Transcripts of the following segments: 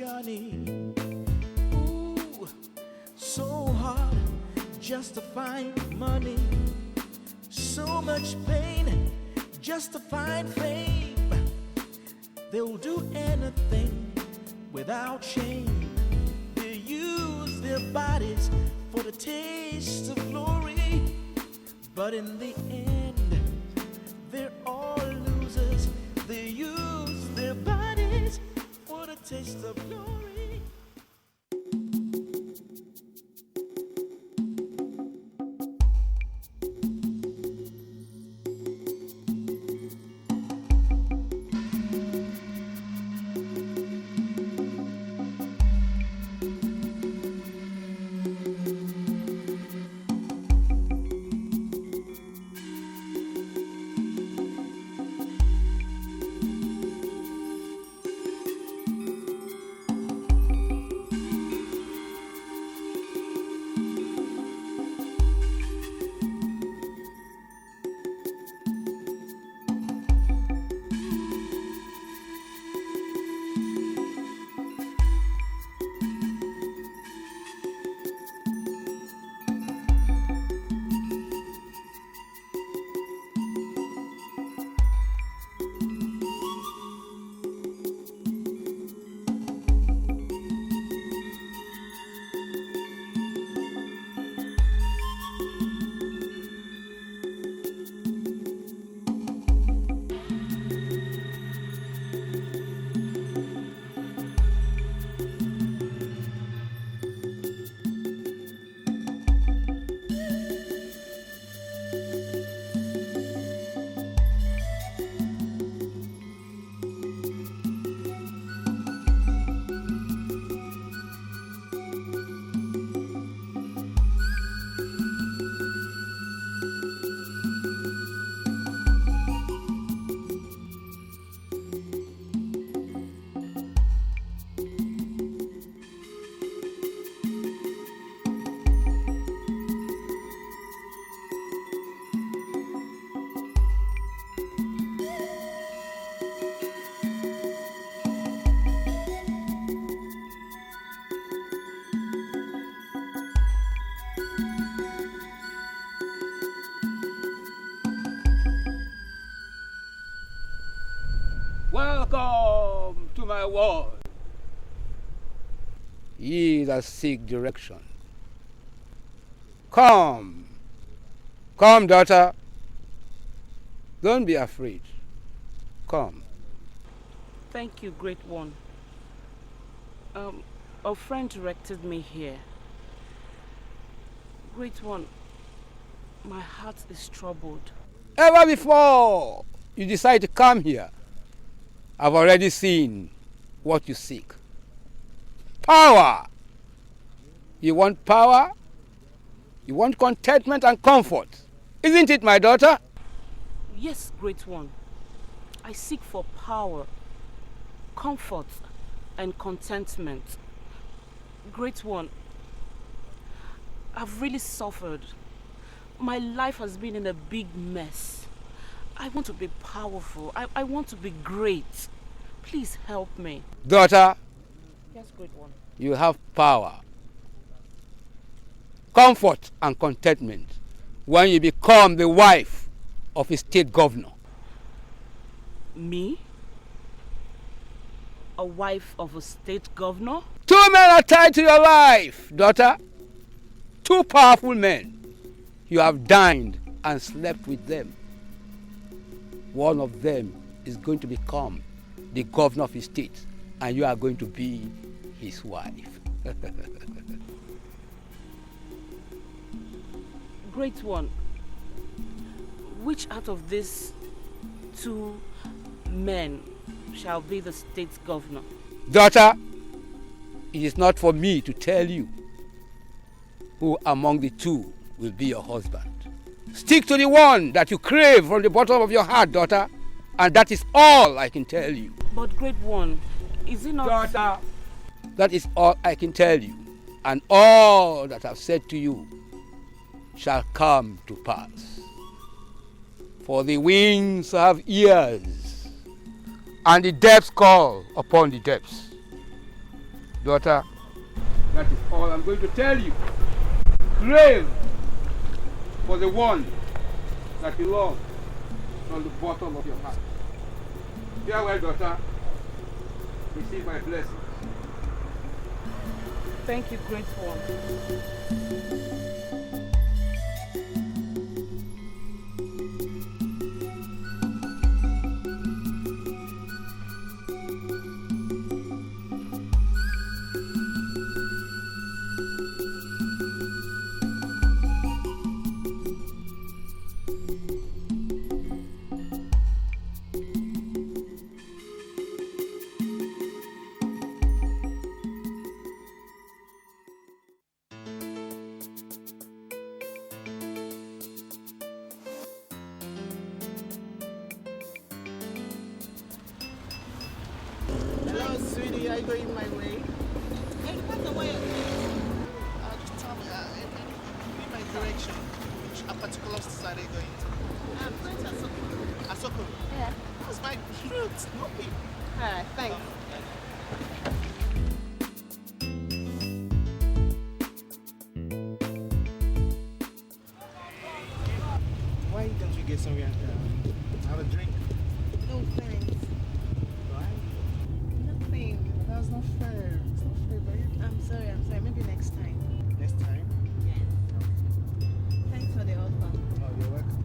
journey. Ooh, so hard just to find money. So much pain just to find fame. They'll do anything without shame. They use their bodies for the taste of glory. But in the end, they're all losers. They use their bodies for the taste of glory. Welcome to my world. Ye that seek direction. Come. Come, daughter. Don't be afraid. Come. Thank you, Great One. A friend directed me here. Great One, my heart is troubled. Ever before you decide to come here, I've already seen what you seek. Power. You want power? You want contentment and comfort. Isn't it, my daughter? Yes, Great One. I seek for power, comfort, and contentment. Great One, I've really suffered. My life has been in a big mess. I want to be powerful. I want to be great. Please help me. Daughter, Yes, Great One. you have power, comfort, and contentment when you become the wife of a state governor. Me? A wife of a state governor? 2 men are tied to your life, daughter. 2 powerful men. You have dined and slept with them. One of them is going to become the governor of his state, and you are going to be his wife. Great One, which out of these 2 men shall be the state governor? Daughter, it is not for me to tell you who among the 2 will be your husband. Stick to the one that you crave from the bottom of your heart, daughter, and that is all I can tell you. But Great One, is it not... Daughter, that is all I can tell you, and all that I've said to you shall come to pass. For the winds have ears, and the depths call upon the depths. Daughter, that is all I'm going to tell you. Crave for the one that you love from the bottom of your heart. Farewell, daughter. Receive my blessing. Thank you, great one. Hello, sweetie. Are you going my way? It depends on where you're going. Just tell me, in my direction. Which a particular side are you going to? I'm going to Asoko. Asoko. Yeah. That's my cute. Snoopy. Alright, thanks. Why don't you get somewhere and have a drink? No thanks. Why? Nothing. That's not fair. It's not fair, babe. I'm sorry. Maybe next time. Next time. Thanks for the offer. Oh, you're welcome.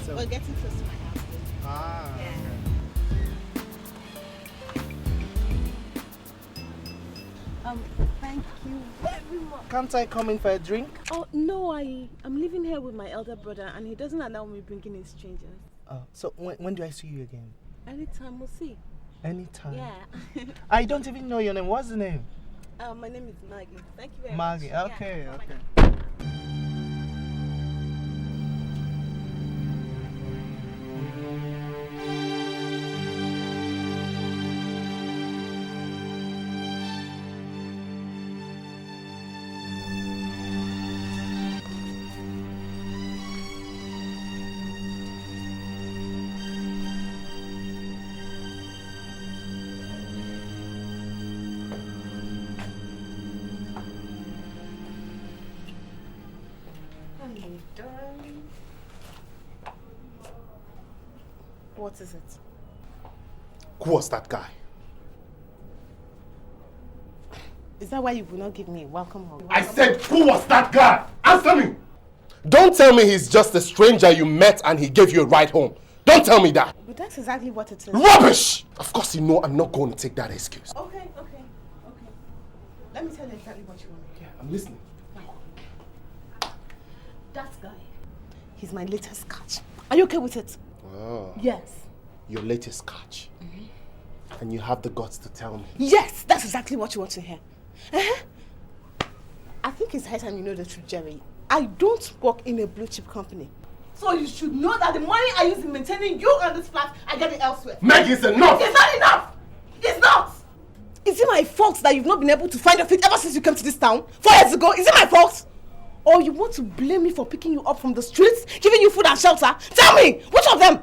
So, We're getting close to my house. ah. Yeah. Thank you very much. Can't I come in for a drink? Oh, no, I'm living here with my elder brother and he doesn't allow me bringing in strangers. So when do I see you again? Anytime we'll see. Anytime. Yeah. I don't even know your name. What's the name? My name is Maggie. Thank you very Maggie. much. Okay, Yeah. okay. What is it? Who was that guy? Is that why you will not give me a welcome hug? I said, who was that guy? Answer me! Don't tell me he's just a stranger you met and he gave you a ride home. Don't tell me that. But that's exactly what it is. Rubbish! Of course you know I'm not going to take that excuse. Okay. Let me tell you exactly what you want. Yeah, I'm listening. That guy, he's my latest catch. Are you okay with it? Oh, Yes. your latest catch. And you have the guts to tell me. Yes, that's exactly what you want to hear. I think it's high time you know the truth, Jerry. I don't work in a blue chip company. So you should know that the money I use in maintaining you and this flat, I get it elsewhere. Maggie, it's enough! It's not enough! It's not! Is it my fault that you've not been able to find your feet ever since you came to this town? 4 years ago? Is it my fault? Or you want to blame me for picking you up from the streets, giving you food and shelter? Tell me! Which of them?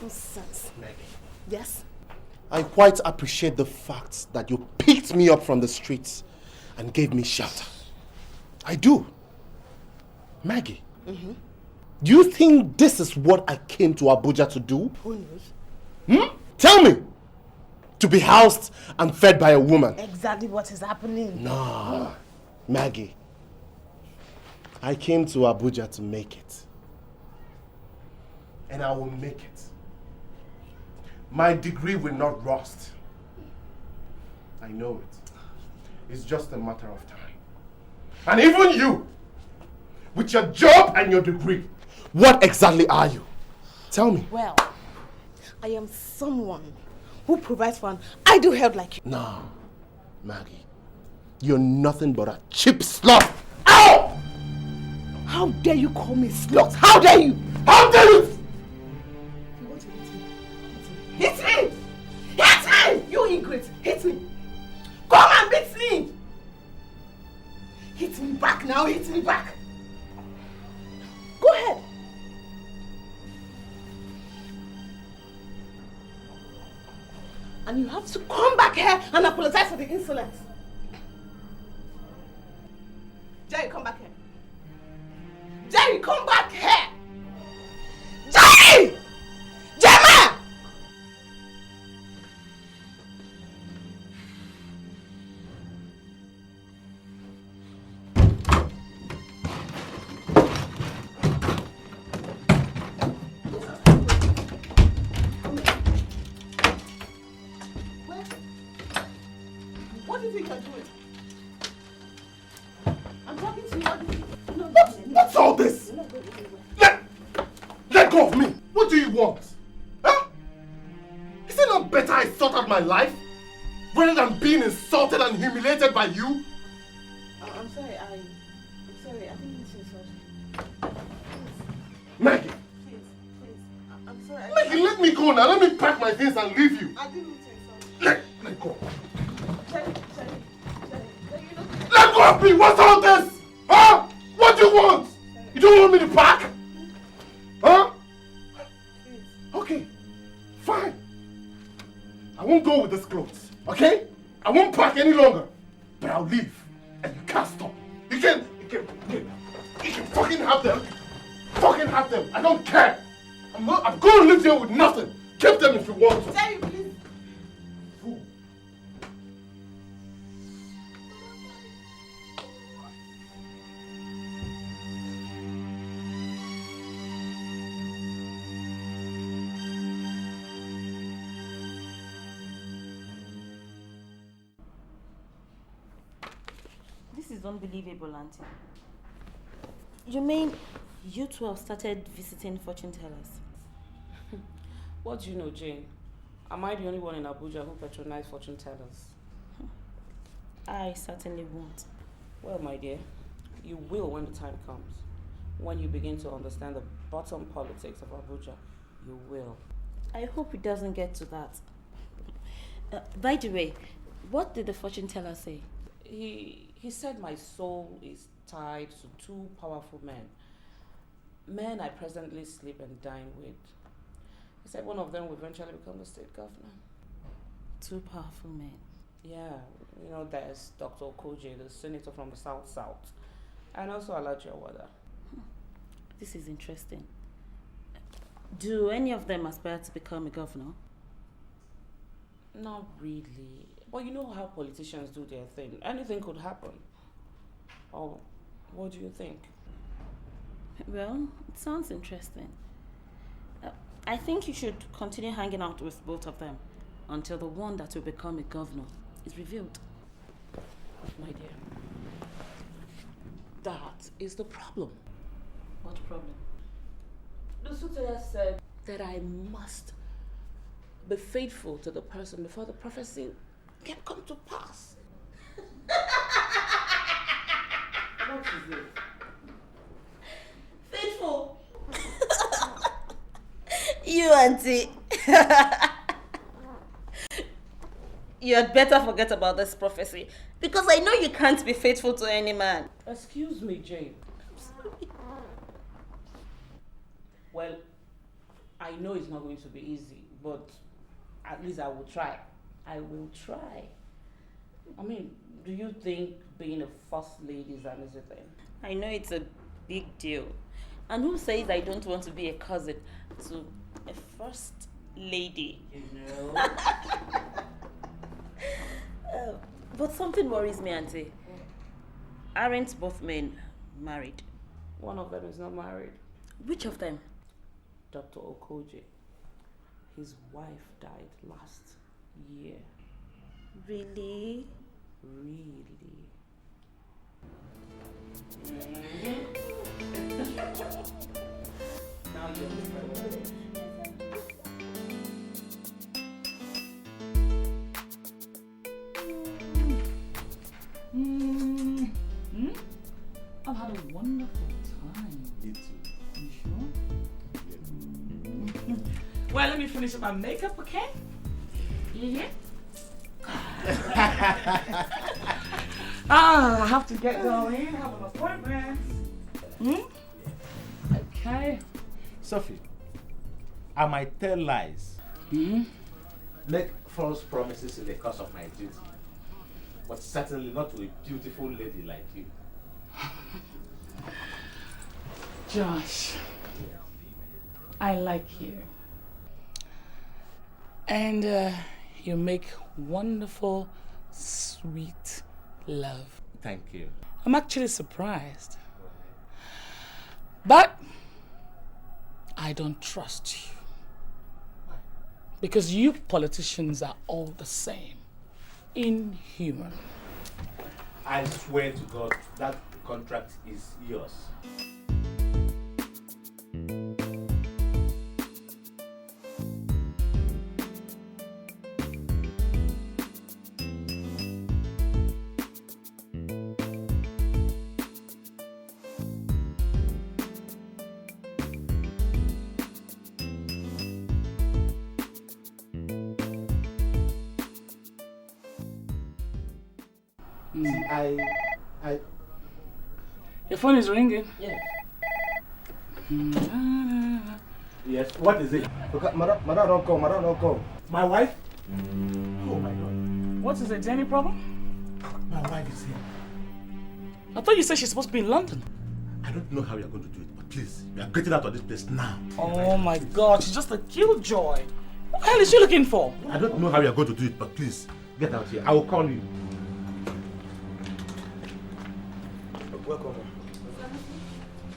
Nonsense. Maggie, Yes? I quite appreciate the fact that you picked me up from the streets and gave me shelter. I do. Maggie, do you think this is what I came to Abuja to do? Who knows? Tell me! To be housed and fed by a woman. Exactly what is happening. No, Maggie. I came to Abuja to make it. And I will make it. My degree will not rust. I know it. It's just a matter of time. And even you, with your job and your degree, what exactly are you? Tell me. Well, I am someone who provides for an idle head like you. No, Maggie. You're nothing but a cheap slut. Ow! How dare you call me slut? How dare you? How dare you? You want to hit me? Hit me! Hit me! You ingrate! Hit me! Come and beat me! Hit me back now! Hit me back! Go ahead! And you have to come back here and apologize for the insolence. Jerry, come back here. Jerry, come back here! Jerry! Gemma! What do you think you're doing? I'm talking to you. What's all this? Let go of me. What do you want? Huh? Is it not better I sort out my life rather than being insulted and humiliated by you? I'm sorry. I'm sorry. I didn't mean to insult you. Maggie! Please. I'm sorry. Maggie, let me go now. Let me pack my things and leave you. I didn't mean to insult you. Let go. Jerry, you know. Let go of me! What's all this? Huh? What do you want? You don't want me to pack? Huh? Okay, fine. I won't go with this clothes, okay? I won't pack any longer. But I'll leave. And you can't stop. You can fucking have them. Fucking have them. I don't care. I'm going to live here with nothing. Keep them if you want to. Jerry, please. Fool. This is unbelievable, Auntie. You mean you two have started visiting fortune tellers? What do you know, Jane? Am I the only one in Abuja who patronize fortune tellers? I certainly won't. Well, my dear, you will when the time comes. When you begin to understand the bottom politics of Abuja, you will. I hope it doesn't get to that. By the way, what did the fortune teller say? He said my soul is tied to two powerful men. Men I presently sleep and dine with. He said one of them will eventually become the state governor. Two powerful men. Yeah, you know, there's Dr. Okoje, the senator from the South, and also Alhaji Awada. This is interesting. Do any of them aspire to become a governor? Not really. But you know how politicians do their thing. Anything could happen. Or what do you think? Well, it sounds interesting. I think you should continue hanging out with both of them until the one that will become a governor is revealed. My dear, that is the problem. What problem? The soothsayer said that I must be faithful to the person before the prophecy can come to pass. What is it? Faithful. You, Auntie. You had better forget about this prophecy because I know you can't be faithful to any man. Excuse me, Jane. Well, I know it's not going to be easy, but at least I will try. I will try. I mean, do you think being a first lady is an easy thing? I know it's a big deal. And who says I don't want to be a cousin to a first lady? You know. But something worries me, Auntie. Aren't both men married? One of them is not married. Which of them? Dr. Okoje. His wife died last year. Really? Really. Now you understand. I've had a wonderful time. Me too. You sure? Well, let me finish up my makeup, okay? Yeah. I have to get going. I have an appointment. Okay. Sophie, I might tell lies. Hmm? Like, false promises in the course of my duty. But certainly not to a beautiful lady like you. Josh, I like you. And you make wonderful, sweet love. Thank you. I'm actually surprised. But I don't trust you. Because you politicians are all the same. Inhuman. I swear to God, that contract is yours. Your phone is ringing. Yes. Yes, what is it? Madam, don't come, madam, don't come. My wife? Oh my God. What is it? Is there any problem? My wife is here. I thought you said she's supposed to be in London. I don't know how you're going to do it, but please, we are getting out of this place now. Oh my God, she's just a killjoy. What the hell is she looking for? I don't know how you're going to do it, but please, get out here. I will call you. Welcome.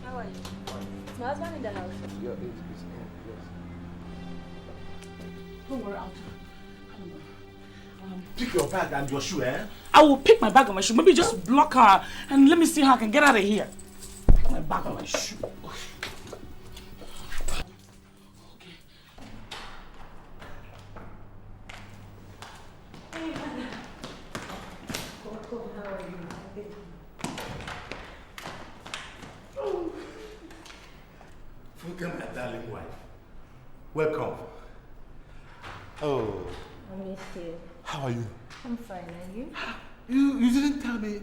How are you? Is my husband in the house? Yeah, it's yes. Don't worry, I'll do it. Pick your bag and your shoe, eh? I will pick my bag and my shoe. Maybe just block her and let me see how I can get out of here. Pick my bag and my shoe. Welcome, my darling wife. Welcome. Oh. I missed you. How are you? I'm fine, and you? You didn't tell me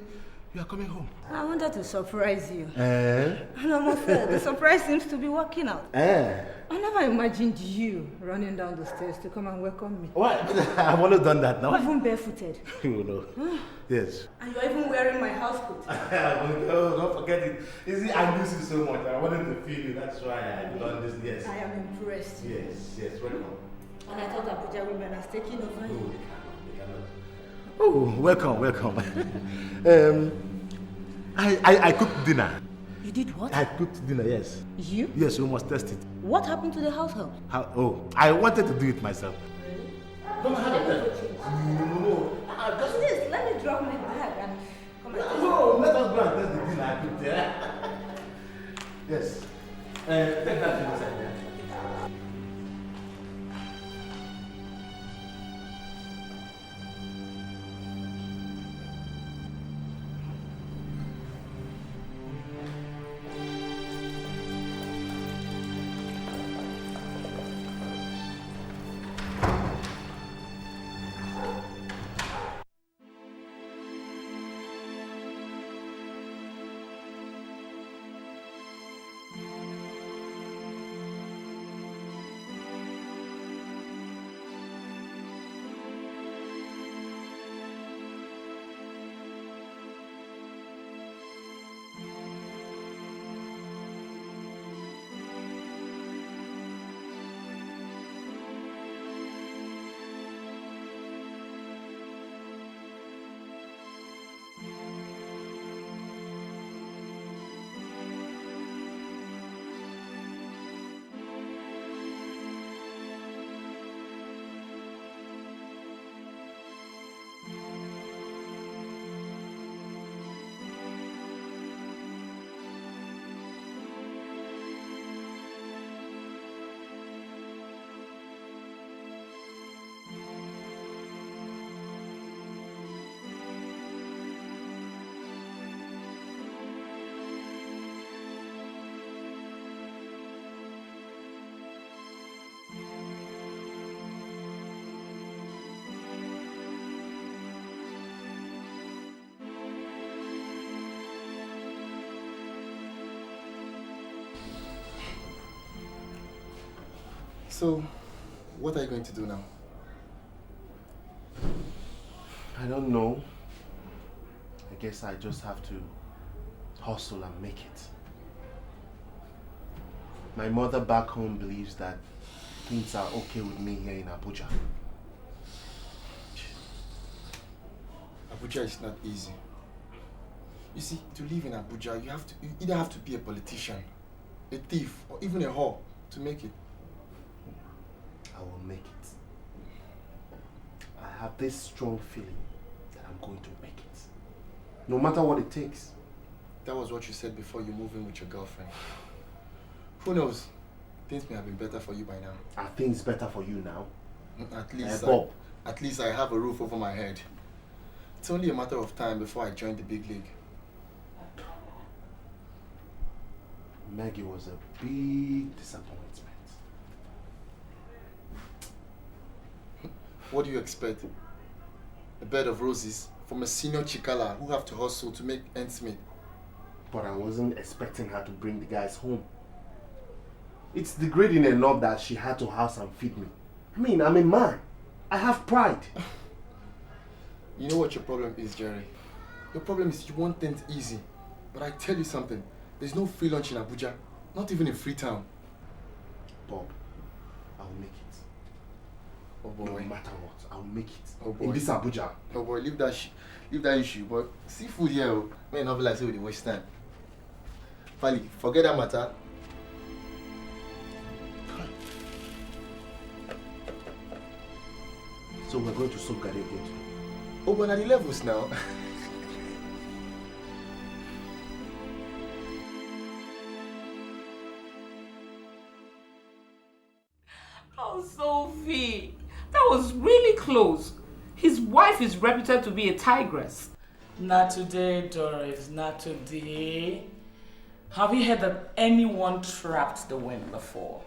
you are coming home. I wanted to surprise you. Eh? And I'm afraid the surprise seems to be working out. Eh? I never imagined you running down the stairs to come and welcome me. What? I've always done that now. Even barefooted. You know. Yes. And you're even wearing my house coat. Oh, don't forget it. You see, I miss you so much. I wanted to feel you. That's why I've done this. Yes. I am impressed. Yes, welcome. And I thought Abuja women are taking over you. Oh, welcome. I cooked dinner. You did what? I cooked dinner, yes. You? Yes, you must test it. What happened to the household? Oh, I wanted to do it myself. Don't have it. No. Please, let me drop my bag and come and test No, let us go and test the dinner I cooked there. Yes. Take that to the side there. So, what are you going to do now? I don't know. I guess I just have to hustle and make it. My mother back home believes that things are okay with me here in Abuja. Abuja is not easy. You see, to live in Abuja, you either have to be a politician, a thief, or even a whore to make it. I will make it. I have this strong feeling that I'm going to make it. No matter what it takes. That was what you said before you moved in with your girlfriend. Who knows? Things may have been better for you by now. Are things better for you now? At least I have a roof over my head. It's only a matter of time before I join the big league. Maggie was a big disappointment. What do you expect? A bed of roses from a senior chikala who have to hustle to make ends meet. But I wasn't expecting her to bring the guys home. It's degrading enough that she had to house and feed me. I mean, I'm a man. I have pride. You know what your problem is, Jerry? Your problem is you want things easy. But I tell you something, there's no free lunch in Abuja. Not even in Freetown. Bob, I'll make it. Oh boy. No matter what, I'll make it. Oh boy. In this Abuja. Oh boy, leave that issue. But seafood here, may not be like say we waste time. Fali, forget that matter. So we're going to Soap Garden again today. Oh, but at the levels now. Oh, Sophie, that was really close. His wife is reputed to be a tigress. Not today, Doris, not today. Have you heard that anyone trapped the wind before?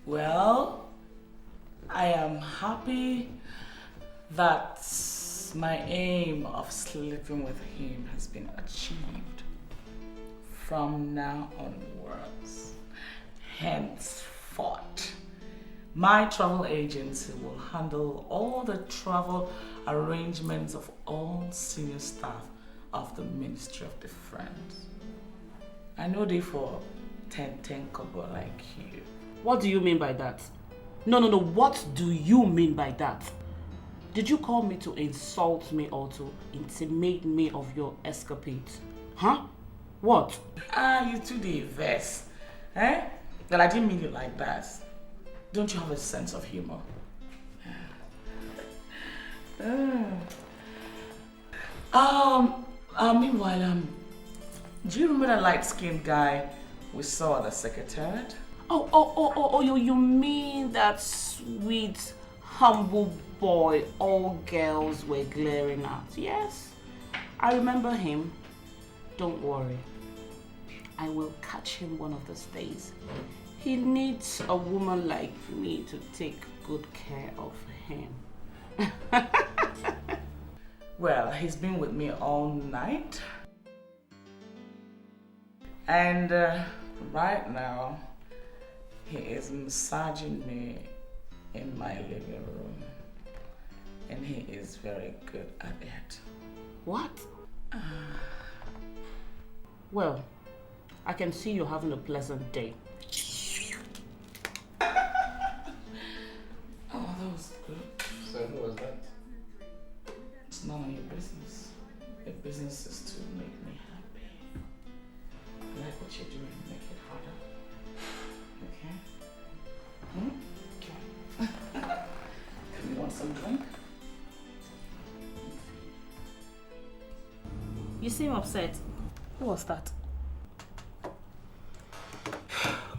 Well, I am happy that my aim of sleeping with him has been achieved. From now onwards, henceforth, my travel agency will handle all the travel arrangements of all senior staff of the Ministry of Defense. I know they for 10 kobo like you. What do you mean by that? No, what do you mean by that? Did you call me to insult me or to intimidate me of your escapades? Huh? What? You two diverse. Eh? Well, I didn't mean it like that. Don't you have a sense of humor? Meanwhile, do you remember that light-skinned guy we saw at the secretariat? Oh, you mean that sweet, humble boy all girls were glaring at? Yes, I remember him. Don't worry. I will catch him one of these days. He needs a woman like me to take good care of him. Well, he's been with me all night. And right now, he is massaging me in my living room. And he is very good at it. What? Well, I can see you're having a pleasant day. Oh, that was good. So who was that? It's none of your business. Your business is to make me happy. I like what you're doing, make it harder. Okay? Okay. You want some drink? You seem upset. Who was that?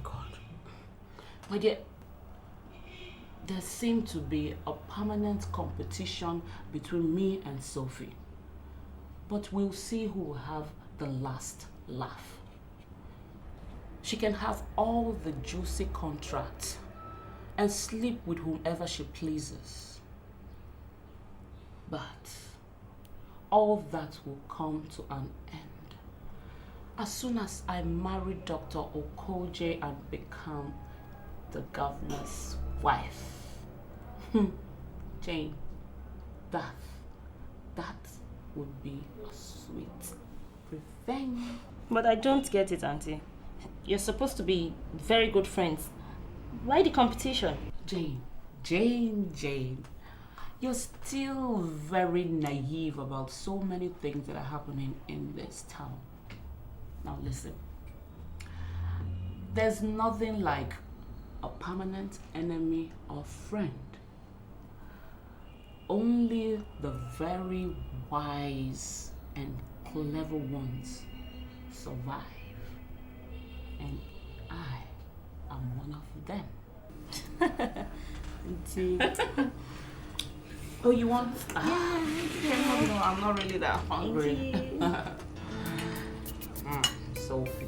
God. My dear, there seemed to be a permanent competition between me and Sophie. But we'll see who will have the last laugh. She can have all the juicy contracts and sleep with whomever she pleases. But all that will come to an end as soon as I marry Dr. Okoje and become the governor's wife. Jane, death. That would be a sweet revenge. But I don't get it, Auntie. You're supposed to be very good friends. Why the competition? Jane. You're still very naive about so many things that are happening in this town. Now listen. There's nothing like a permanent enemy or friend. Only the very wise and clever ones survive. And I am one of them. Oh, you want? Yeah. No, I'm not really that hungry. Sophie.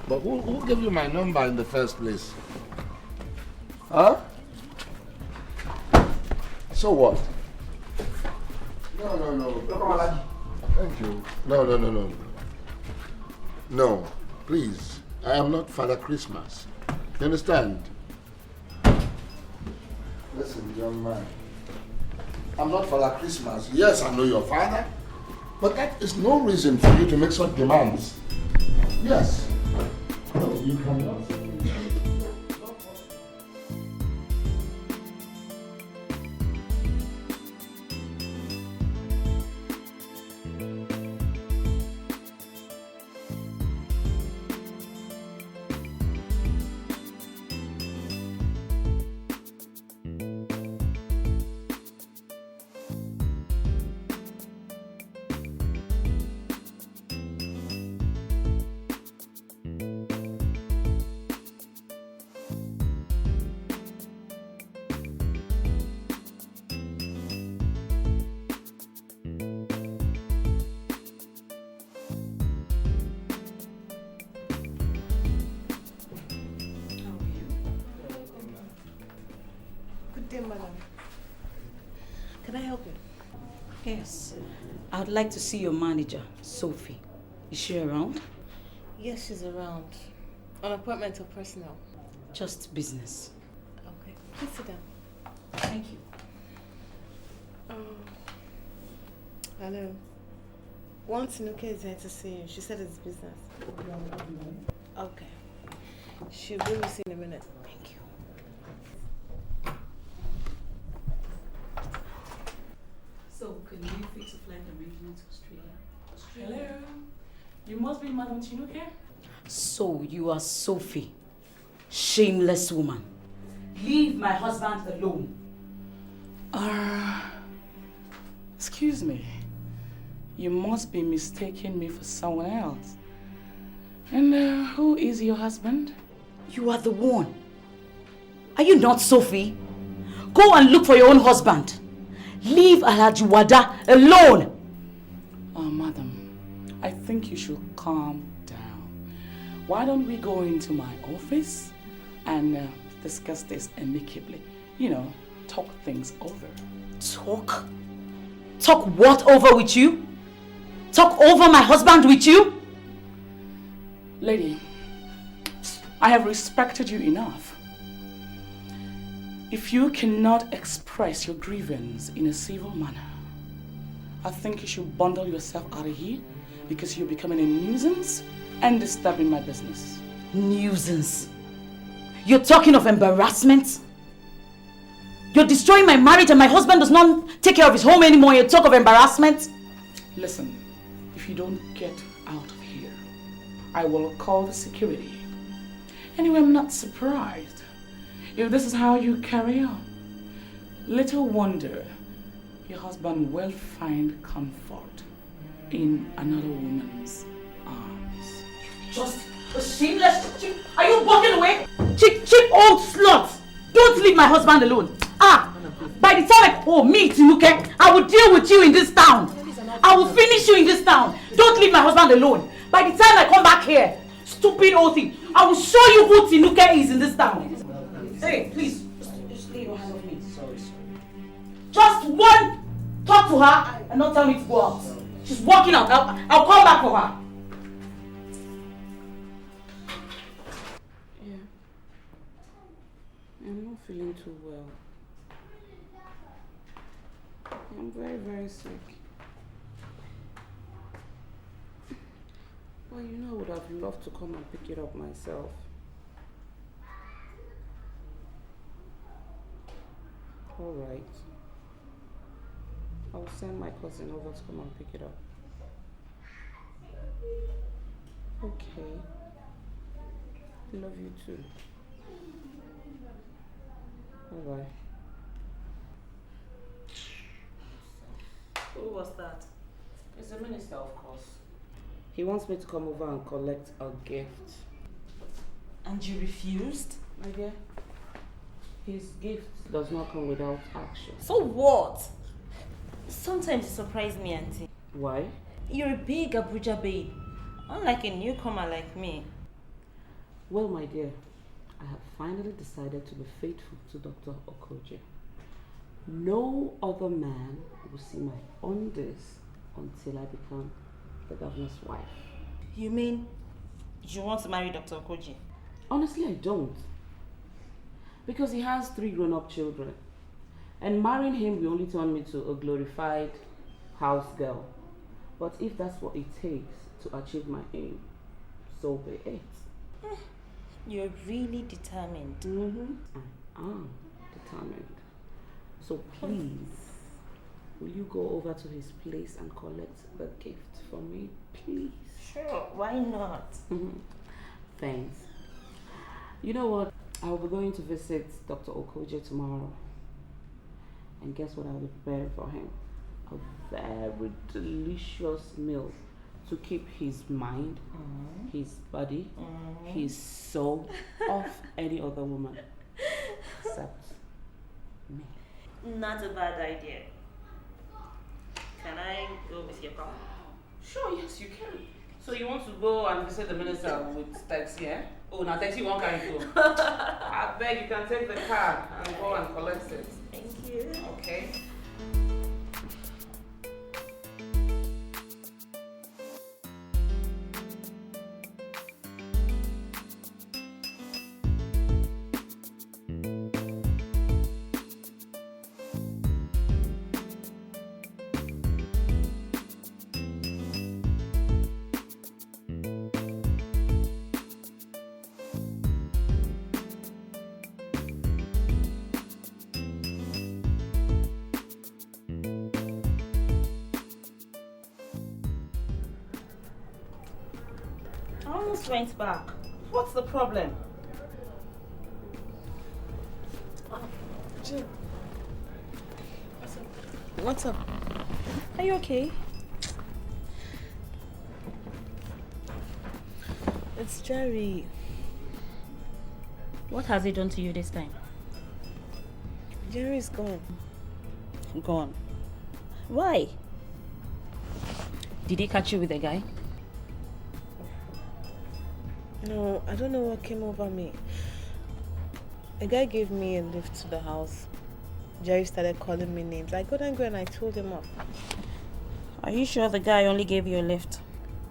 But who gave you my number in the first place? Huh? So what? No. Thank you. No. No, please. I am not Father Christmas. You understand? Listen, young man. I'm not Father Christmas. Yes, I know your father. But that is no reason for you to make such demands. Yes. No, you cannot. Can I help you? Yes. I would like to see your manager, Sophie. Is she around? Yes, she's around. On appointment or personnel? Just business. Okay. Please sit down. Thank you. Hello. One Tinuke is here to see you. She said it's business. Okay. She'll be with you in a minute. Thank you. So, can you fix a flight arrangement to Australia? Hello. You must be Madam Tinuke. So, you are Sophie. Shameless woman. Leave my husband alone. Excuse me. You must be mistaking me for someone else. And who is your husband? You are the one. Are you not Sophie? Go and look for your own husband. Leave Alhaji Wada alone. Madam, I think you should calm down. Why don't we go into my office and discuss this amicably? You know, talk things over. Talk? Talk what over with you? Talk over my husband with you? Lady, I have respected you enough. If you cannot express your grievance in a civil manner, I think you should bundle yourself out of here because you're becoming a nuisance and disturbing my business. Nuisance? You're talking of embarrassment? You're destroying my marriage and my husband does not take care of his home anymore. You talk of embarrassment? Listen, if you don't get out of here, I will call the security. Anyway, I'm not surprised if this is how you carry on. Little wonder your husband will find comfort in another woman's arms. Just a shameless cheap. Are you walking away? Cheap old slut! leave my husband alone. By the time me, Tinuke, I will deal with you in this town. I will finish you in this town. Don't leave my husband alone. By the time I come back here, stupid old thing, I will show you who Tinuke is in this town. Hey, please, just lay your hand on me. Sorry. Just one talk to her and not tell me to go out. She's walking out. I'll come back for her. Yeah. I'm not feeling too well. I'm very, very sick. Well, you know, I would have loved to come and pick it up myself. All right. I'll send my cousin over to come and pick it up. Okay. Love you too. Bye-bye. Who was that? It's the minister, of course. He wants me to come over and collect a gift. And you refused? My dear, his gift does not come without action. So what? Sometimes you surprise me, Auntie. Why? You're a big Abuja babe, unlike a newcomer like me. Well, my dear, I have finally decided to be faithful to Dr. Okoje. No other man will see my undies until I become the governor's wife. You mean you want to marry Dr. Okoje? Honestly, I don't. Because he has 3 grown-up children. And marrying him will only turn me to a glorified house girl. But if that's what it takes to achieve my aim, so be it. You're really determined. I am determined. So please, will you go over to his place and collect the gift for me, please? Sure, why not? Thanks. You know what? I'll be going to visit Dr. Okoje tomorrow. And guess what I'll be preparing for him? A very delicious meal to keep his mind, his body, his soul off any other woman except me. Not a bad idea. Can I go with your car? Sure, yes, you can. So you want to go and visit the minister with taxi, eh? Oh, now taxi won't carry you. I beg you can take the car and go and collect it. Thank you. Okay. Went back. What's the problem? Jim. What's up? Are you okay? It's Jerry. What has he done to you this time? Jerry's gone. Gone. Why? Did he catch you with a guy? No, I don't know what came over me. A guy gave me a lift to the house. Jerry started calling me names. I got angry and I told him off. Are you sure the guy only gave you a lift?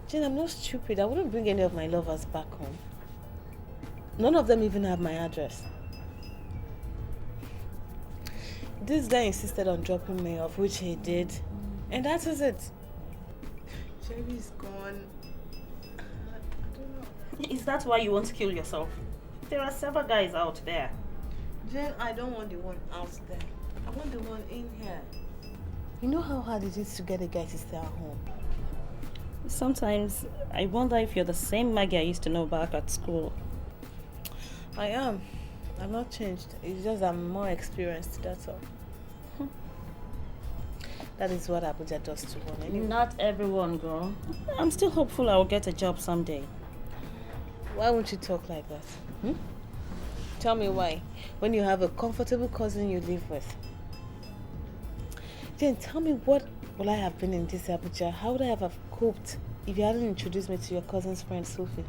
Jane, I'm not stupid. I wouldn't bring any of my lovers back home. None of them even have my address. This guy insisted on dropping me off, which he did. And that is it. Jerry's gone. Is that why you want to kill yourself? There are several guys out there. Jane, I don't want the one out there. I want the one in here. You know how hard it is to get a guy to stay at home? Sometimes I wonder if you're the same Maggie I used to know back at school. I am. I'm not changed. It's just I'm more experienced, that's all. That is what Abuja does to one anyway. Not everyone, girl. I'm still hopeful I will get a job someday. Why won't you talk like that? Tell me why. When you have a comfortable cousin you live with. Then tell me what will I have been in this Abuja? How would I have coped if you hadn't introduced me to your cousin's friend Sophie?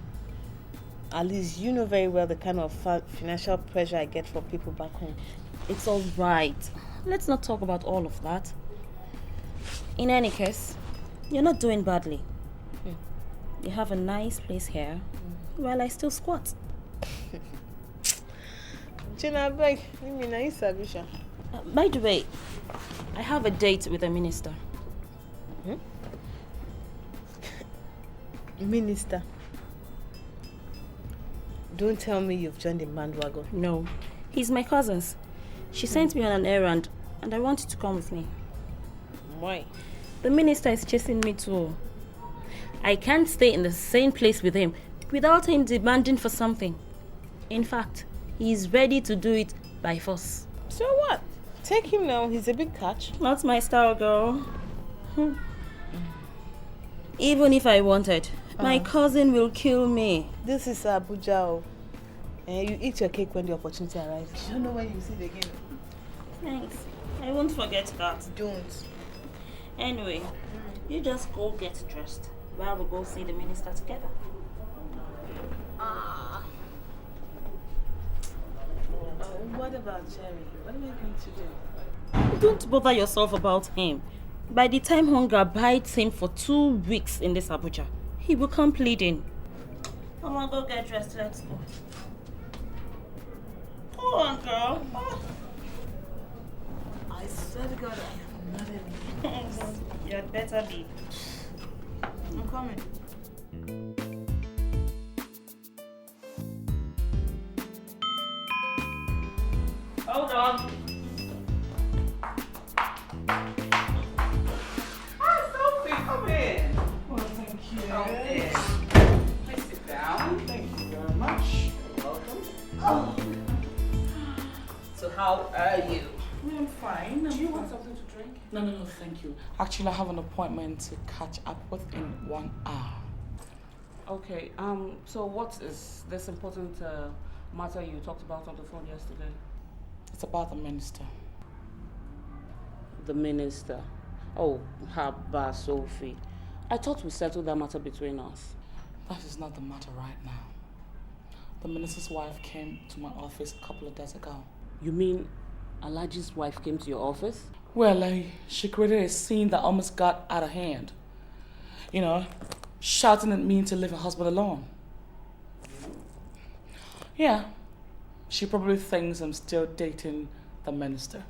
At least you know very well the kind of financial pressure I get from people back home. It's all right. Let's not talk about all of that. In any case, you're not doing badly. You have a nice place here, while I still squat. Jenna, beg, leave me nice submission. By the way, I have a date with the minister. Minister? Don't tell me you've joined the bandwagon. No, he's my cousin's. She sent me on an errand, and I want you to come with me. Why? The minister is chasing me too. I can't stay in the same place with him without him demanding for something. In fact, he is ready to do it by force. So what? Take him now. He's a big catch. Not my style, girl. Even if I wanted, my cousin will kill me. This is Abuja. You eat your cake when the opportunity arrives. You don't know when you see it again. Thanks. I won't forget that. Don't. Anyway, you just go get dressed while we go see the minister together. What about Jerry? What am I going to do? Don't bother yourself about him. By the time hunger bites him for 2 weeks in this Abuja, he will come pleading. Come on, go get dressed. Let's go. Go on, girl. I swear to God, I am not in You'd better be. I'm coming. Hold on. Sophie, come in. Well, thank you. Come in. Please sit down. Thank you very much. You're welcome. So how are you? I'm fine. Do you want something to drink? No, thank you. Actually, I have an appointment to catch up with in 1 hour. Okay, so what is this important matter you talked about on the phone yesterday? It's about the minister. The minister? Oh, Haba, Sophie. I thought we settled that matter between us. That is not the matter right now. The minister's wife came to my office a couple of days ago. You mean Alaji's wife came to your office? Well, she created a scene that almost got out of hand. You know, shouting at me to leave her husband alone. Yeah, she probably thinks I'm still dating the minister.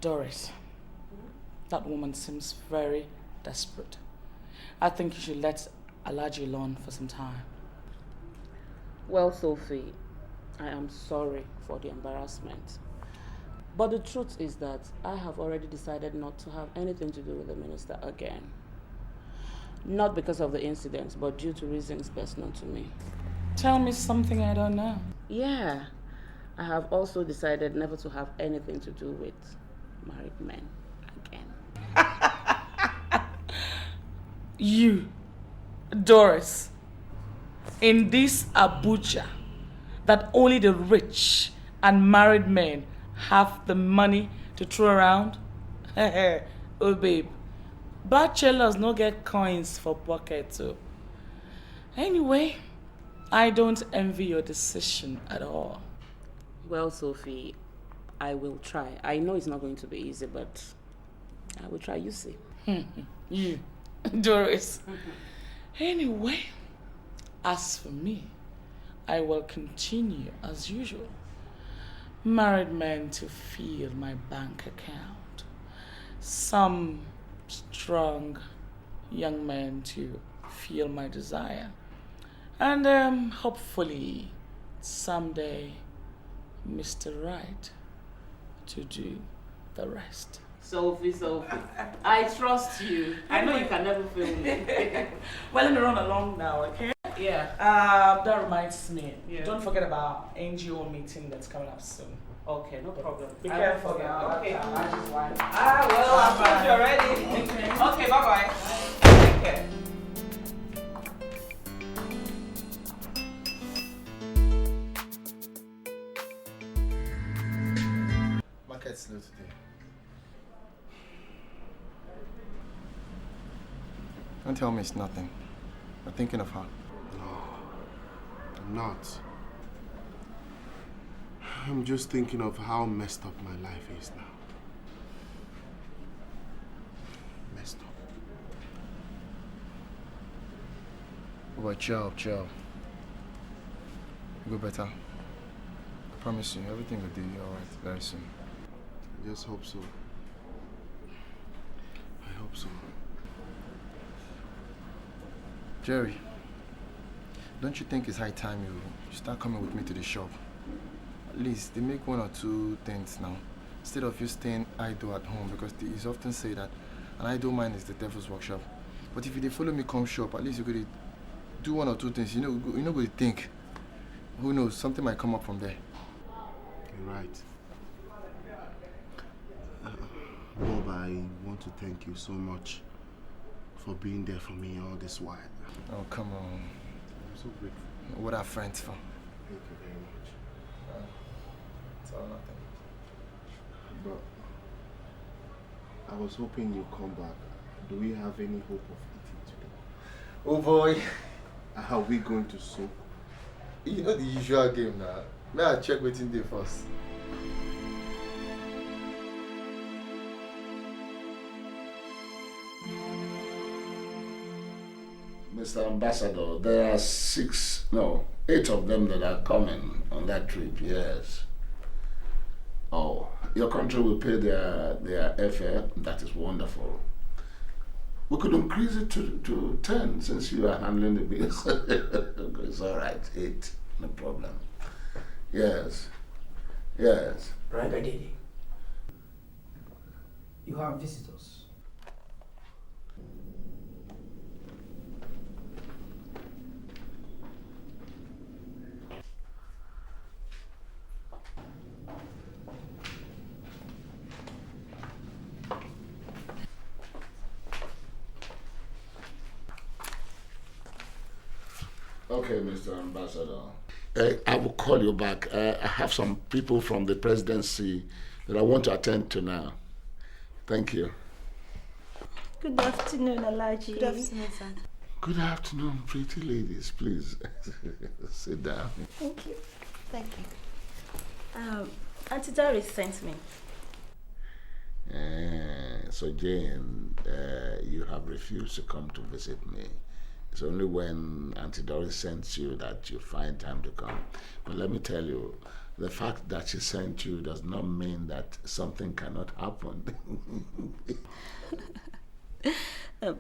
Doris, that woman seems very desperate. I think you should let Alaji alone for some time. Well, Sophie, I am sorry for the embarrassment. But the truth is that I have already decided not to have anything to do with the minister again. Not because of the incident, but due to reasons best known to me. Tell me something I don't know. Yeah, I have also decided never to have anything to do with married men again. You, Doris, in this Abuja, that only the rich and married men have the money to throw around? Oh, babe, bachelors no get coins for pocket too. Anyway, I don't envy your decision at all. Well, Sophie, I will try. I know it's not going to be easy, but I will try, you see. You, Doris. Anyway, as for me, I will continue as usual. Married men to fill my bank account. Some strong young men to feel my desire. And hopefully someday Mr. Right to do the rest. Sophie, I trust you. I know you can never fail me. Well, let me run along now, okay? Yeah. That reminds me. Yeah. Don't forget about NGO meeting that's coming up soon. Okay, no problem. Be careful now. Okay. I just want. Well, I'm glad you're ready. Okay, bye-bye. Take care. it's slow today. Don't tell me it's nothing. You're thinking of her. No, I'm not. I'm just thinking of how messed up my life is now. Messed up. But chill. You go better. I promise you, everything will be alright very soon. I just hope so. I hope so. Jerry, don't you think it's high time you start coming with me to the shop? At least they make 1 or 2 things now, instead of you staying idle at home, because it's often say that an idle mind is the devil's workshop. But if you follow me come shop, at least you could do 1 or 2 things. You know what you think. Who knows, something might come up from there. You're right. Bob, I want to thank you so much for being there for me all this while. Oh, come on. I'm so grateful. What are friends for? Thank you very much. It's all nothing. But I was hoping you'd come back. Do we have any hope of eating today? Oh boy. Are we going to soup? You know the usual game now. May I check waiting day first? Mr. Ambassador, there are 8 of them that are coming on that trip, yes. Oh, your country will pay their airfare. That is wonderful. We could increase it to 10 since you are handling the bills. It's all right, 8, no problem. Yes. Right, Daddy. You have visitors. Okay, Mr. Ambassador. I will call you back. I have some people from the presidency that I want to attend to now. Thank you. Good afternoon, Alaji. Good afternoon, sir. Good afternoon, pretty ladies. Please sit down. Thank you. Thank you. Auntie Doris sent me. So Jane, you have refused to come to visit me. It's only when Auntie Doris sends you that you find time to come. But let me tell you, the fact that she sent you does not mean that something cannot happen.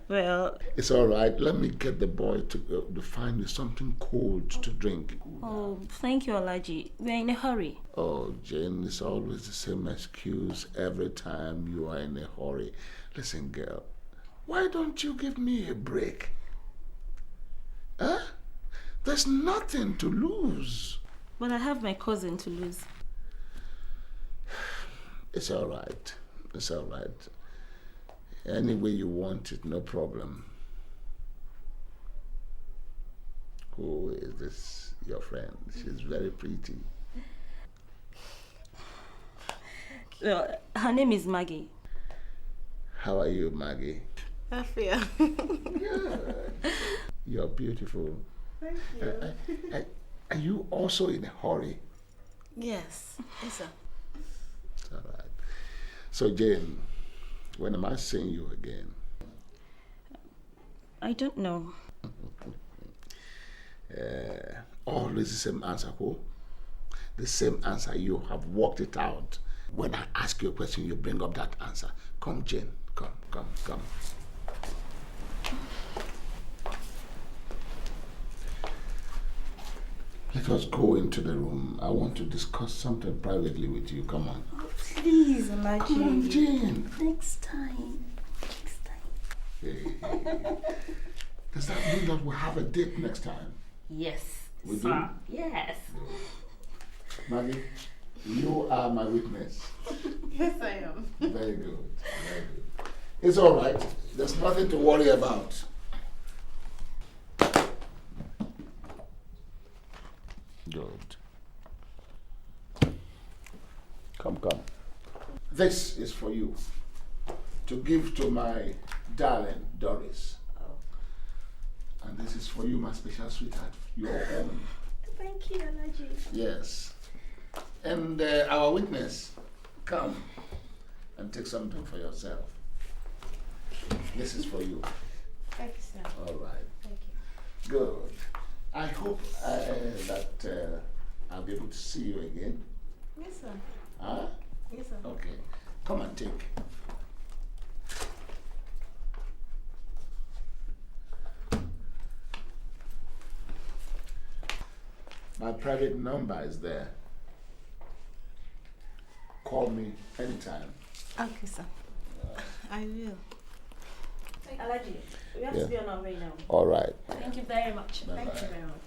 Well... It's all right. Let me get the boy to find you something cold to drink. Oh, thank you, Alaji. We're in a hurry. Oh, Jane, it's always the same excuse every time you are in a hurry. Listen, girl, why don't you give me a break? Huh? There's nothing to lose. But I have my cousin to lose. It's all right. It's all right. Any way you want it, no problem. Who is this, your friend? She's very pretty. Well, her name is Maggie. How are you, Maggie? I feel. You're beautiful. Thank you. Are you also in a hurry? Yes. Yes, sir. It's all right. So, Jane, when am I seeing you again? I don't know. Always the same answer, who? The same answer. You have worked it out. When I ask you a question, you bring up that answer. Come, Jane. Come. Let us go into the room. I want to discuss something privately with you. Come on. Oh, please, Alaji. Come on, Jane. Next time. Hey. Does that mean that we'll have a date next time? Yes. We sir. do? Yes. Maggie, you are my witness. Yes, I am. Very good. It's all right. There's nothing to worry about. Good. Come. This is for you. To give to my darling Doris. Oh. And this is for you, my special sweetheart. Your own. Thank you, Alaji. Yes. And our witness, come and take something for yourself. This is for you. Thank you, sir. All right. Thank you. Good. I hope that I'll be able to see you again. Yes, sir. Huh? Yes, sir. Okay. Come and take. My private number is there. Call me anytime. Okay, sir. I will. Alaji, we have to be on our way now. All right. Thank you very much. Bye-bye. Thank you very much.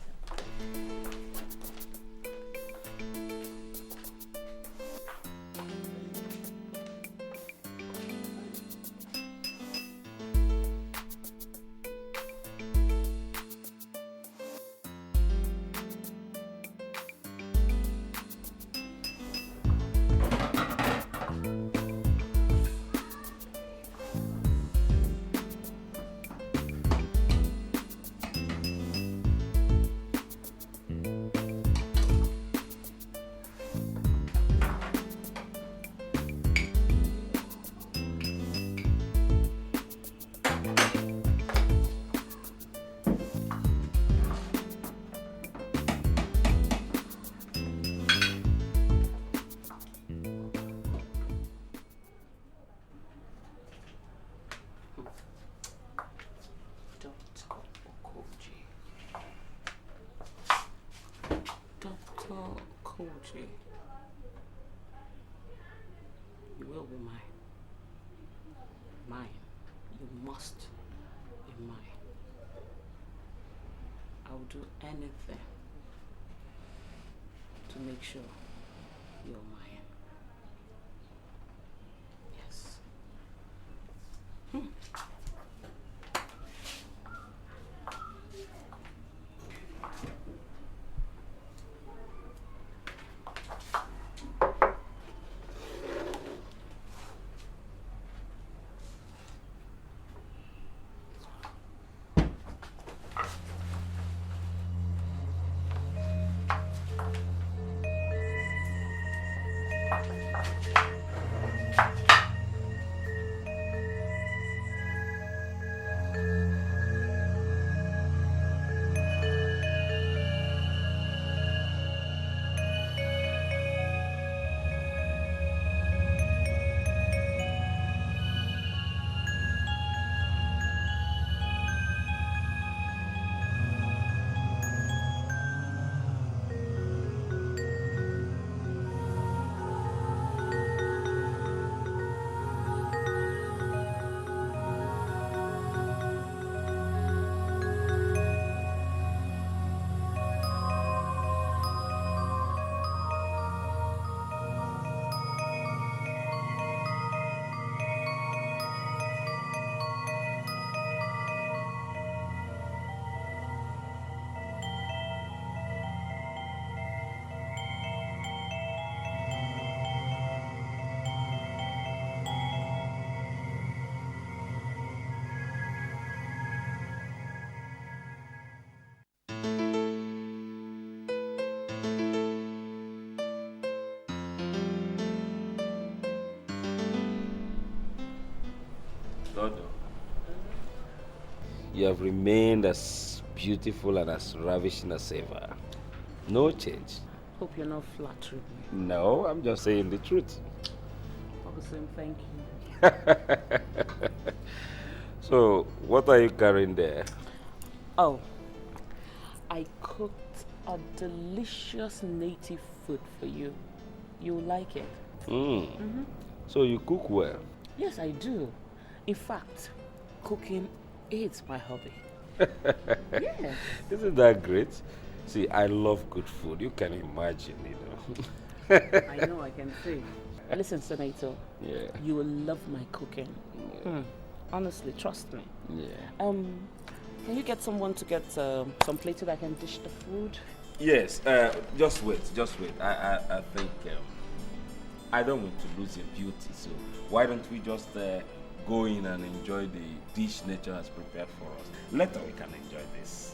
You will be mine. Mine. You must be mine. I'll do anything to make sure you're mine. Yes. Dodo, you have remained as beautiful and as ravishing as ever. No change. Hope you're not flattering me. No, I'm just saying the truth. Augustine, thank you. So, what are you carrying there? Oh, I cooked a delicious native food for you. You'll like it. So you cook well? Yes, I do. In fact, cooking is my hobby. Yes. Isn't that great? See, I love good food. You can imagine, you know. I know, I can see. Listen, Senator. Yeah. You will love my cooking. Yeah. Honestly, trust me. Yeah. Can you get someone to get some plates so that I can dish the food? Yes. Just wait. I think I don't want to lose your beauty, so why don't we just go in and enjoy the dish nature has prepared for us? Later we can enjoy this.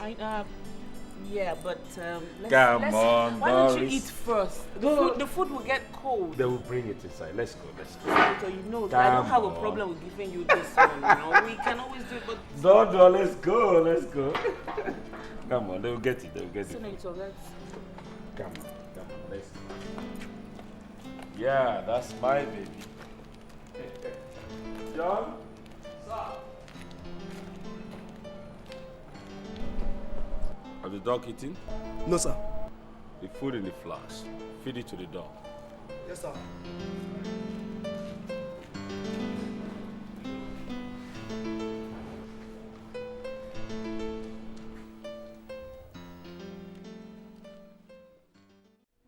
Yeah, but Come on, why don't you Doris. eat first? The food will get cold. They will bring it inside. Let's go. So you know, I don't have a problem with giving you this one. You know, we can always do it, but No, let's go. Come on, they will get it. Senator, Come on, let's go. Yeah, that's my baby. John? Sir? Are the dog eating? No, sir. The food in the flask. Feed it to the dog. Yes, sir.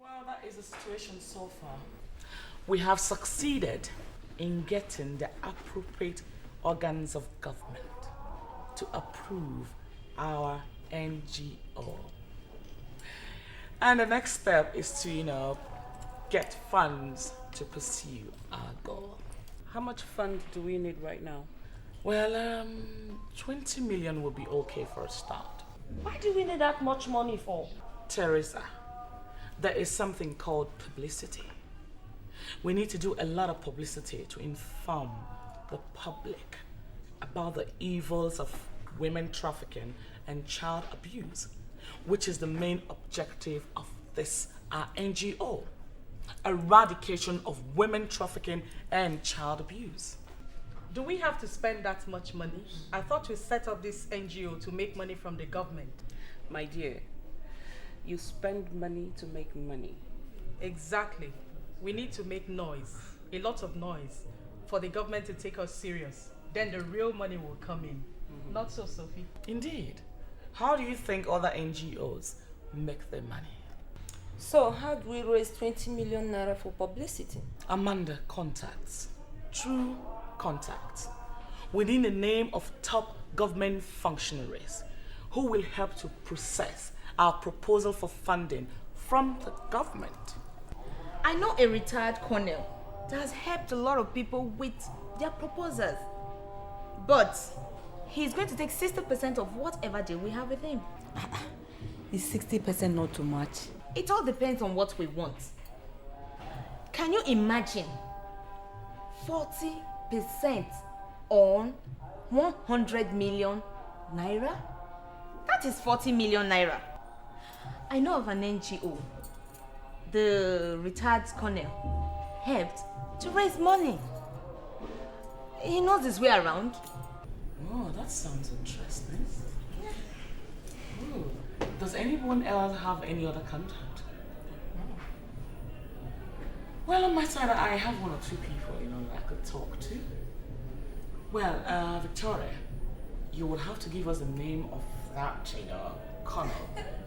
Well, that is the situation so far. We have succeeded in getting the appropriate organs of government to approve our NGO. And the next step is to, get funds to pursue our goal. how much fund do we need right now? Well, 20 million would be okay for a start. Why do we need that much money for? Teresa, there is something called publicity. We need to do a lot of publicity to inform the public about the evils of women trafficking and child abuse, which is the main objective of this our NGO, eradication of women trafficking and child abuse. Do we have to spend that much money? I thought we set up this NGO to make money from the government. My dear, you spend money to make money. Exactly. We need to make noise, a lot of noise, for the government to take us serious. Then the real money will come in. Not so, Sophie? Indeed. How do you think other NGOs make their money? So how do we raise 20 million naira for publicity? Amanda, contacts. True contacts. Within the name of top government functionaries who will help to process our proposal for funding from the government. I know a retired colonel that has helped a lot of people with their proposals. But he's going to take 60% of whatever deal we have with him. Is 60% not too much? It all depends on what we want. Can you imagine 40% on 100 million naira? That is 40 million naira. I know of an NGO. The retired colonel helped to raise money. He knows his way around. Oh, that sounds interesting. Ooh. Does anyone else have any other contact? Well, on my side, I have one or two people, that I could talk to. Well, Victoria, you would have to give us the name of that, colonel.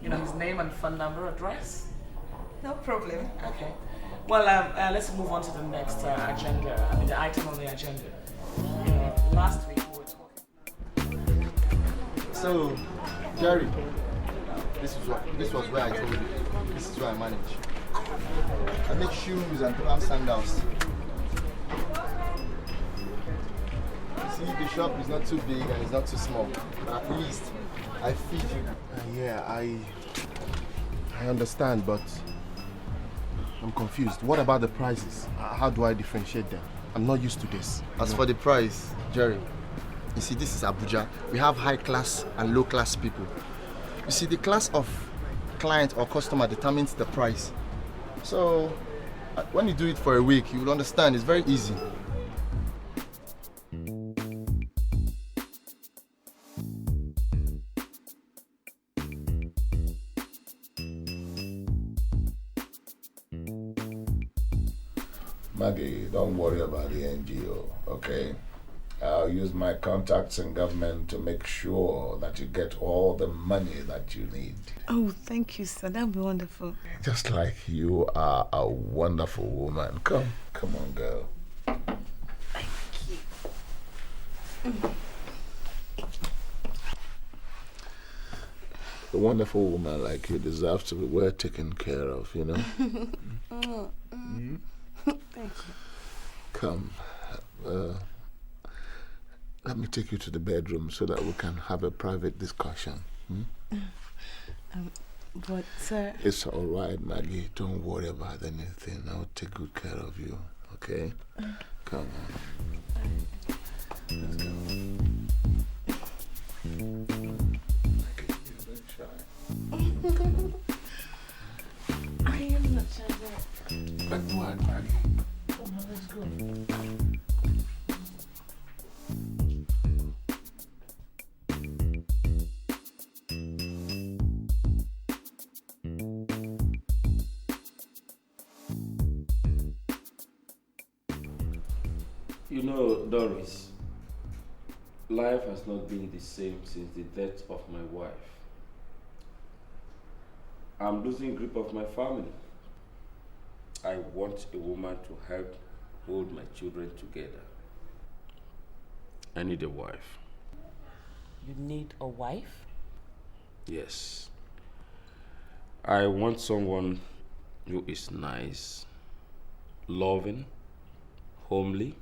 His name and phone number, address. No problem. Okay. Well, let's move on to the next agenda. The item on the agenda. Last week we were talking. So, Jerry, this was where I told you. This is where I manage. I make shoes and palm sandals. You see, the shop is not too big and it's not too small. But at least I feed you. Yeah, I understand, but I'm confused. What about the prices? How do I differentiate them? I'm not used to this. As for the price, Jerry, you see, this is Abuja. We have high class and low class people. You see, the class of client or customer determines the price. So, when you do it for a week, you will understand. It's very easy. Maggie, don't worry about the NGO, okay? I'll use my contacts in government to make sure that you get all the money that you need. Oh, thank you, sir. That would be wonderful. Just like you are a wonderful woman. Come on, girl. Thank you. A wonderful woman like you deserves to be well taken care of, Thank you. Come. Let me take you to the bedroom so that we can have a private discussion. But, sir... It's all right, Maggie. Don't worry about anything. I'll take good care of you, okay? Come on. Let's go. I am not shy. But what, Maggie? Come on, let's go. You know, Doris, life has not been the same since the death of my wife. I'm losing grip of my family. I want a woman to help hold my children together. I need a wife. You need a wife? Yes. I want someone who is nice, loving, homely,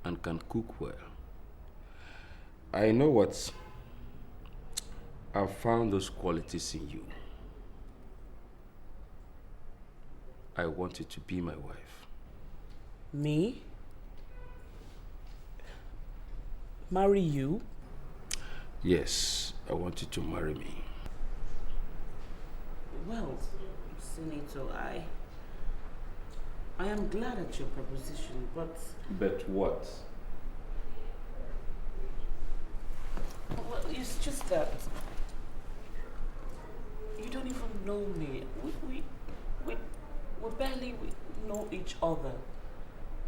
and can cook well. I know what I've found those qualities in you. I want you to be my wife. Me? Marry you? Yes, I want you to marry me. Well, Senator, I am glad at your proposition, but... But what? Well, it's just that you don't even know me. We barely know each other.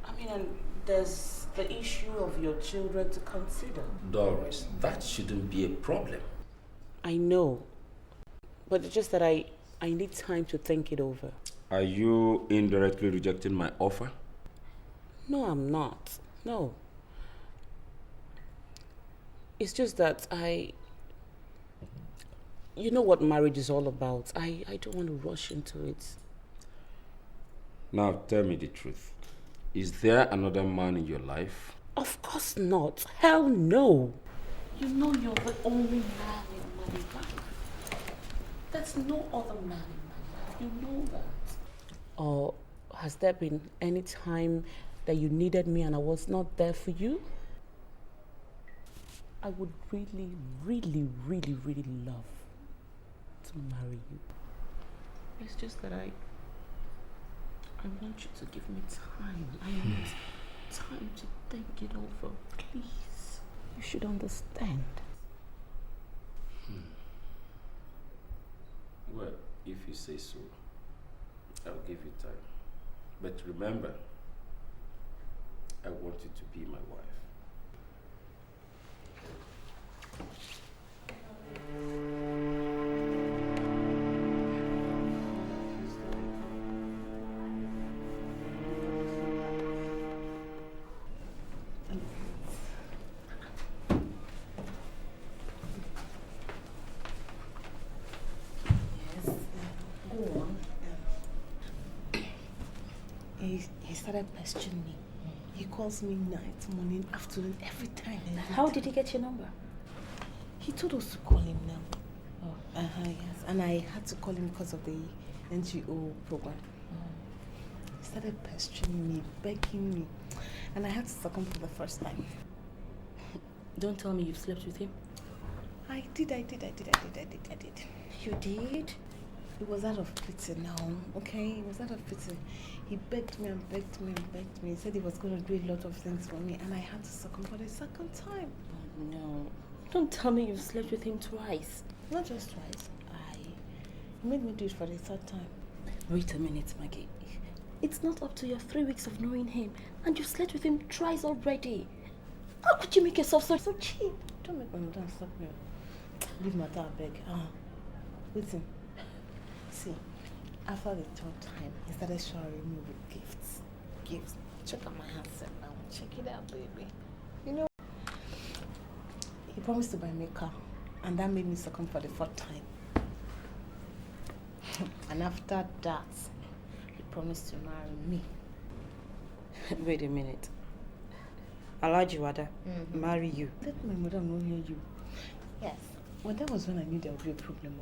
I mean, and there's the issue of your children to consider. Doris, that shouldn't be a problem. I know, but it's just that I need time to think it over. Are you indirectly rejecting my offer? No, I'm not. No. It's just that you know what marriage is all about. I don't want to rush into it. Now tell me the truth. Is there another man in your life? Of course not. Hell no. You know you're the only man in my life. There's no other man in my life. You know that. Or has there been any time that you needed me and I was not there for you? I would really, really, really, really love to marry you. It's just that I want you to give me time. I want time to think it over. Please. You should understand. Well, if you say so, I'll give you time. But remember, I want you to be my wife. He started pestering me. He calls me night, morning, afternoon, every time. How did he get your number? He told us to call him now. Oh. Yes. And I had to call him because of the NGO program. He started pestering me, begging me. And I had to succumb for the first time. Don't tell me you slept with him. I did. You did? It was out of pity now, okay? It was out of pity. He begged me and begged me and begged me. He said he was going to do a lot of things for me, and I had to succumb for the second time. Oh, no. Don't tell me you've slept with him twice. Not just twice. He made me do it for the third time. Wait a minute, Maggie. It's not up to your 3 weeks of knowing him, and you slept with him twice already. How could you make yourself so cheap? Don't make my mother stop me. Leave my dad, I beg. Listen. See, after the third time, he started showering me with gifts. Gifts. Check out my hands now. Check it out, baby. You know, he promised to buy me a car, and that made me succumb for the fourth time. And after that, he promised to marry me. Wait a minute. Alhaji Wada, marry you. Let my mother not hear you. Yes. Well, that was when I knew there would be a problem.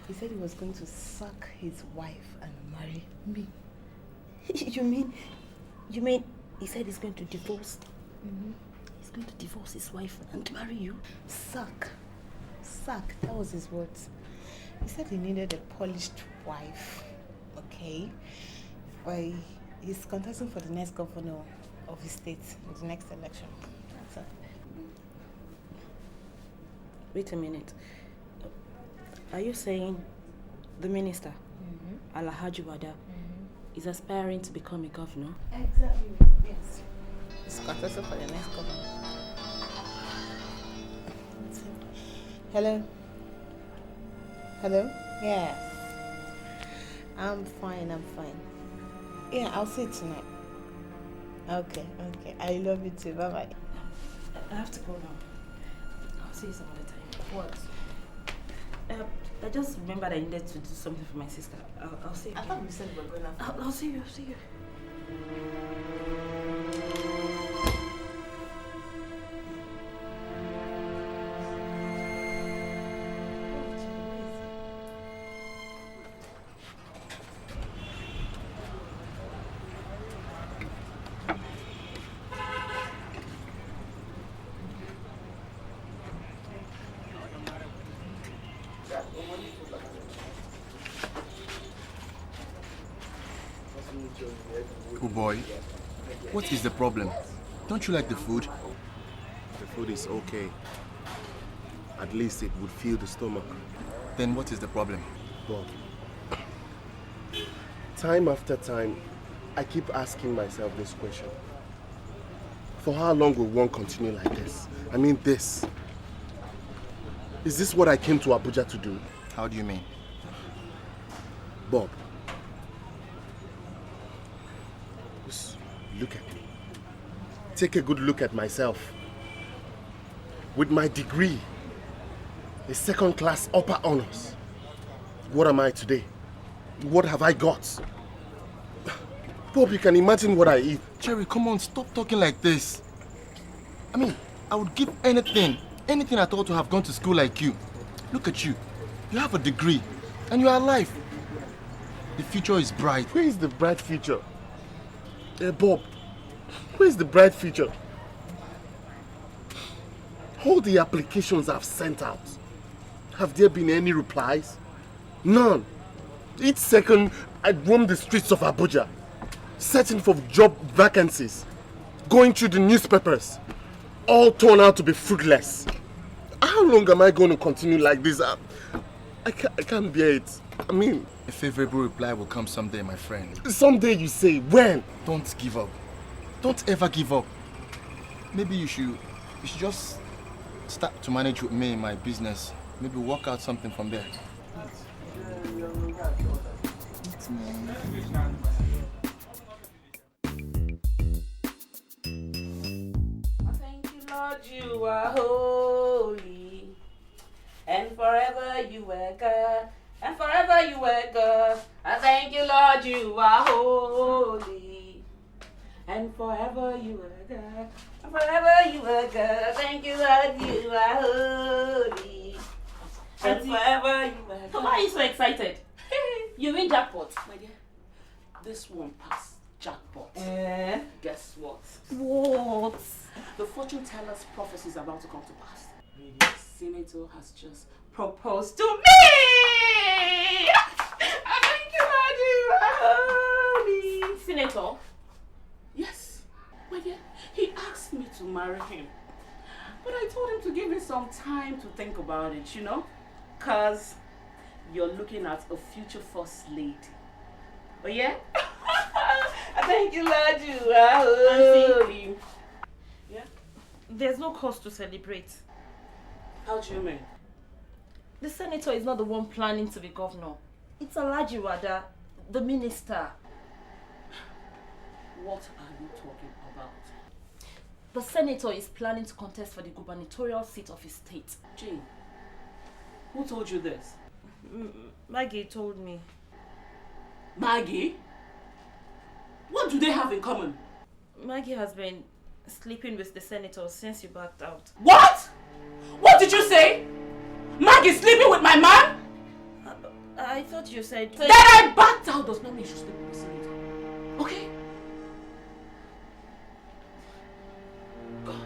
He said he was going to sack his wife and marry me. You mean he said he's going to divorce? He's going to divorce his wife and marry you? Sack. That was his words. He said he needed a polished wife. Okay? But he's contesting for the next governor of his state in the next election. That's it. Wait a minute. Are you saying the minister, Alhaji Wada, is aspiring to become a governor? Exactly. Yes. He's contesting for the next governor. That's it. Hello? Hello? Yes. I'm fine. Yeah, I'll see you tonight. Okay. I love you too. Bye-bye. I have to go now. I'll see you some other time. What? I just remembered I needed to do something for my sister. I'll see you. I thought we said we were going out. I'll see you. Oh boy, what is the problem? Don't you like the food? The food is okay. At least it would fill the stomach. Then what is the problem? Bob, time after time, I keep asking myself this question. For how long will one continue like this? I mean this. Is this what I came to Abuja to do? How do you mean? Bob, just look at me. Take a good look at myself. With my degree, a second-class upper honors, what am I today? What have I got? Bob, you can imagine what I eat. Jerry, come on, stop talking like this. I mean, I would give anything at all to have gone to school like you. Look at you. You have a degree, and you are alive. The future is bright. Where is the bright future? Bob, where is the bright future? All the applications I've sent out, have there been any replies? None. Each second, I roam the streets of Abuja, searching for job vacancies, going through the newspapers, all turn out to be fruitless. How long am I going to continue like this? I can't bear it. I mean... A favorable reply will come someday, my friend. Someday you say, when? Don't give up. Don't ever give up. Maybe you should just start to manage with me in my business. Maybe work out something from there. Thank you, Lord, you are holy, and forever you were God, and forever you were God. I thank you, Lord, you are holy, and forever you were God, and forever you were God. I thank you, Lord, you are holy, and forever you were God. Why are you so excited? You win jackpot. My dear, this one passed jackpot. Guess what? What? The fortune teller's prophecy is about to come to pass. The senator has just proposed to me! I thank you, Lord, you are holy. Senator? Yes. My dear, he asked me to marry him. But I told him to give me some time to think about it, you know? Because you're looking at a future first lady. Oh yeah? I thank you, Lord, you are holy. Yeah? There's no cause to celebrate. How do you mean? The senator is not the one planning to be governor. It's Alhaji Wada, the minister. What are you talking about? The senator is planning to contest for the gubernatorial seat of his state. Jane, who told you this? Maggie told me. Maggie? What do they have in common? Maggie has been sleeping with the senator since you backed out. What? What did you say? Maggie's sleeping with my man? I thought you said... That I backed out does not mean you should sleep with the senator. Okay? God.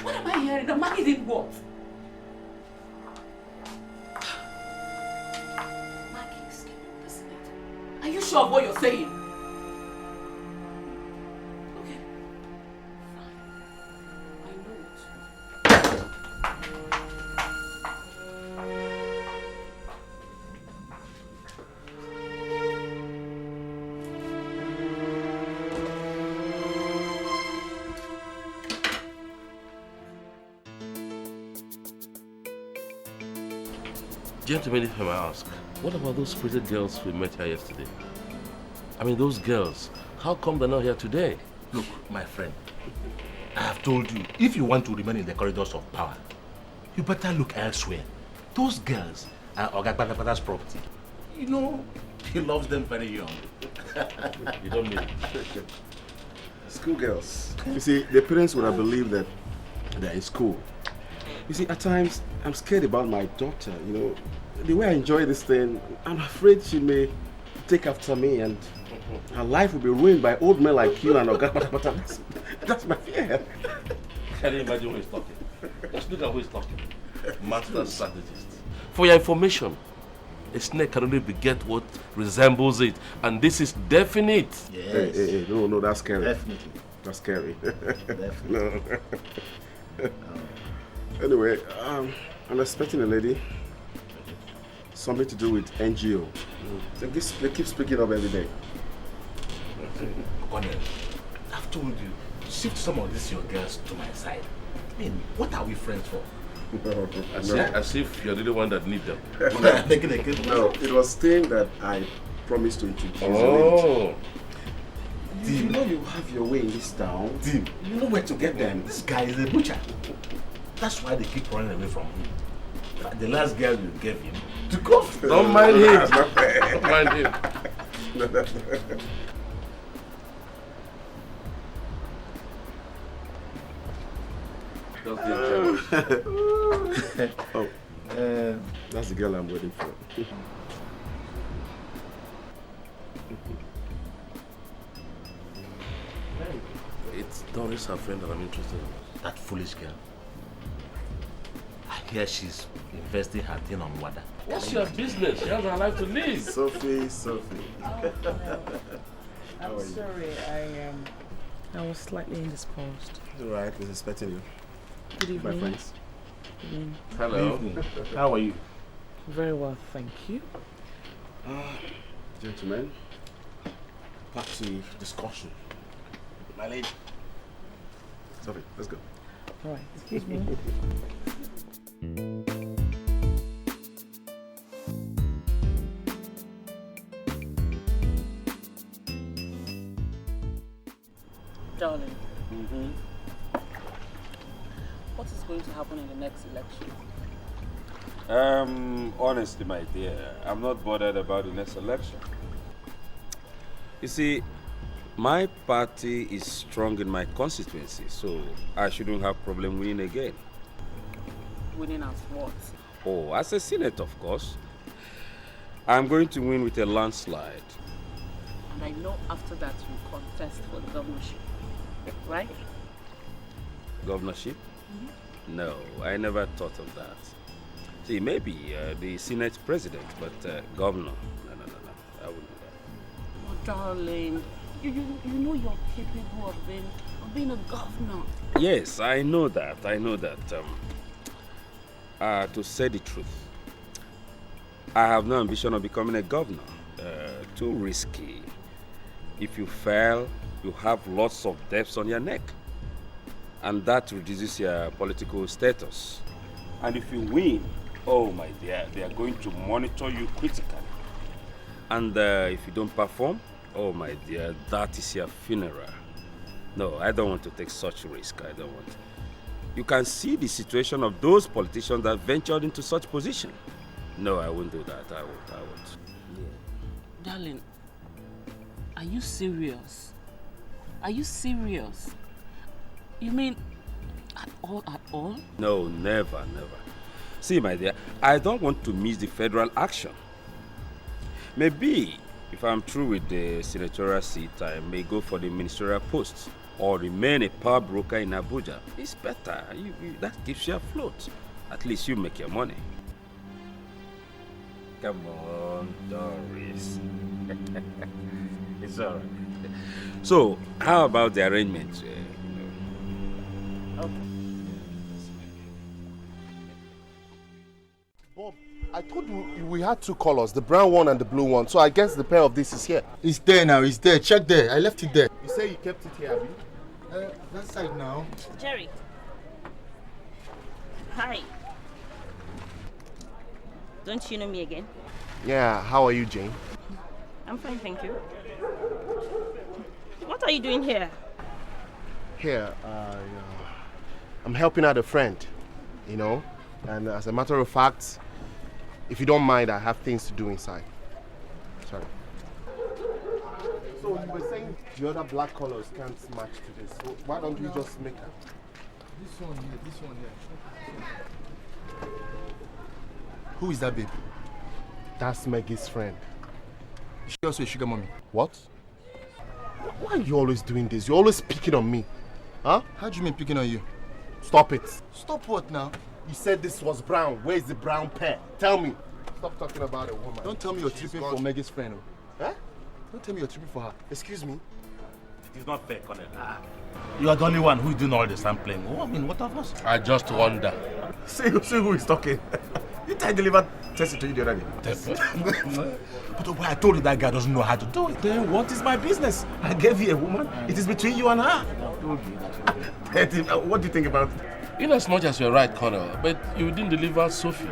What am I hearing? That Maggie did what? Maggie is sleeping with the senator. Are you sure of what you're saying? Gentlemen, if I may ask, what about those pretty girls we met here yesterday? I mean, those girls, how come they're not here today? Look, my friend, I have told you, if you want to remain in the corridors of power, you better look elsewhere. Those girls are Oga Gbagagba's property. You know, he loves them very young. You don't mean it. Schoolgirls. You see, the parents would have believed that they're in school. You see, at times, I'm scared about my daughter, you know. The way I enjoy this thing, I'm afraid she may take after me and her life will be ruined by old men like you and Oga. That's my fear. Can you imagine who he's talking? Just look at who he's talking. Master strategist. For your information, a snake can only beget what resembles it, and this is definite. Yes. Hey, no, that's scary. Definitely. That's scary. Definitely. No. Anyway, I'm expecting a lady. Something to do with NGO. They keep speaking up every day. Colonel, I've told you, shift some of these your girls to my side. I mean, what are we friends for? As if you're the only one that need them. No, it was thing that I promised to introduce. Oh. You know you have your way in this town. Tim, you know where to get them. This guy is a butcher. That's why they keep running away from him. The last girl you gave him to go. Don't mind him. Don't mind him. That's the girl I'm waiting for. It's Doris, her friend, that I'm interested in. That foolish girl. I hear she's investing her thing on water. What's your business? She has her life to live. Sophie. I'm sorry, I was slightly indisposed. It's alright, I was expecting you. Good evening. My friends. Good evening. Hello. Good evening. How are you? Very well, thank you. Gentlemen, back to discussion. My lady. Sophie, let's go. All right, excuse me. Darling, what is going to happen in the next election? Honestly, my dear, I'm not bothered about the next election. You see, my party is strong in my constituency, so I shouldn't have problem winning again. Winning as what? Oh, as a senator, of course. I'm going to win with a landslide. And I know after that you contest for the governorship, right? Governorship? No, I never thought of that. See, maybe the Senate president, but governor. No, I wouldn't do that. Oh, darling, you know you're capable of being a governor. Yes, I know that. To say the truth, I have no ambition of becoming a governor. Too risky. If you fail, you have lots of debts on your neck. And that reduces your political status. And if you win, oh my dear, they are going to monitor you critically. And if you don't perform, oh my dear, that is your funeral. No, I don't want to take such risk. I don't want. You can see the situation of those politicians that ventured into such position. No, I won't do that. I won't. Darling, are you serious? Are you serious? You mean at all? No, never. See, my dear, I don't want to miss the federal action. Maybe if I'm through with the senatorial seat, I may go for the ministerial post or remain a power broker in Abuja. It's better. That keeps you afloat. At least you make your money. Come on, Doris. It's all right. So, how about the arrangement? Okay. Bob, I told you we had two colors, the brown one and the blue one. So I guess the pair of this is here. It's there now, it's there. Check there. I left it there. You say you kept it here, Abby? That side now. Jerry. Hi. Don't you know me again? Yeah, how are you, Jane? I'm fine, thank you. What are you doing here? Here, I'm helping out a friend, you know, and as a matter of fact, if you don't mind, I have things to do inside. Sorry. So you were saying the other black colors can't match to this. So why don't we just make them? This one here. Who is that babe? That's Maggie's friend. Is she also a sugar mommy? What? Why are you always doing this? You're always picking on me. Huh? How do you mean picking on you? Stop it. Stop what now? You said this was brown. Where is the brown pair? Tell me. Stop talking about a woman. Don't tell me you're tripping for Maggie's friend. Huh? Don't tell me you're tripping for her. Excuse me? It is not fair, Colonel. You are the only one who is doing all the sampling. Oh, I mean, what of us? I just wonder. See who is talking. Didn't I deliver Tessie to you the other day? But I told you that guy doesn't know how to do it. Then what is my business? I gave you a woman. It is between you and her. What do you think about it? In as much as you're right, Colonel, but you didn't deliver Sophie.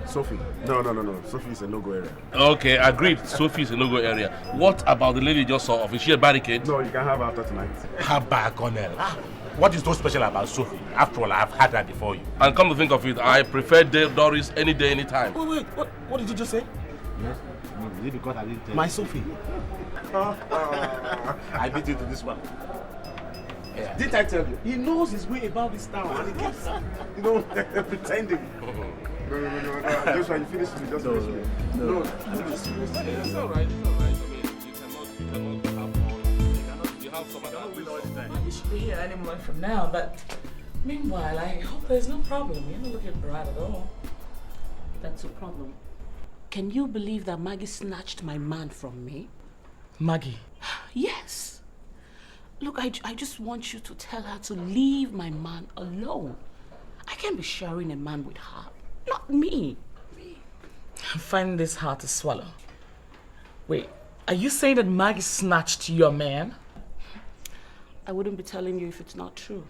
Sophie? No. Sophie is a no-go area. Okay, agreed. Sophie is a no-go area. What about the lady you just saw off? Is she a barricade? No, you can have her after tonight. How bad, Colonel? What is so special about Sophie? After all, I've had her before you. And come to think of it, I prefer Doris any day, any time. Wait, what did you just say? Yes, is it because I didn't tell you? My Sophie. I beat you to this one. Yeah. Didn't I tell you? He knows his way about this town and he keeps, pretending. No. Just when you finish me, just finish me. No. It's all right. I mean, you cannot have fun. You have some other win all the time. You should be here any moment from now, but meanwhile, I hope there's no problem. You're not looking bright at all. That's a problem. Can you believe that Maggie snatched my man from me? Maggie? Yes. Look, I just want you to tell her to leave my man alone. I can't be sharing a man with her. Not me. I'm finding this hard to swallow. Wait, are you saying that Maggie snatched your man? I wouldn't be telling you if it's not true.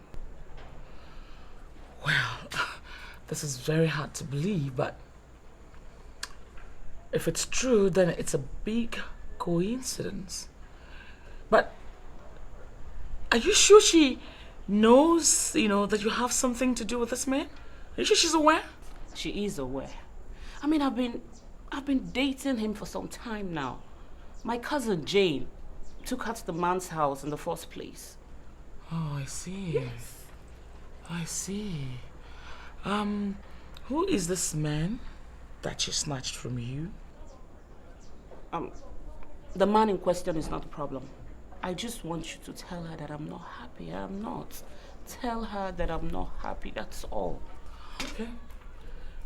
Well, this is very hard to believe, but if it's true, then it's a big coincidence. But are you sure she knows, that you have something to do with this man? Are you sure she's aware? She is aware. I mean, I've been dating him for some time now. My cousin Jane took her to the man's house in the first place. Oh, I see. Yes. I see. Who is this man that she snatched from you? The man in question is not the problem. I just want you to tell her that I'm not happy. I'm not. Tell her that I'm not happy, that's all. Okay.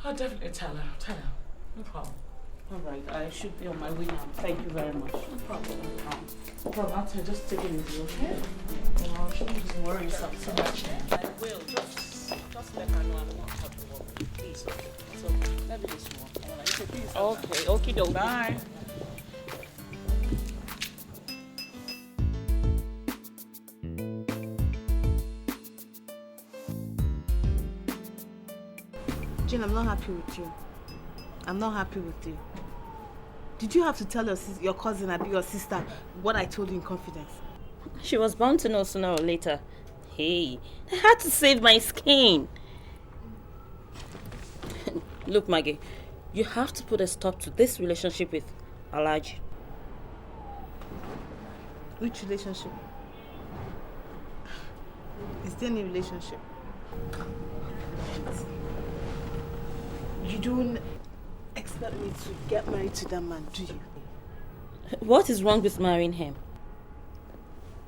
I'll definitely tell her. No problem. All right, I should be on my way now. Thank you very much. No problem. No problem. I'll just take it easy, okay? Oh, she doesn't worry so much. I will. Just let her know I'm not happy. Please. So, let me just walk. All right. Okay, okie dokie. Bye. Jane, I'm not happy with you. I'm not happy with you. Did you have to tell your cousin or your sister what I told you in confidence? She was bound to know sooner or later. Hey, I had to save my skin. Look, Maggie, you have to put a stop to this relationship with Alhaji. Which relationship? Is there any relationship? You don't expect me to get married to that man, do you? What is wrong with marrying him?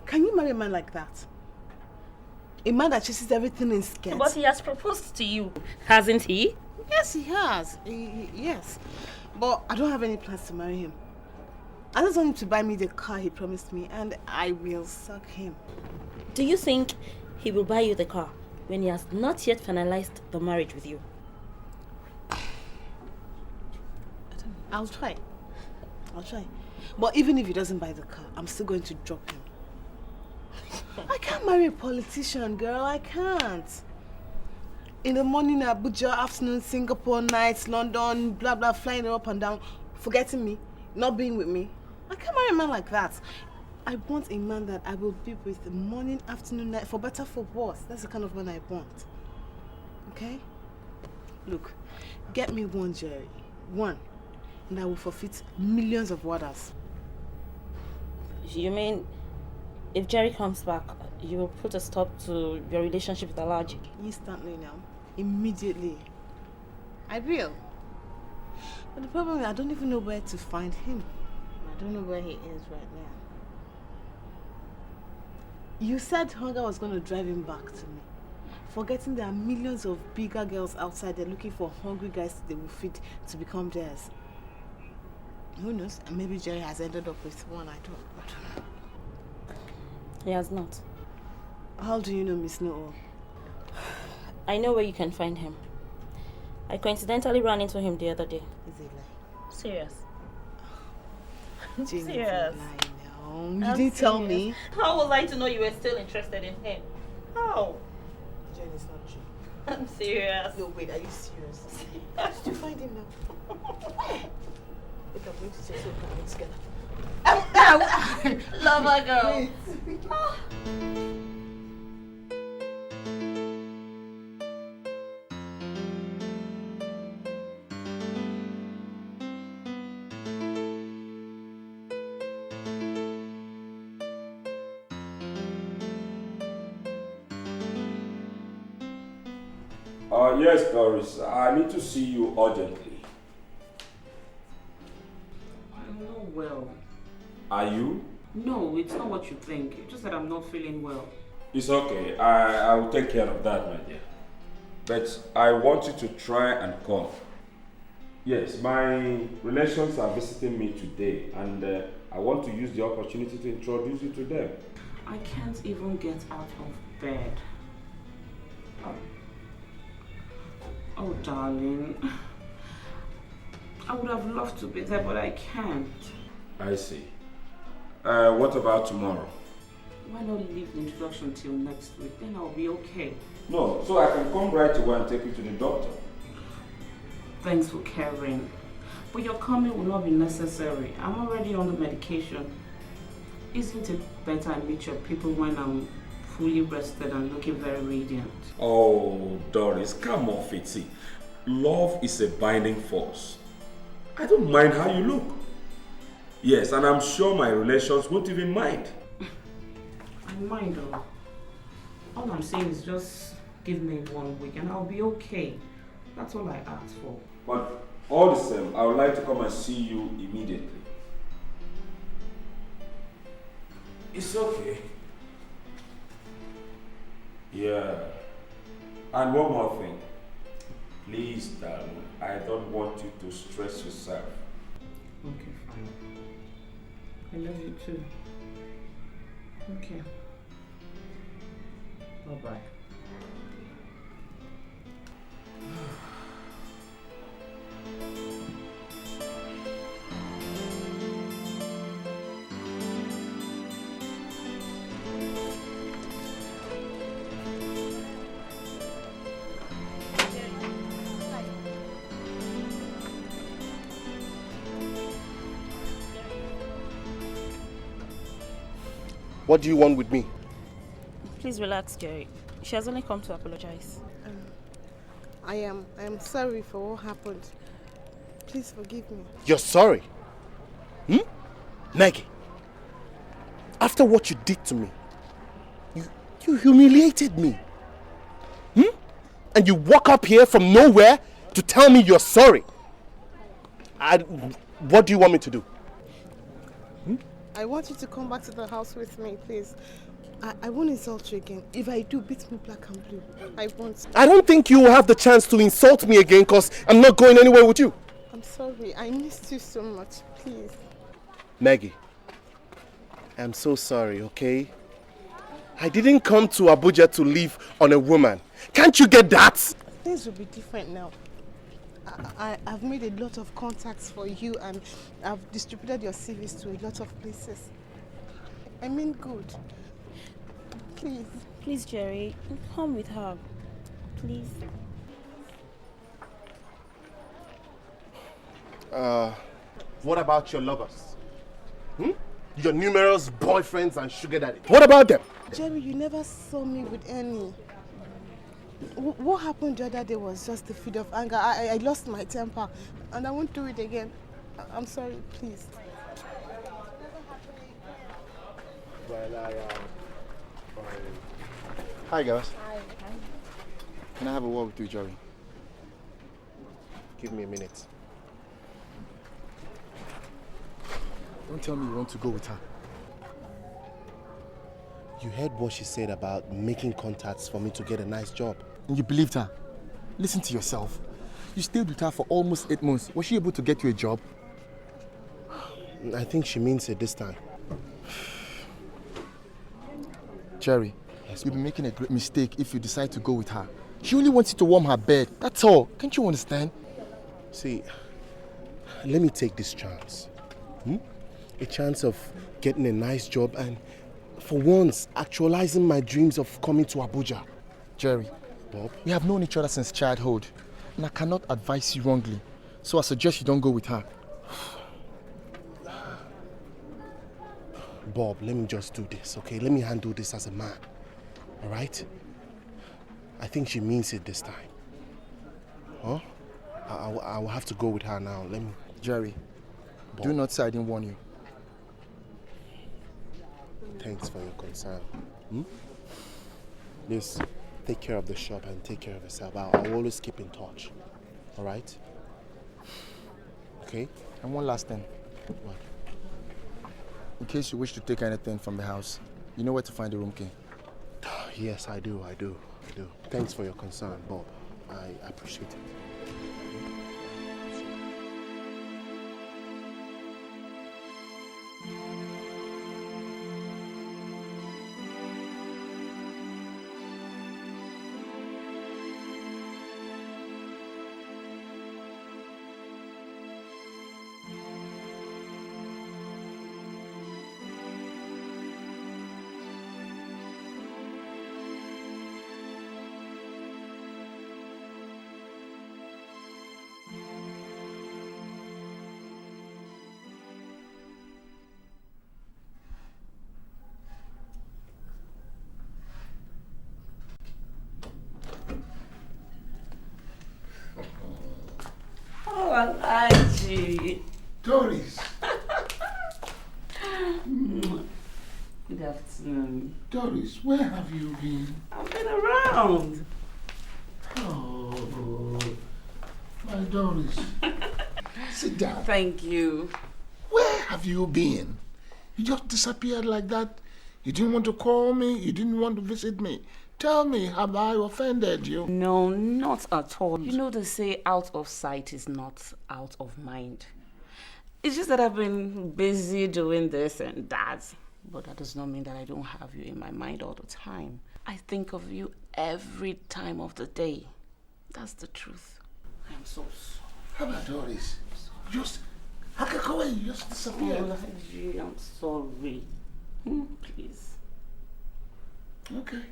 Can you marry a man like that? A man that chases everything in skirts. But he has proposed to you, hasn't he? Yes, he has. Yes. But I don't have any plans to marry him. I just want him to buy me the car he promised me and I will suck him. Do you think he will buy you the car when he has not yet finalized the marriage with you? I'll try. But even if he doesn't buy the car, I'm still going to drop him. I can't marry a politician, girl. I can't. In the morning, Abuja, afternoon, Singapore, nights, London, blah, blah, flying up and down, forgetting me, not being with me. I can't marry a man like that. I want a man that I will be with the morning, afternoon, night, for better, for worse. That's the kind of man I want. Okay? Look, get me one, Jerry. One. And I will forfeit millions of waters. You mean if Jerry comes back, you will put a stop to your relationship with Alaji? Instantly now. Immediately. I will. But the problem is I don't even know where to find him. I don't know where he is right now. You said hunger was going to drive him back to me. Forgetting there are millions of bigger girls outside there looking for hungry guys they will feed to become theirs. Who knows? And maybe Jerry has ended up with one. I don't know. He has not. How do you know, Miss Noel? I know where you can find him. I coincidentally ran into him the other day. Is it like? Serious. Jane, Serious. You didn't tell me. How was I to know you were still interested in him? How? Jane, it's not true. I'm serious. No, wait, are you serious? How did you find him now? Look, I'm going to say so together. Lover girl. Yes, Doris. I need to see you urgently. I'm not well. Are you? No, it's not what you think. It's just that I'm not feeling well. It's okay. I will take care of that, my dear. But I want you to try and come. Yes, my relations are visiting me today, and I want to use the opportunity to introduce you to them. I can't even get out of bed. Oh, darling. I would have loved to be there, but I can't. I see. What about tomorrow? Why not leave the introduction till next week? Then I'll be okay. No, so I can come right away and take you to the doctor. Thanks for caring. But your coming will not be necessary. I'm already on the medication. Isn't it better I meet your people when I'm fully rested and looking very radiant? Oh, Doris, come off it. See, love is a binding force. I don't mind how you look. Yes, and I'm sure my relations won't even mind. I mind though. All I'm saying is just give me 1 week and I'll be okay. That's all I ask for. But all the same, I would like to come and see you immediately. It's okay. Yeah. And one more thing. Please, darling, I don't want you to stress yourself. Okay, fine. I love you too. Okay. Bye-bye. What do you want with me? Please relax, Jerry. She has only come to apologize. I am sorry for what happened. Please forgive me. You're sorry? Maggie, after what you did to me, you You humiliated me. And you walk up here from nowhere to tell me you're sorry. What do you want me to do? I want you to come back to the house with me, please. I won't insult you again. If I do, beat me black and blue. I won't. I don't think you will have the chance to insult me again because I'm not going anywhere with you. I'm sorry. I missed you so much. Please. Maggie, I'm so sorry, okay? I didn't come to Abuja to live on a woman. Can't you get that? Things will be different now. I've made a lot of contacts for you and I've distributed your CVs to a lot of places. I mean good. Please. Please, Jerry, come with her. Please. What about your lovers? Your numerous boyfriends and sugar daddy. What about them? Jerry, you never saw me with any. What happened the other day was just a fit of anger. I lost my temper and I won't do it again. I'm sorry, please. Hi guys. Hi. Can I have a word with you, Jerry? Give me a minute. Don't tell me you want to go with her. You heard what she said about making contacts for me to get a nice job. And you believed her. Listen to yourself. You stayed with her for almost 8 months. Was she able to get you a job? I think she means it this time. Jerry, you'll be making a great mistake if you decide to go with her. She only wants you to warm her bed. That's all. Can't you understand? See, let me take this chance. A chance of getting a nice job and for once actualizing my dreams of coming to Abuja. Jerry, Bob, we have known each other since childhood and I cannot advise you wrongly. So I suggest you don't go with her. Bob, let me just do this, okay? Let me handle this as a man, all right? I think she means it this time. Huh? I will have to go with her now. Let me... Jerry, Bob. Do not say I didn't warn you. Thanks for your concern. Just take care of the shop and take care of yourself. I'll always keep in touch, all right? Okay? And one last thing. What? In case you wish to take anything from the house, you know where to find the room key. Yes, I do. Thanks for your concern, Bob. I appreciate it. Doris. Good afternoon. Doris, where have you been? I've been around. Oh, my Doris. Sit down. Thank you. Where have you been? You just disappeared like that. You didn't want to call me. You didn't want to visit me. Tell me, have I offended you? No, not at all. You know they say out of sight is not out of mind. It's just that I've been busy doing this and that. But that does not mean that I don't have you in my mind all the time. I think of you every time of the day. That's the truth. I'm so sorry. How about Doris? You just disappeared. Oh, I'm sorry. Please. Okay.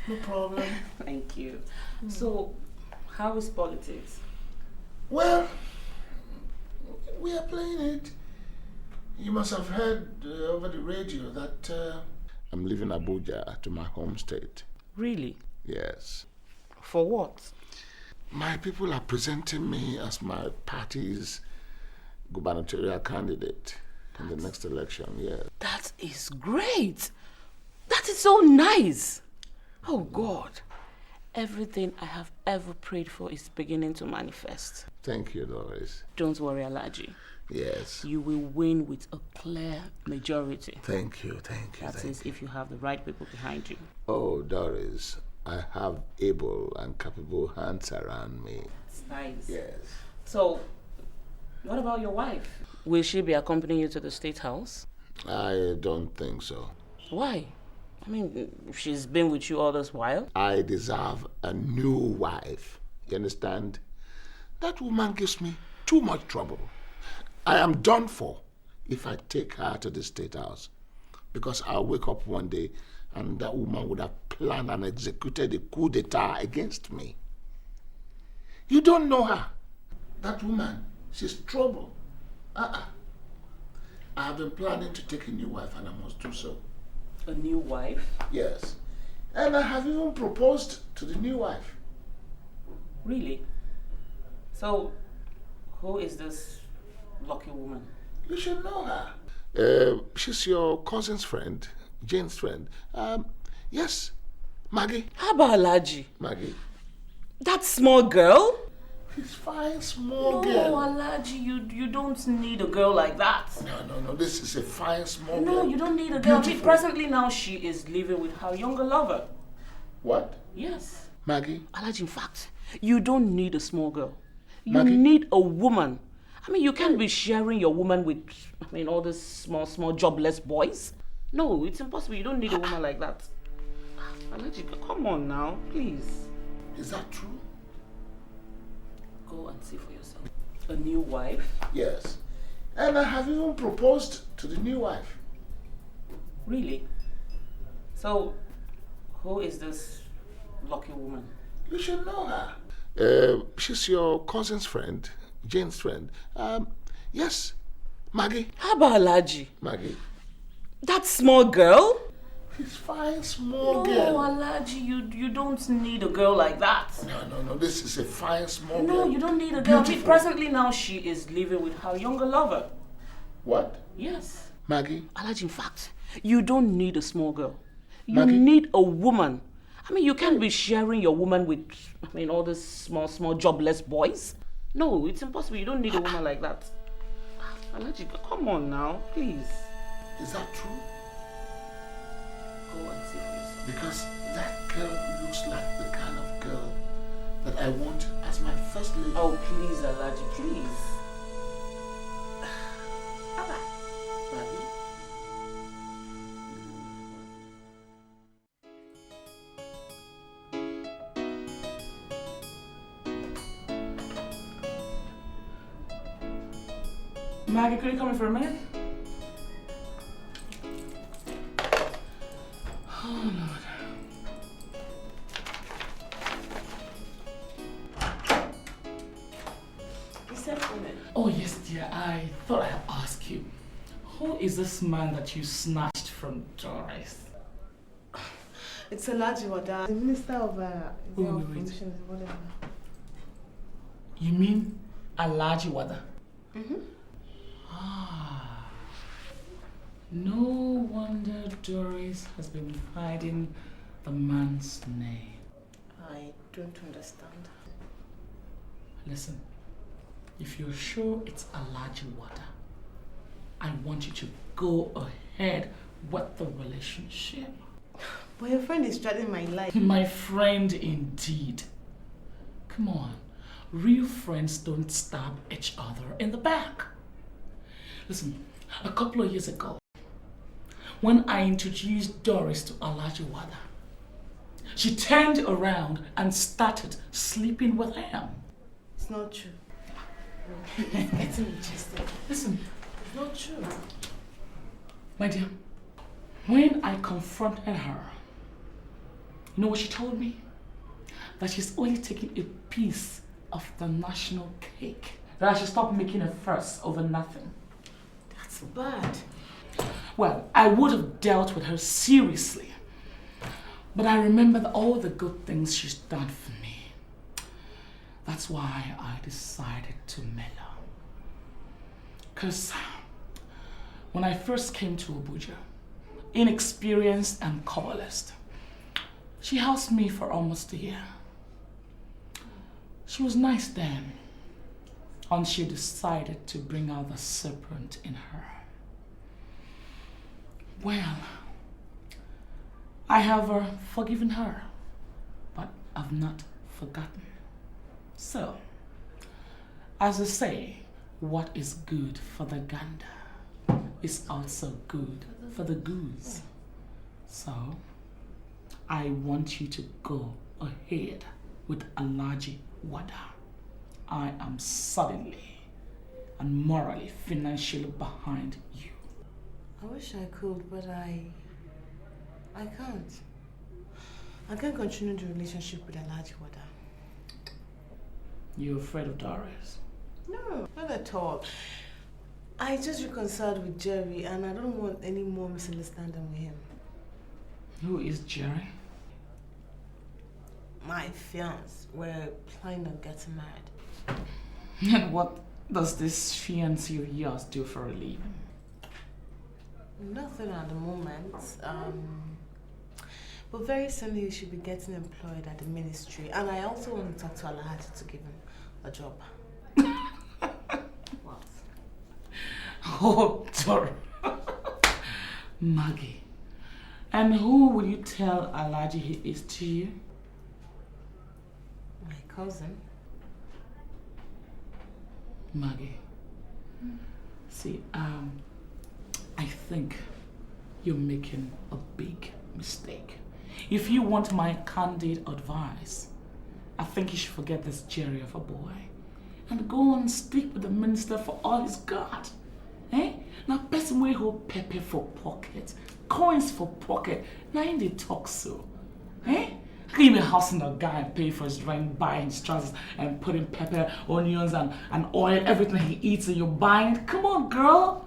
No problem. Thank you. So, how is politics? Well, we are playing it. You must have heard over the radio that I'm leaving Abuja to my home state. Really? Yes. For what? My people are presenting me as my party's gubernatorial candidate in the next election, yes. That is great. That is so nice. Oh God. Everything I have ever prayed for is beginning to manifest. Thank you, Doris. Don't worry, Alhaji. Yes. You will win with a clear majority. Thank you, thank you. That is, if you have the right people behind you. Oh, Doris, I have able and capable hands around me. It's nice. Yes. So, what about your wife? Will she be accompanying you to the State House? I don't think so. Why? I mean, she's been with you all this while. I deserve a new wife. You understand? That woman gives me too much trouble. I am done for if I take her to the State House. Because I'll wake up one day and that woman would have planned and executed a coup d'etat against me. You don't know her. That woman, she's trouble. I have been planning to take a new wife and I must do so. A new wife? Yes. And I have even proposed to the new wife. Really? So, who is this lucky woman? You should know her. She's your cousin's friend, Jane's friend. Yes, Maggie. How about Alhaji? Maggie. That small girl? She's fine, small No, girl. Alhaji, you don't need a girl like that. No, this is a fine, small No, girl. you don't need a girl. I mean, Beautiful. presently now she is living with her younger lover. What? Yes. Maggie? Alhaji, in fact, you don't need a small girl. You Maggie? need a woman. I mean, you can't be sharing your woman with, all these small jobless boys. No, it's impossible. You don't need a woman like that. Alhaji, come on now, please. Is that true? Go and see for yourself. A new wife? Yes. And I have even proposed to the new wife. Really? So, who is this lucky woman? You should know her. She's your cousin's friend, Jane's friend. Yes, Maggie. How about Alhaji? Maggie. That small girl? She's fine, small No, girl. Alhaji, you don't need a girl like that. No, this is a fine, small girl. No, you don't need a girl. I mean, Beautiful. presently now she is living with her younger lover. What? Yes. Maggie? Alhaji, in fact, you don't need a small girl. You Maggie? need a woman. I mean, you can't be sharing your woman with, all these small jobless boys. No, it's impossible. You don't need a woman like that. Alhaji, come on now, please. Is that true? Go and see for yourself. Because that girl looks like the kind of girl that I want as my first lady. Oh, please, Alhaji, please. Maggie? Maggie, could you come in for a minute? Oh, Lord. Oh, yes, dear. I thought I'd ask you. Who is this man that you snatched from Doris? It's Alhaji Wada, the Minister of Wait. Information, whatever. You mean Alhaji Wada? Mm-hmm. Ah. No wonder Doris has been hiding the man's name. I don't understand. Listen, if you're sure it's Alhaji Wada, I want you to go ahead with the relationship. But your friend is threatening my life. My friend indeed. Come on, real friends don't stab each other in the back. Listen, a couple of years ago, when I introduced Doris to Alhaji Wada, she turned around and started sleeping with him. It's not true. It's getting interested. Listen, it's not true. My dear, when I confronted her, you know what she told me? That she's only taking a piece of the national cake. That I should stop making a fuss over nothing. That's bad. Well, I would have dealt with her seriously. But I remembered all the good things she's done for me. That's why I decided to mellow. Because when I first came to Abuja, inexperienced and colorless. She housed me for almost a year. She was nice then, and she decided to bring out the serpent in her. Well, I have forgiven her, but I've not forgotten. So, as they say, what is good for the gander is also good for the goose. So, I want you to go ahead with Alaji Wada. I am suddenly and morally, financially behind you. I wish I could, but I can't. I can't continue the relationship with Alaji Wada. You're afraid of Doris? No, not at all. I just reconciled with Jerry and I don't want any more misunderstanding with him. Who is Jerry? My fiancé. We're planning on getting married. And what does this fiancé of yours do for a living? Nothing at the moment. But very soon he should be getting employed at the ministry. And I also want to talk to Alhaji to give him a job. What? Oh, Dora. Maggie. And who will you tell Alhaji he is to you? My cousin. Maggie. See, I think you're making a big mistake. If you want my candid advice, I think you should forget this Jerry of a boy and go and speak with the minister for all he's got. Eh? Now, person will hold pepper for pocket, coins for pocket. Now, in the talk so. Eh? Can you be housing a guy and pay for his rent, buying his trousers, and putting pepper, onions, and oil, everything he eats, and you're buying it? Come on, girl.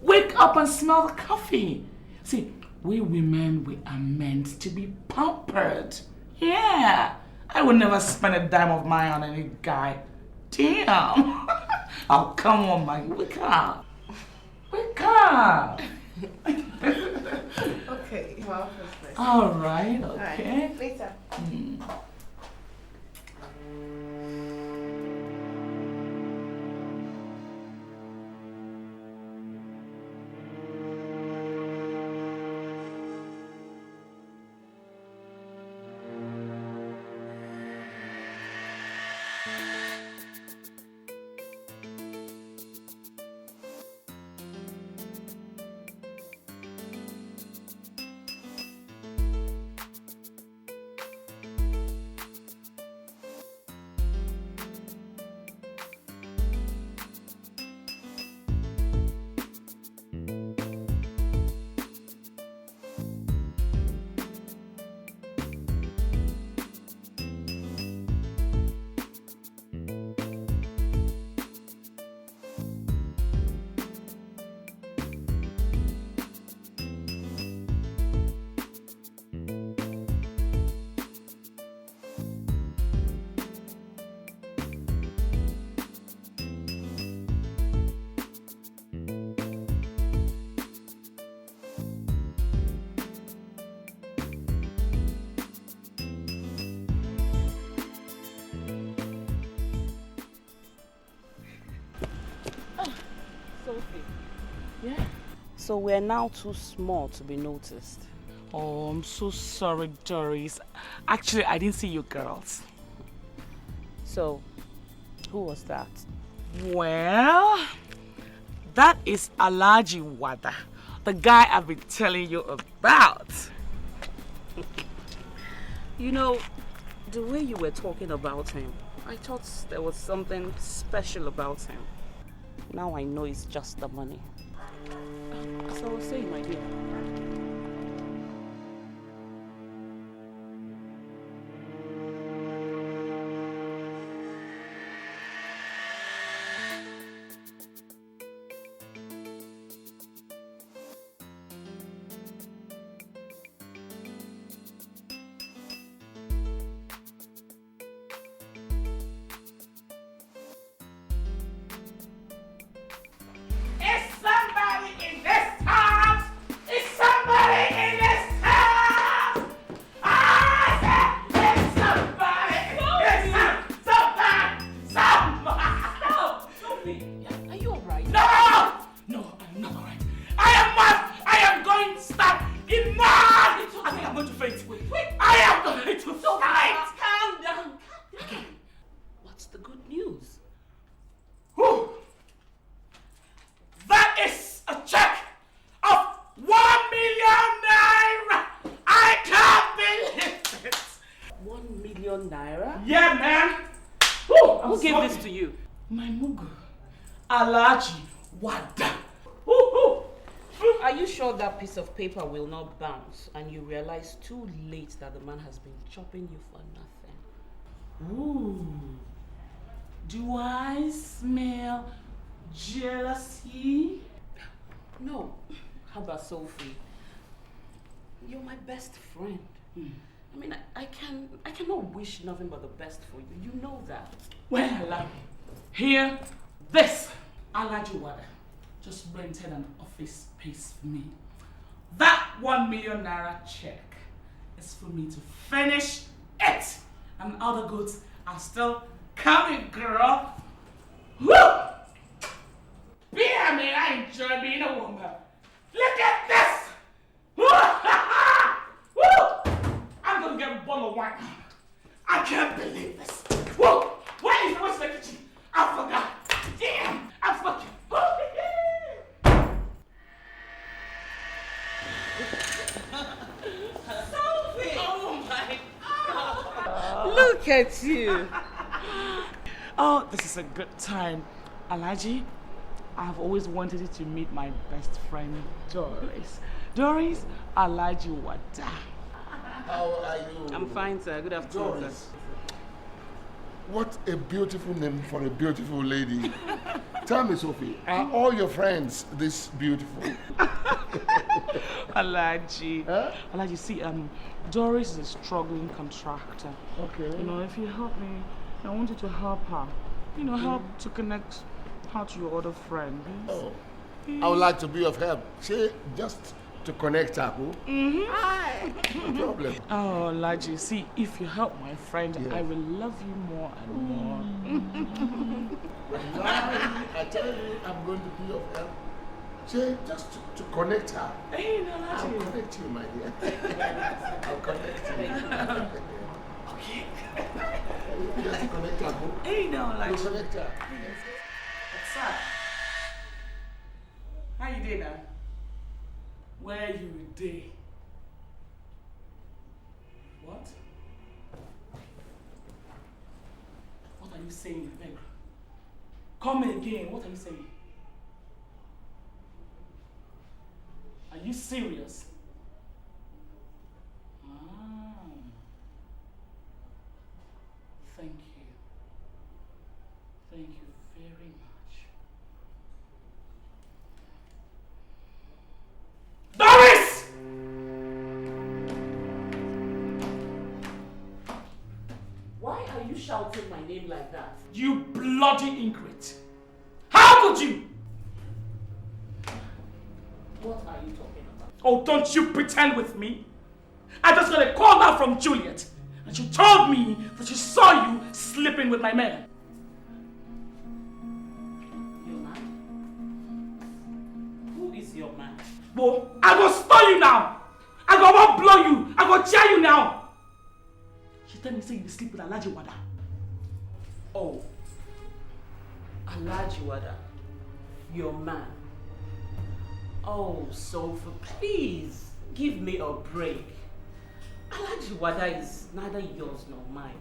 Wake up and smell the coffee. See, we women, we are meant to be pampered. Yeah. I would never spend a dime of mine on any guy. Damn. Oh, come on, Maggie. Wake up. Wake up. Okay, well, first. All right, okay. All right. Later. Yeah. So we're now too small to be noticed. Oh, I'm so sorry, Doris. Actually, I didn't see you girls. So, who was that? Well, that is Alaji Wada, the guy I've been telling you about. You know, the way you were talking about him, I thought there was something special about him. Now I know it's just the money. As I was saying, my dear. Is somebody in this house? Is somebody fight. I am going to fight. Calm down. Okay. What's the good news? Whew. That is a check of 1 million naira. I can't believe it. 1 million naira? Yeah, man. Who gave this to you? My mugu, Alaji Wada. Are you sure that piece of paper will not bounce and you realize too late that the man has been chopping you for nothing? Ooh. Do I smell jealousy? No. How about Sophie? You're my best friend. I mean, I cannot wish nothing but the best for you. You know that. Well, Alaji, hear this. Alaji Wada just rented an office space for me. That 1 million naira check is for me to finish it. And other goods are still coming, girl. Woo! I mean, I enjoy being a woman. Look at this! Woo! I'm gonna get a bottle of wine. I can't believe this. Whoa! Where is the kitchen? I forgot. Damn! I fucking. Sophie! Oh my God! Look at you. Oh, this is a good time. Alaji, I've always wanted you to meet my best friend, Doris. Doris Alaji Wada. How are you? I'm fine, sir. Good afternoon, Doris. What a beautiful name for a beautiful lady. Tell me, Sophie, are all your friends this beautiful? Alaji. Huh? Alaji, see, Doris is a struggling contractor. Okay. You know, if you help me, I want you to help her. You know, help to connect her to your other friends. Oh, I would like to be of help. Say, just to connect her. No problem. Oh, Alaji, see, if you help my friend, I will love you more and more. I tell you, I'm going to be of help. Say, just to connect her. Hey, no, Alaji. I'll connect you, my dear. I'll connect you. Okay. Just to connect her. Hey, no, Alaji. We'll connect her. What's up? How you doing now? Where you day? What? What are you saying, Rebecca? Come again. What are you saying? Are you serious? Thank you. Thank you very much. Doris! Why are you shouting my name like that? You bloody ingrate! How could you? What are you talking about? Oh, don't you pretend with me. I just got a call now from Juliet, and she told me that she saw you sleeping with my man. Your man? Who is your man? Well, I go stone you now. I go want blow you. I go tear you now. She tell me say you sleep with Alaji Wada. Oh, Alaji Wada, your man. Oh, Sophie, please give me a break. Alaji Wada is neither yours nor mine.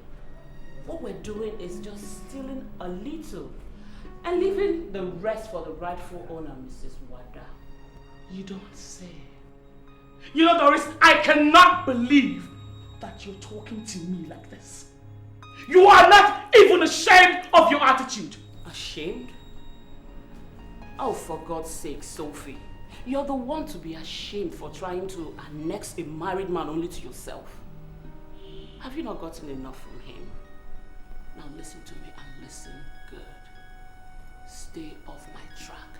What we're doing is just stealing a little and leaving the rest for the rightful owner, Mrs. Wada. You don't say. You know, Doris, I cannot believe that you're talking to me like this. You are not even ashamed of your attitude. Ashamed? Oh, for God's sake, Sophie. You're the one to be ashamed for trying to annex a married man only to yourself. Have you not gotten enough from him? Now listen to me and listen good. Stay off my track.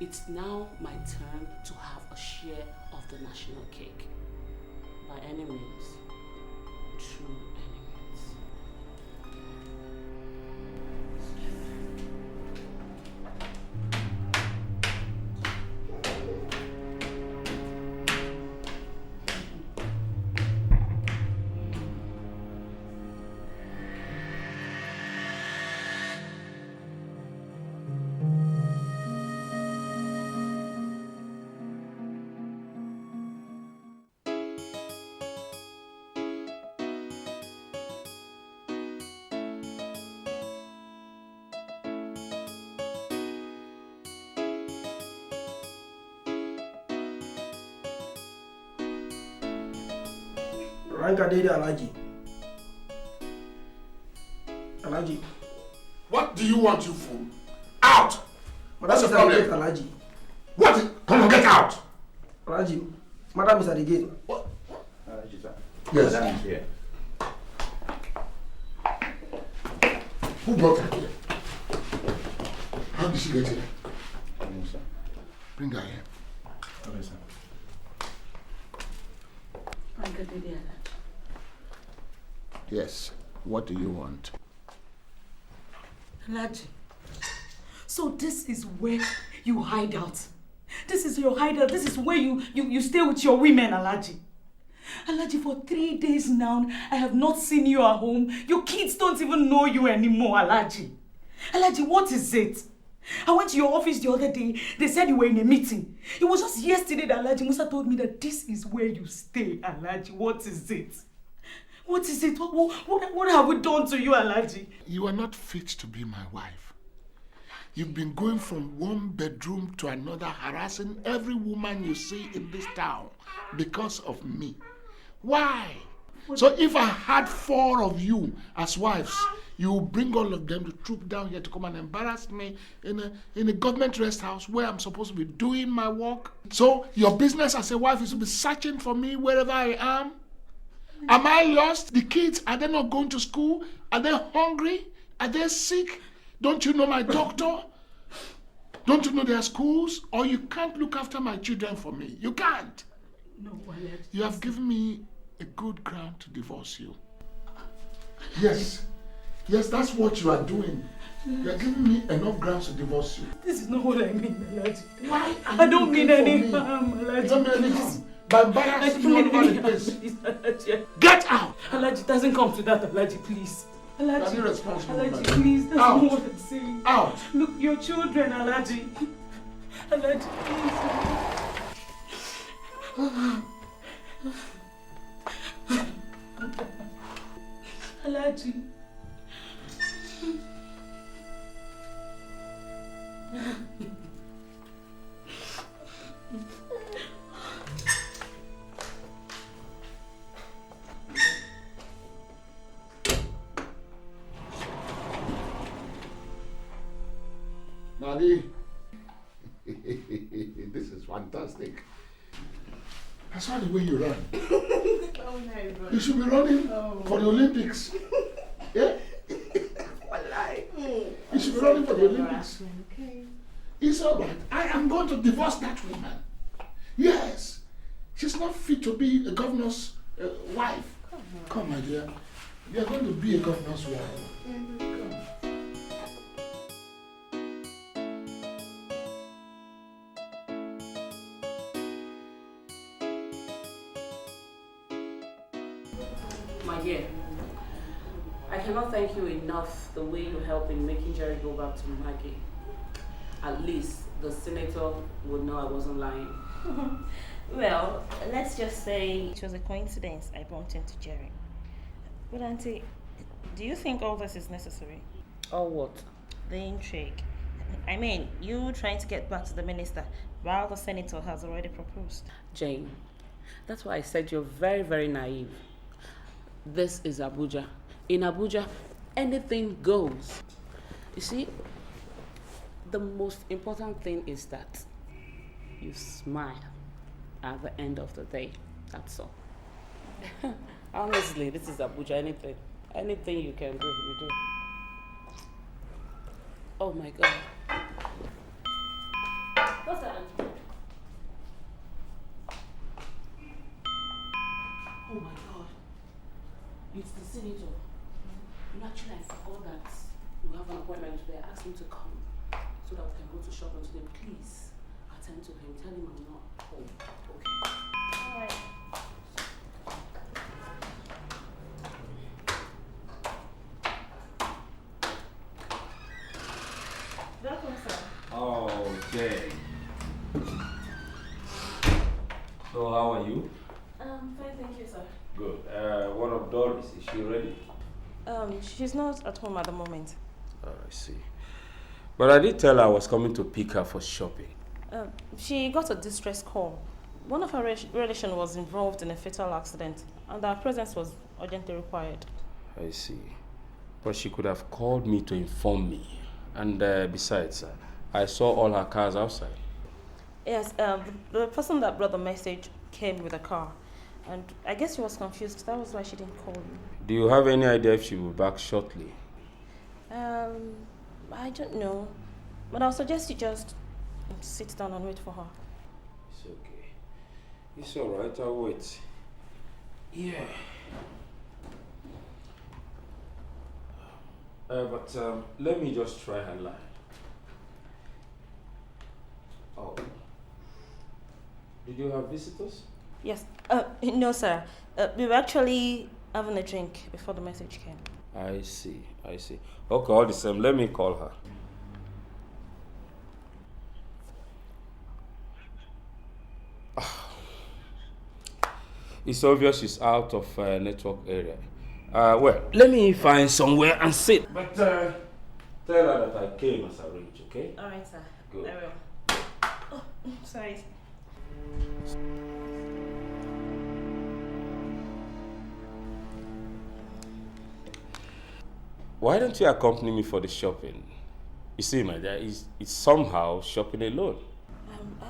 It's now my turn to have a share of the national cake. By any means, true any means. Ranka Dede Alaji. Alaji. What do you want, you fool? Out! What's the problem? Alaji. What is... Come on, get out! Alaji, Madam is at the gate. What? Alaji, sir. Yes. Madam is here. Who brought her here? How did she get here? No, sir. Bring her here. Okay, sir. Yes. What do you want? Alaji, so this is where you hide out. This is your hideout. This is where you stay with your women, Alaji. Alaji, for 3 days now, I have not seen you at home. Your kids don't even know you anymore, Alaji. Alaji, what is it? I went to your office the other day. They said you were in a meeting. It was just yesterday that Alaji Musa told me that this is where you stay, Alaji. What is it? What is it? What have we done to you, Alaji? You are not fit to be my wife. You've been going from one bedroom to another, harassing every woman you see in this town because of me. Why? So if I had 4 of you as wives, you will bring all of them to troop down here to come and embarrass me in a government rest house where I'm supposed to be doing my work. So your business as a wife is to be searching for me wherever I am. Am I lost? The kids, are they not going to school? Are they hungry? Are they sick? Don't you know my doctor? Don't you know their schools? Or you can't look after my children for me. You can't. No, Alaji. You have given me a good ground to divorce you. Yes. Yes, that's what you are doing. You are giving me enough grounds to divorce you. This is not what I mean, Alaji. Why? I don't mean any harm, Alaji. You don't mean any harm. By embarrassing you all over the place. Get out! Alaji, doesn't come to that, Alaji, please. Alaji, Are you responsible, Alaji, man? please, that's Out. not what I'm saying. Out! Look, your children, Alaji. Alaji, please. Alaji. Nadi, this is fantastic. I saw the way you run. You should be running for the Olympics. Yeah? You should be running for the Olympics. It's all right. I am going to divorce that woman. Yes. She's not fit to be a governor's wife. Come, my dear. You are going to be a governor's wife. Come. My dear, I cannot thank you enough the way you helped in making Jerry go back to Maggie. At least the senator would know I wasn't lying. Well, let's just say it was a coincidence I bumped into Jerry. But Auntie, do you think all this is necessary? Or what? The intrigue. I mean, you trying to get back to the minister while the senator has already proposed. Jane, that's why I said you're very, very naive. This is Abuja. In Abuja, anything goes. You see, the most important thing is that you smile at the end of the day. That's all. Honestly, this is Abuja. Anything you can do, you do. Oh my God. What's that? Oh my God. It's the senator. Actually, I forgot that you have an appointment today. I asked him to come so that we can go to shopping today. Please attend to him. Tell him I'm not home. Okay. All right. Welcome, sir. Okay. So how are you? Fine, thank you, sir. Good. What of Doris? Is she ready? She's not at home at the moment. Oh, I see. But I did tell her I was coming to pick her for shopping. She got a distress call, One of our relations was involved in a fatal accident, and our presence was urgently required. I see. But she could have called me to inform me. And besides, I saw all her cars outside. Yes, the person that brought the message came with a car, and I guess she was confused. That was why she didn't call you. Do you have any idea if she will be back shortly? I don't know, but I'll suggest you just sit down and wait for her. It's okay. It's all right. I'll wait. Yeah. But let me just try her line. Oh. Did you have visitors? Yes. No, sir. We were actually having a drink before the message came. I see. I see. Okay, all the same, let me call her. It's obvious she's out of network area. Well, let me find somewhere and sit. But tell her that I came as arranged, okay? All right, sir. Good. I will. Oh, sorry. Why don't you accompany me for the shopping? You see, my dear, it's somehow shopping alone.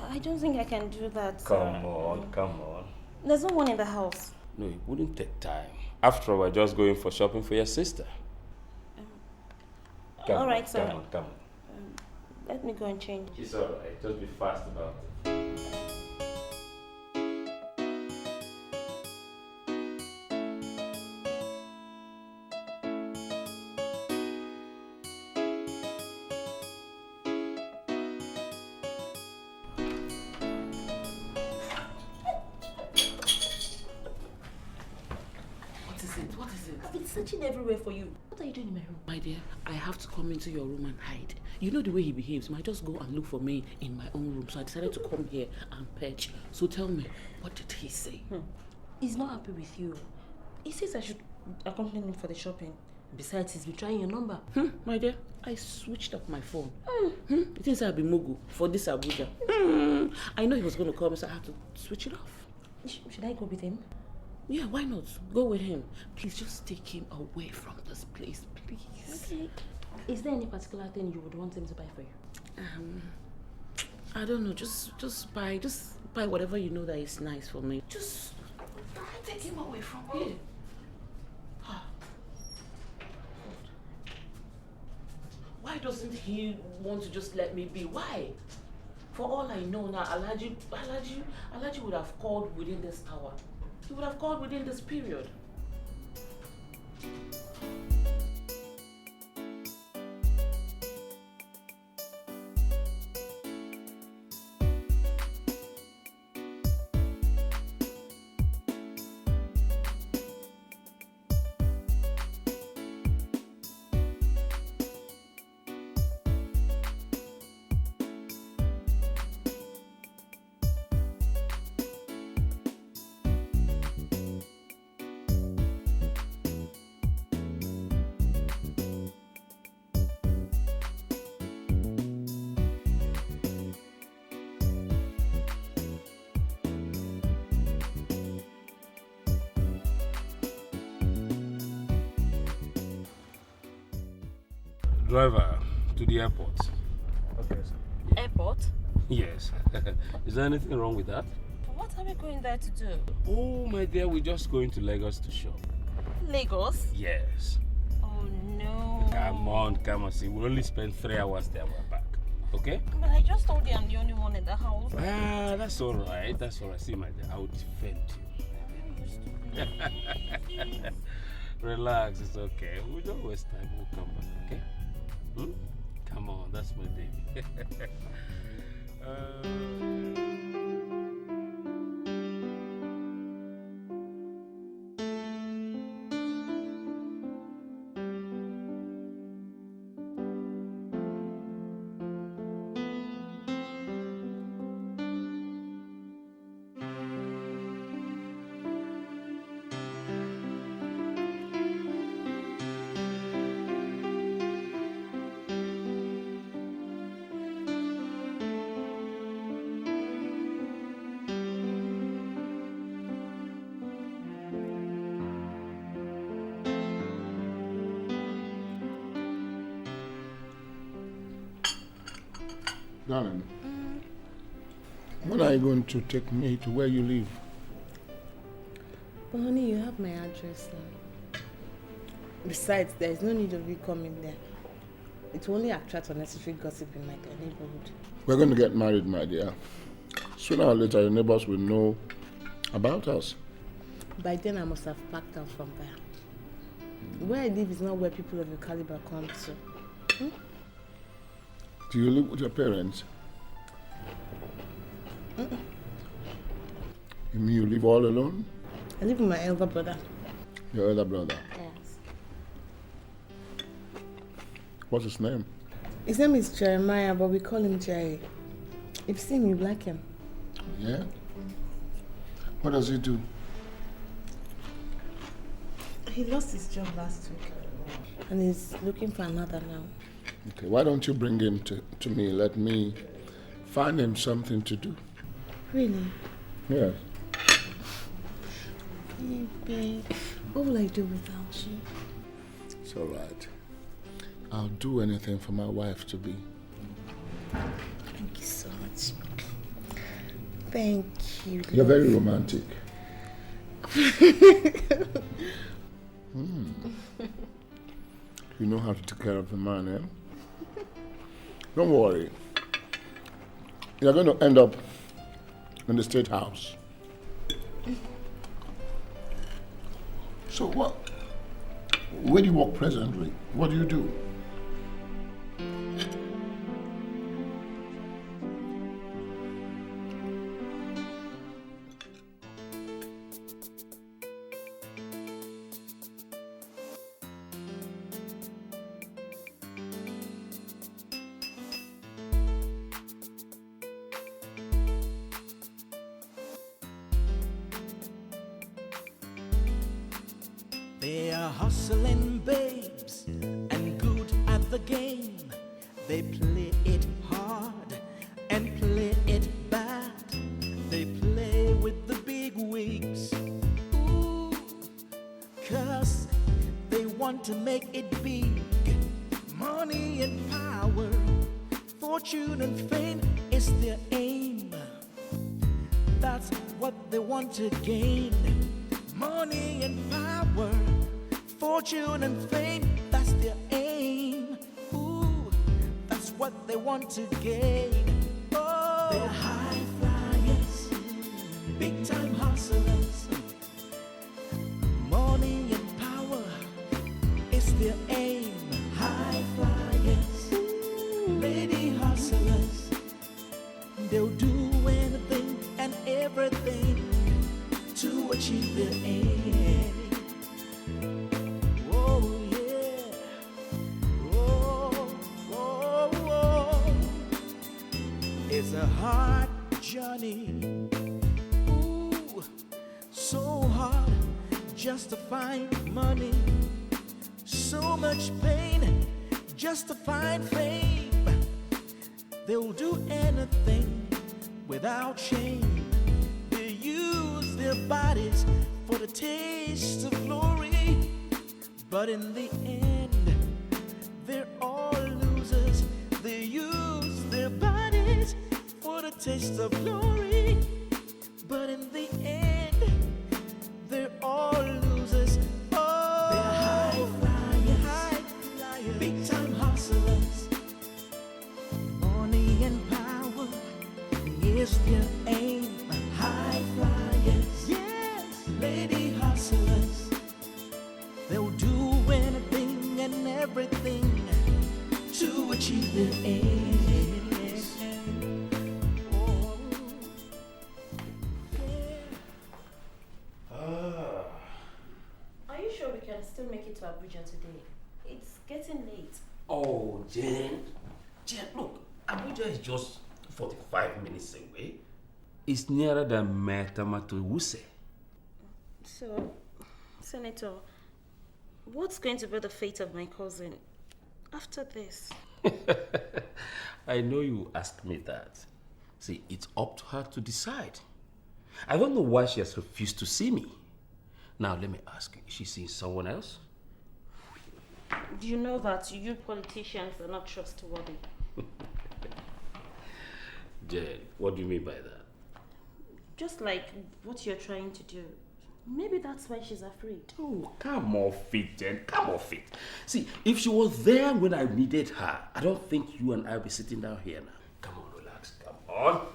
I don't think I can do that, sir. Come on, come on. There's no one in the house. No, it wouldn't take time. After all, we're just going for shopping for your sister. All right, sir. Come on, come on. Let me go and change. It's all right. Just be fast about it. Searching everywhere for you. What are you doing in my room? My dear, I have to come into your room and hide. You know the way he behaves. Might just go and look for me in my own room. So I decided to come here and perch. So tell me, what did he say? He's not happy with you. He says I should accompany him for the shopping. Besides, he's been trying your number. My dear, I switched up my phone. It thinks I'll be Mugu for this Abuja. I know he was going to call me, so I have to switch it off. Should I go with him? Yeah, why not? Go with him. Please just take him away from this place, please. Okay. Is there any particular thing you would want him to buy for you? I don't know. Just buy whatever you know that is nice for me. Just take him away from here. Why doesn't he want to just let me be? Why? For all I know now, Alaji would have called within this hour. He would have called within this period. Driver, to the airport. Okay, sir. Airport? Yes. Is there anything wrong with that? What are we going there to do? Oh, my dear, we're just going to Lagos to shop. Lagos? Yes. Oh, no. Come on, see. We'll only spend 3 hours there and we're back. Okay? But I just told you I'm the only one in the house. Ah, that's all right. That's all right. See, my dear, I will defend you. Relax, it's okay. We don't waste time. We'll come back, okay? Come on, that's my baby. Darling, when are you going to take me to where you live? But honey, you have my address now. Besides, there is no need of you coming there. It will only attract unnecessary gossip in my neighborhood. We're going to get married, my dear. Sooner or later, your neighbors will know about us. By then, I must have packed out from there. Where I live is not where people of your caliber come to. Do you live with your parents? You mean you live all alone? I live with my elder brother. Your elder brother? Yes. What's his name? His name is Jeremiah, but we call him Jerry. If you see him, you like him. Yeah? What does he do? He lost his job last week. And he's looking for another now. Okay, why don't you bring him to me? Let me find him something to do. Really? Yes. Hey, babe. What will I do without you? It's all right. I'll do anything for my wife to be. Thank you so much. Thank you. You're very romantic. You know how to take care of the man, eh? Don't worry. You're going to end up in the State House. So what? Where do you work presently? What do you do? They are hustling babes and good at the game. They play it hard and play it bad. They play with the big wigs. Ooh, 'cause they want to make it big. Money and power, fortune and fame is their aim. That's what they want to gain. Money and power, fortune and fame, that's their aim. Ooh, that's what they want to gain. Oh, they're high flyers, big time hustlers. Money and power is their aim. High flyers, lady hustlers. They'll do anything and everything to achieve their aim. Oh yeah, oh. It's a hard journey. Ooh, so hard just to find money. So much pain just to find fame. They'll do anything without shame. Use their bodies for the taste of glory, but in the end, they're all losers. They use their bodies for the taste of glory, but in the end, they're all losers. Oh, they're high flyers, big time hustlers. Money and power is their aim. High flyers, yes, lady hustlers. They'll do anything and everything to achieve their aims. Oh, Are you sure we can still make it to Abuja today? It's getting late. Oh, Jen, look, Abuja is just 45 minutes away. It's nearer than Metama to Wuse. So, Senator, what's going to be the fate of my cousin after this? I know you asked me that. See, it's up to her to decide. I don't know why she has refused to see me. Now, let me ask you, is she seeing someone else? Do you know that you politicians are not trustworthy? Jay, what do you mean by that? Just like what you're trying to do. Maybe that's why she's afraid. Oh, come off it, Jen. Come off it. See, if she was there when I needed her, I don't think you and I will be sitting down here now. Come on, relax. Come on.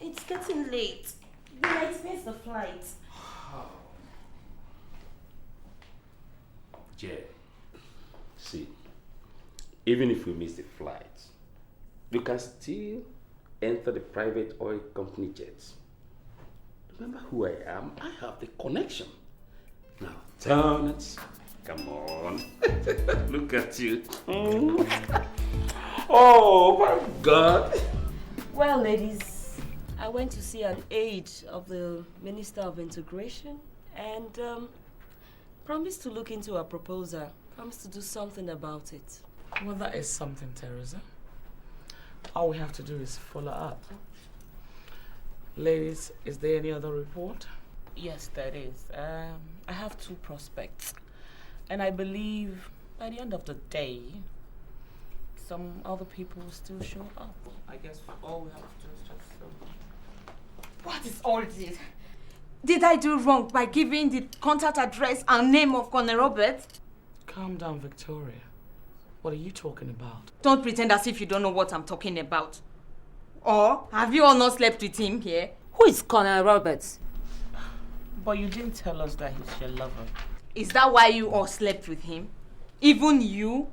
It's getting late. We might miss the flight. Jay, see, even if we miss the flight, you can still enter the private oil company jets. Remember who I am? I have the connection. Now, turn it. Come on. Look at you. Oh, my God. Well, ladies, I went to see an aide of the Minister of Integration and promised to look into a proposal. Promised to do something about it. Well, that is something, Teresa. All we have to do is follow up. Ladies, is there any other report? Yes, there is. I have 2 prospects. And I believe by the end of the day, some other people will still show up. I guess all we have to do is just... What is all this? Did I do wrong by giving the contact address and name of Colonel Robert? Calm down, Victoria. What are you talking about? Don't pretend as if you don't know what I'm talking about. Or have you all not slept with him here? Who is Colonel Roberts? But you didn't tell us that he's your lover. Is that why you all slept with him? Even you?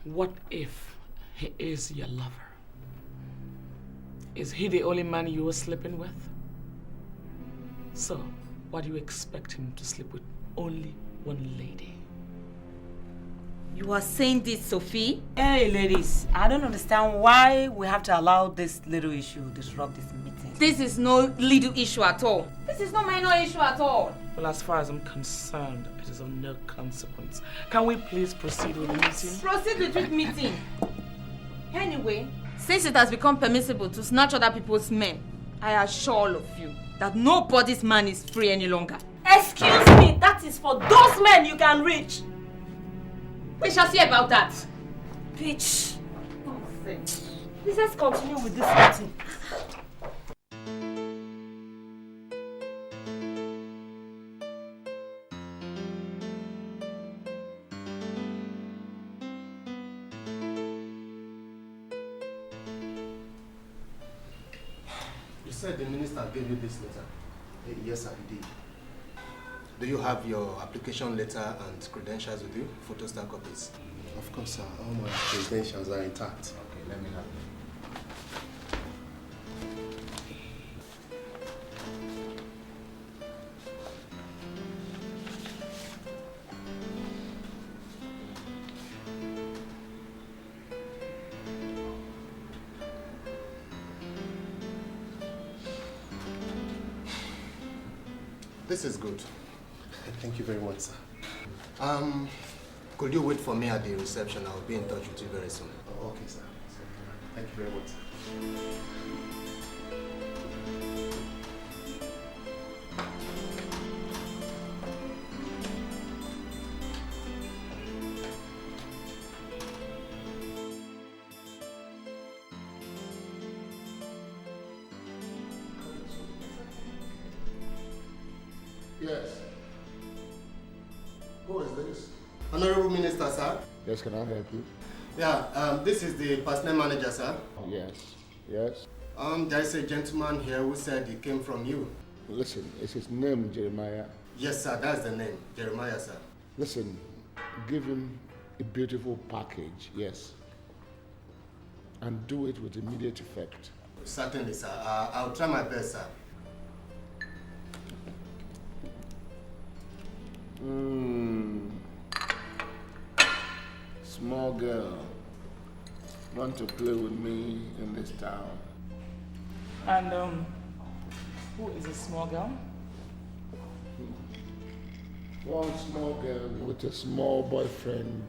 What if he is your lover? Is he the only man you were sleeping with? So, why do you expect him to sleep with only one lady? You are saying this, Sophie? Hey, ladies, I don't understand why we have to allow this little issue disrupt this meeting. This is no little issue at all. This is no minor issue at all. Well, as far as I'm concerned, it is of no consequence. Can we please proceed with the meeting? Proceed with the meeting. Anyway, since it has become permissible to snatch other people's men, I assure all of you that nobody's man is free any longer. Excuse me, that is for those men you can reach. We shall see about that. Bitch. Please, let's continue with this meeting. You said the minister gave you this letter. Yes, I did. Do you have your application letter and credentials with you? Photostat copies? Of course, sir. All my credentials are intact. Okay, let me have them. This is good. Thank you very much, sir. Could you wait for me at the reception? I'll be in touch with you very soon. Oh, okay, sir. Thank you very much, sir. Yes. Who is this? Honorable Minister, sir. Yes, can I help you? Yeah, this is the personnel manager, sir. Yes, yes. There is a gentleman here who said he came from you. Listen, is his name Jeremiah? Yes, sir, that's the name. Jeremiah, sir. Listen, give him a beautiful package, yes. And do it with immediate effect. Certainly, sir. I'll try my best, sir. Small girl, want to play with me in this town. And who is this small girl? One small girl with a small boyfriend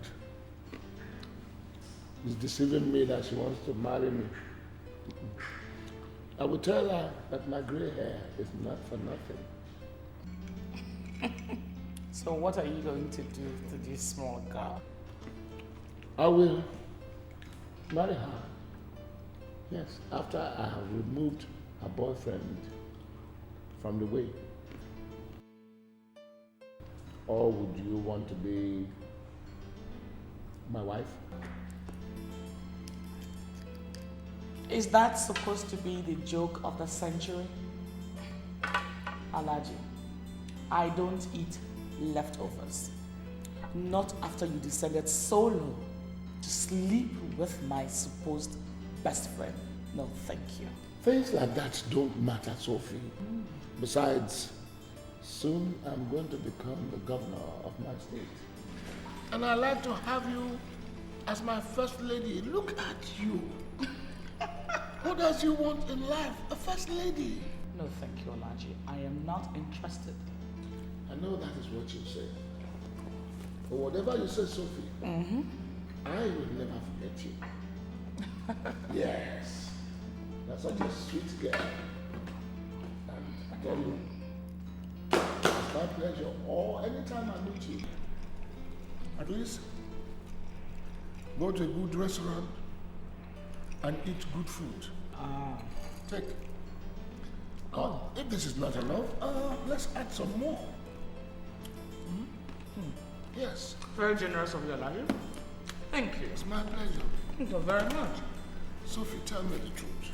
is deceiving me that she wants to marry me. I will tell her that my gray hair is not for nothing. So what are you going to do to this small girl? I will marry her Yes, after I have removed her boyfriend from the way. Or would you want to be my wife? Is that supposed to be the joke of the century? Alaji, I don't eat leftovers. Not after you descended so low to sleep with my supposed best friend. No, thank you. Things like that don't matter, Sophie. Besides, soon I'm going to become the governor of my state. And I'd like to have you as my first lady. Look at you. What does you want in life? A first lady? No, thank you, Alaji. I am not interested. I know that is what you say. But whatever you say, Sophie, I will never forget you. Yes. You're such a sweet girl. And I tell you, it's my pleasure. Or anytime I meet you, at least go to a good restaurant and eat good food. Take. If this is not enough, let's add some more. Yes. Very generous of you, Alaji. Thank you. It's my pleasure. Thank you very much. Sophie, tell me the truth.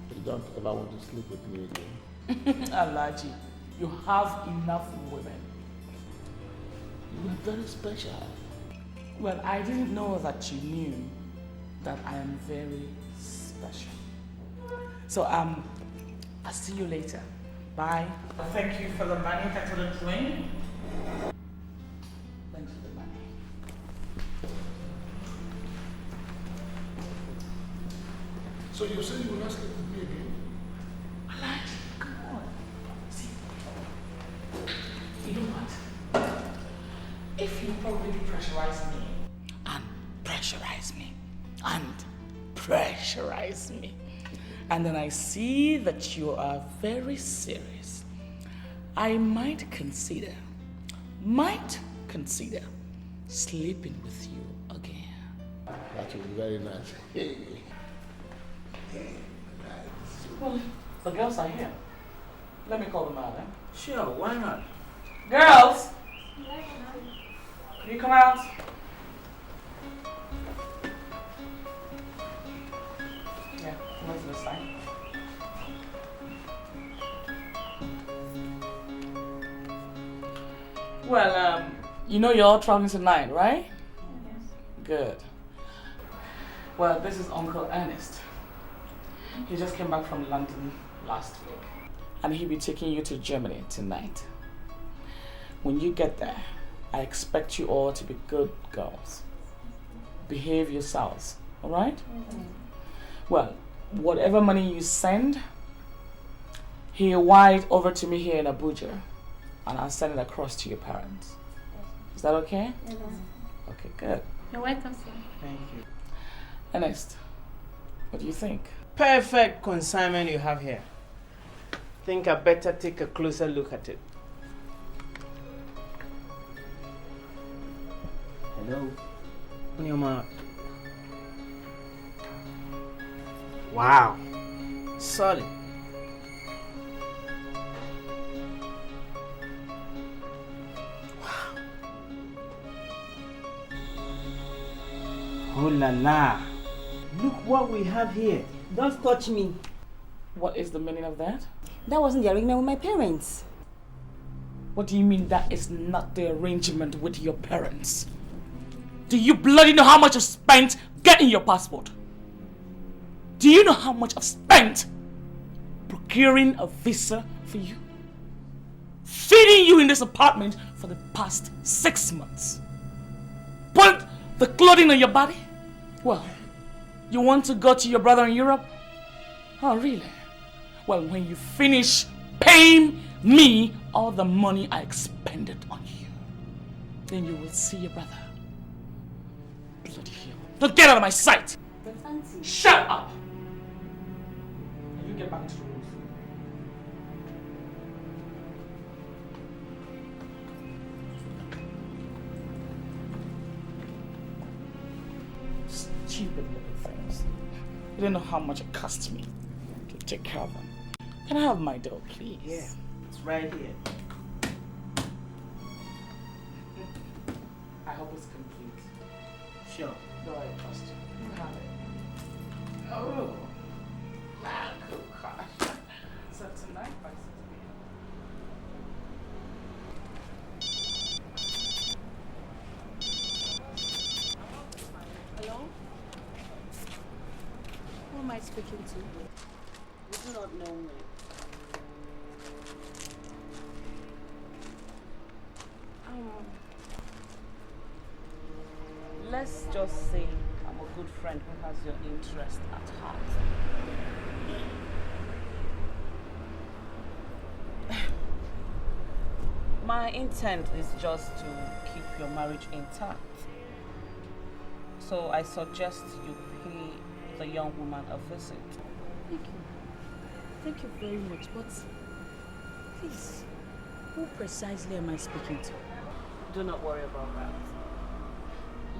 You don't ever want to sleep with me again? Alaji, you have enough women. You are very special. Well, I didn't know that you knew that I am very special. So, I'll see you later. Bye. Thank you for the money. Thanks for the drink. Thanks for the money. So you say you will not sleep with me again? Alaji, come on. See, you know what? If you probably pressurize me, and pressurize me, and pressurize me, and then I see that you are very serious, I might consider sleeping with you again. That would be very nice. Well, the girls are here. Let me call them out, eh? Sure, why not? Girls! Can you come out? Yeah, come on to this side. Well, you know you're all traveling tonight, right? Yes. Good. Well, this is Uncle Ernest. He just came back from London last week. And he'll be taking you to Germany tonight. When you get there, I expect you all to be good girls. Behave yourselves, alright? Well, whatever money you send, he'll wire it over to me here in Abuja. And I'll send it across to your parents. Is that okay? Yes. Okay, good. You're welcome, sir. Thank you. Ernest, what do you think? Perfect consignment you have here. Think I better take a closer look at it. Hello? On your mark. Wow. Solid. Wow. Oh la la. Look what we have here. Don't touch me. What is the meaning of that? That wasn't the arrangement with my parents. What do you mean that is not the arrangement with your parents? Do you bloody know how much I've spent getting your passport? Do you know how much I've spent procuring a visa for you? Feeding you in this apartment for the past 6 months? Put the clothing on your body? Well, you want to go to your brother in Europe? Oh, really? Well, when you finish paying me all the money I expended on you, then you will see your brother. Bloody hell. Don't get out of my sight! But Auntie. Shut up! And you get back to the room. stupid little things. You don't know how much it costs me to take care of them. Can I have my dough, please? Yeah, it's right here. I hope it's complete. Sure. No, I trust you. You have it. Oh, gosh. So tonight by 6 p.m. Hello? Who am I speaking to? You do not know me. Let's just say I'm a good friend who has your interest at heart. My intent is just to keep your marriage intact. So I suggest you pay the young woman a visit. Thank you. Thank you very much, but please, who precisely am I speaking to? Do not worry about that.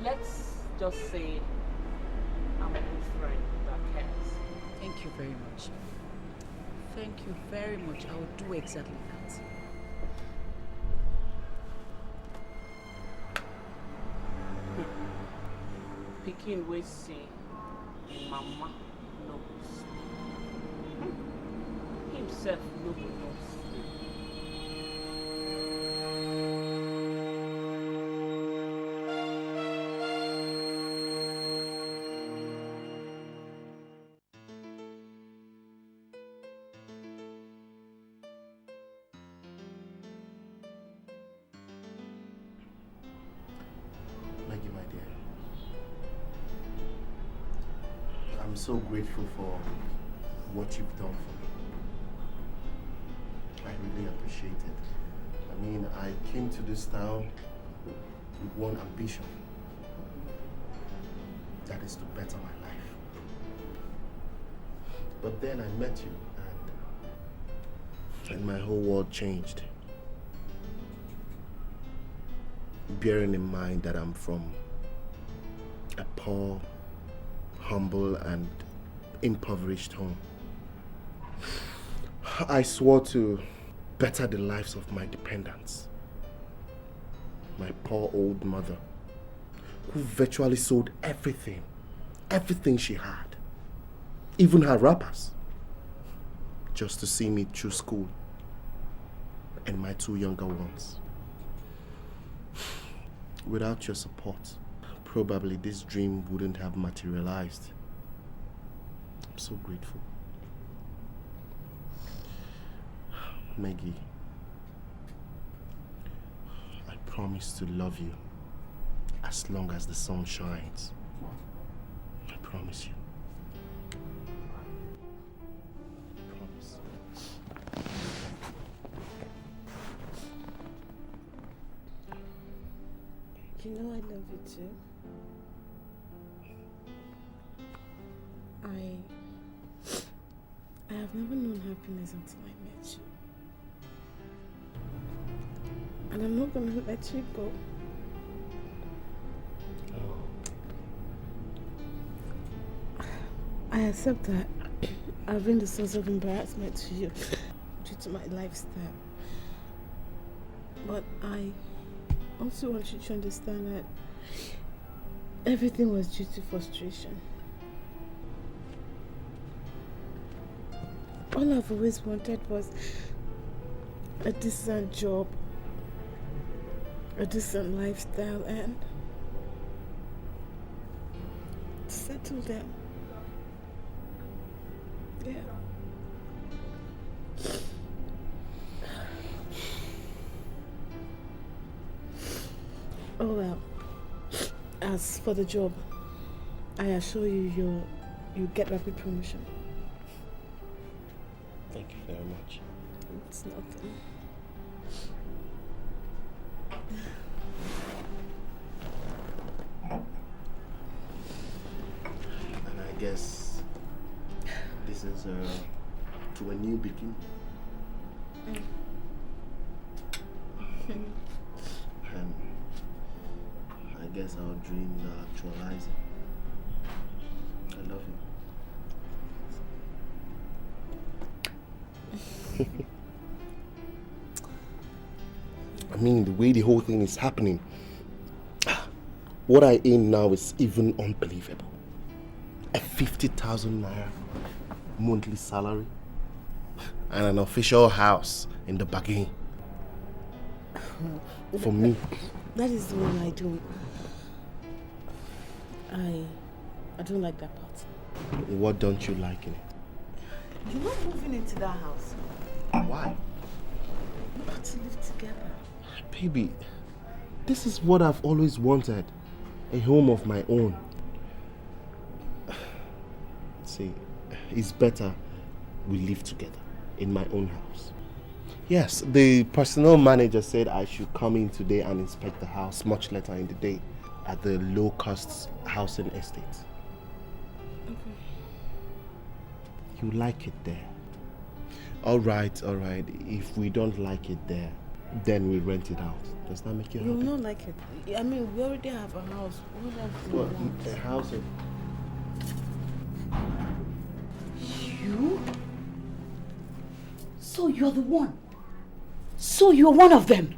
Let's just say I'm a good friend that cares. Thank you very much. Thank you very much. I will do exactly that. Pikin we see mama knows. Himself knows. Maggie, my dear. I'm so grateful for what you've done for me. I really appreciate it. I mean, I came to this town with one ambition. That is to better my life. But then I met you and my whole world changed. Bearing in mind that I'm from a poor, humble and impoverished home. I swore to better the lives of my dependents. My poor old mother, who virtually sold everything she had, even her wrappers, just to see me through school, and my two younger ones. Without your support, probably this dream wouldn't have materialized. I'm so grateful. Maggie, I promise to love you as long as the sun shines. I promise you. I promise. You know I love you too. I have never known happiness until I met you. And I'm not gonna let you go. I accept that I've been the source of embarrassment to you due to my lifestyle. But I also want you to understand that everything was due to frustration. All I've always wanted was a decent job, a decent lifestyle, and to settle down. Yeah. Oh well. As for the job, I assure you, you get rapid promotion. Thank you very much. It's nothing. And I guess this is to a new beginning. And I guess our dreams are actualizing. love you. I mean, the way the whole thing is happening, what I aim now is even unbelievable. A 50,000 naira monthly salary and an official house in the bargain. For me. That is the one I don't. I don't like that part. What don't you like in it? You're not moving into that house. Why? Not to live together. Baby, this is what I've always wanted. A home of my own. See, it's better we live together in my own house. Yes, the personnel manager said I should come in today and inspect the house much later in the day at the low-cost housing estate. Okay. You like it there? All right. If we don't like it there, then we rent it out. Does that make you happy? You will not like it. I mean, we already have a house. What else do you want? A house of... You? So you're the one. So you're one of them.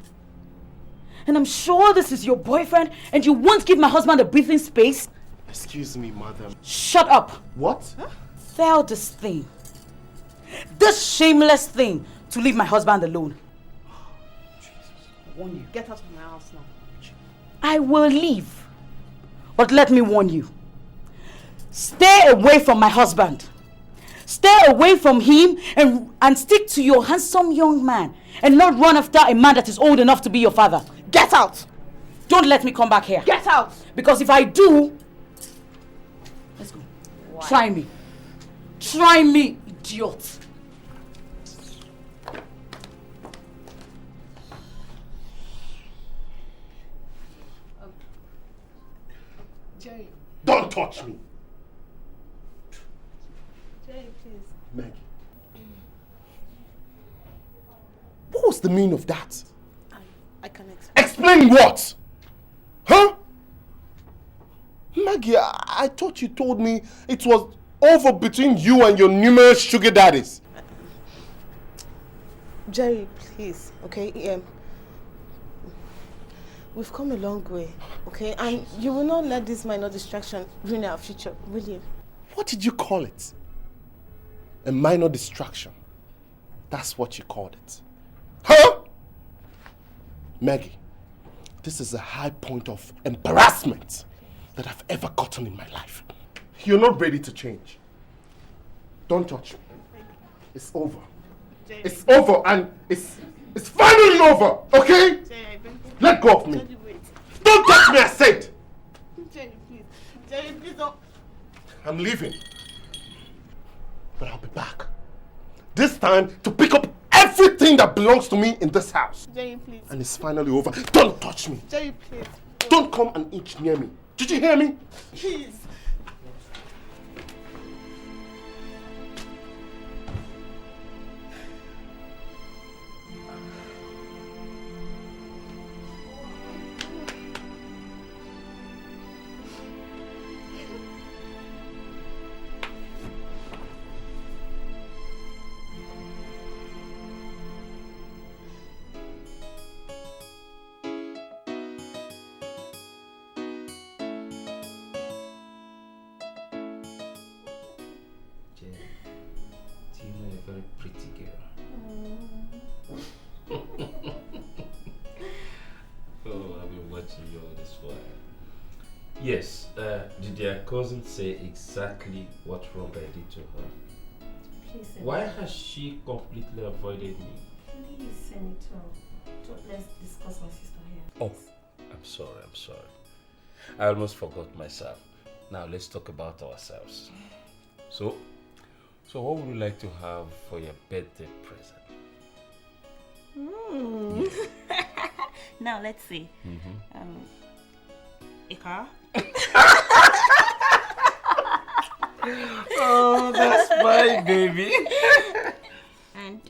And I'm sure this is your boyfriend and you won't give my husband a breathing space. Excuse me, madam. Shut up. What? Huh? Tell this thing. This shameless thing to leave my husband alone. I warn you. Get out of my house now. I will leave. But let me warn you. Stay away from my husband. Stay away from him and stick to your handsome young man and not run after a man that is old enough to be your father. Get out! Don't let me come back here. Get out! Because if I do... Let's go. Why? Try me. Try me, idiot. Jerry. Don't touch me! Jerry, please. Maggie. What was the meaning of that? I can explain. Explain what? Huh? Maggie, I thought you told me it was over between you and your numerous sugar daddies. Jerry, please, okay? We've come a long way, okay? And you will not let this minor distraction ruin our future, will you? What did you call it? A minor distraction. That's what you called it. Huh? Maggie, this is a high point of embarrassment that I've ever gotten in my life. You're not ready to change. Don't touch me. It's over. It's over and it's finally over, okay? Let go of me. Don't touch me, I said. Jerry, please. Jerry, please don't. I'm leaving. But I'll be back. This time to pick up everything that belongs to me in this house. Jerry, please. And it's finally over. Don't touch me. Jerry, please. Don't come an inch near me. Did you hear me? Please. Yes, did your cousin say exactly what wrong I did to her? Please, Senator. Why has she completely avoided me? Please, Senator. Let's discuss my sister here. Oh, I'm sorry. I almost forgot myself. Now let's talk about ourselves. So what would you like to have for your birthday present? Now let's see. A car? Oh, that's my baby. And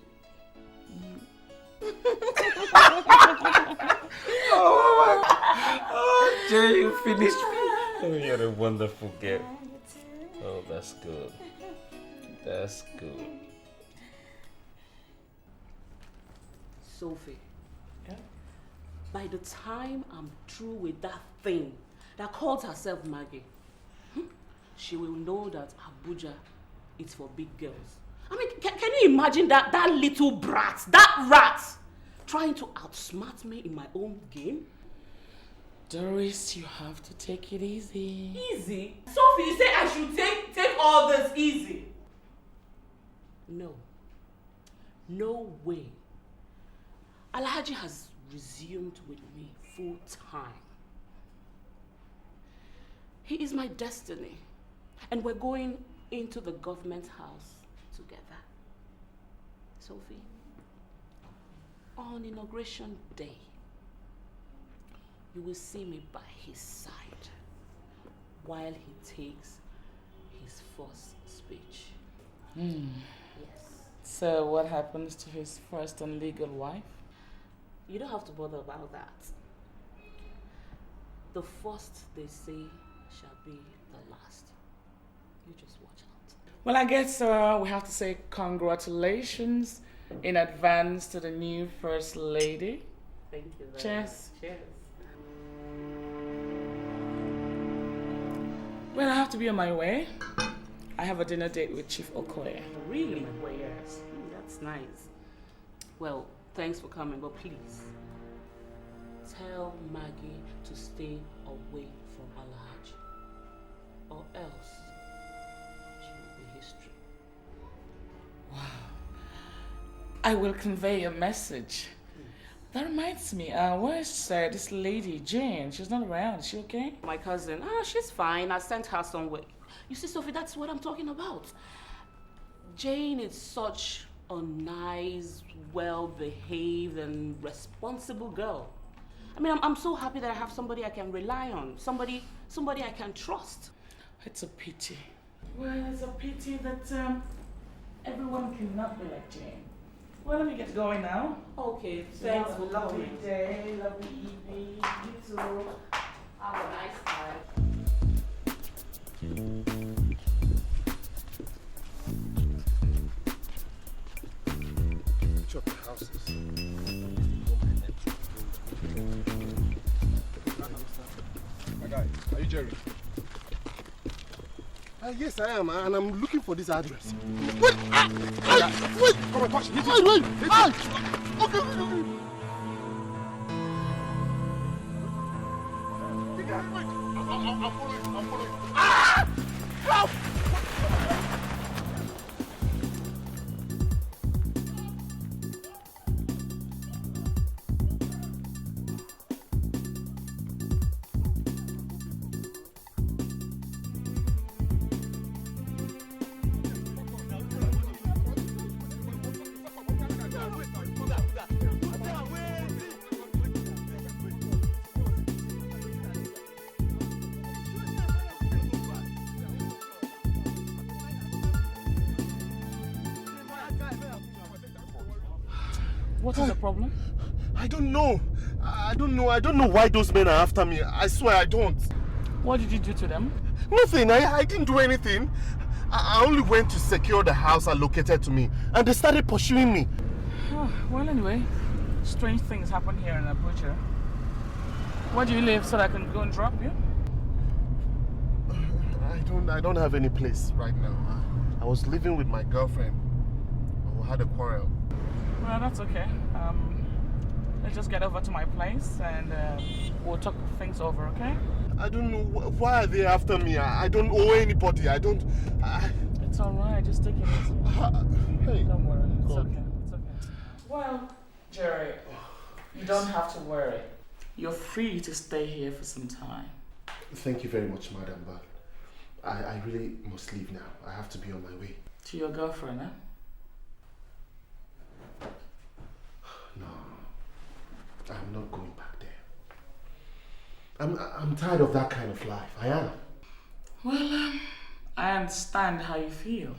you. Oh, Jay, you finished me. Oh, you're a wonderful girl. Oh, that's That's good. That's good. Sophie, by the time I'm through with that thing that calls herself Maggie, she will know that Abuja is for big girls. I mean, can you imagine that little brat, that rat, trying to outsmart me in my own game? Doris, you have to take it easy. Easy? Sophie, you say I should take all this easy? No. No way. Alhaji has resumed with me full time. He is my destiny. And we're going into the government house together. Sophie, on inauguration day, you will see me by his side while he takes his first speech. Yes. So what happens to his first and legal wife? You don't have to bother about that. The first, they say, shall be the last. You just watch out. Well, I guess we have to say congratulations in advance to the new First Lady. Thank you very Cheers. much. Cheers. Well, I have to be on my way. I have a dinner date with Chief Okoye. Really? Yes. That's nice. Well, thanks for coming, but please tell Maggie to stay away from Alhaji, or else she will be history. I will convey a message. That reminds me, where's this lady, Jane? She's not around. Is she okay? My cousin, she's fine. I sent her somewhere. You see, Sophie, that's what I'm talking about. Jane is such a nice, well-behaved and responsible girl. I mean, I'm so happy that I have somebody I can rely on, somebody I can trust. It's a pity. Well, it's a pity that everyone cannot be like Jane. Well, let me get going now. Okay, So thanks have for a lovely coming. day, lovely evening. You too. Have a nice time. Chop the houses. My guy, are you Jerry? Yes, I am, and I'm looking for this address. Wait! Wait! Come on, touch it. Wait! Okay. I'm following. Ah! Help! What is the problem? I don't know. I don't know why those men are after me. I swear I don't. What did you do to them? Nothing. I didn't do anything. I only went to secure the house allocated to me, and they started pursuing me. Well, anyway, strange things happen here in Abuja. Where do you live so that I can go and drop you? I don't have any place right now. I was living with my girlfriend. We had a quarrel. Well, that's okay. Let's just get over to my place and we'll talk things over, okay? I don't know. Why are they after me? I don't owe anybody. It's alright. Just take it easy. Hey. Don't worry. It's okay. It's okay. Well, Jerry, you don't have to worry. You're free to stay here for some time. Thank you very much, madam, but I really must leave now. I have to be on my way. To your girlfriend, huh? No, I'm not going back there. I'm tired of that kind of life. I am. Well, I understand how you feel,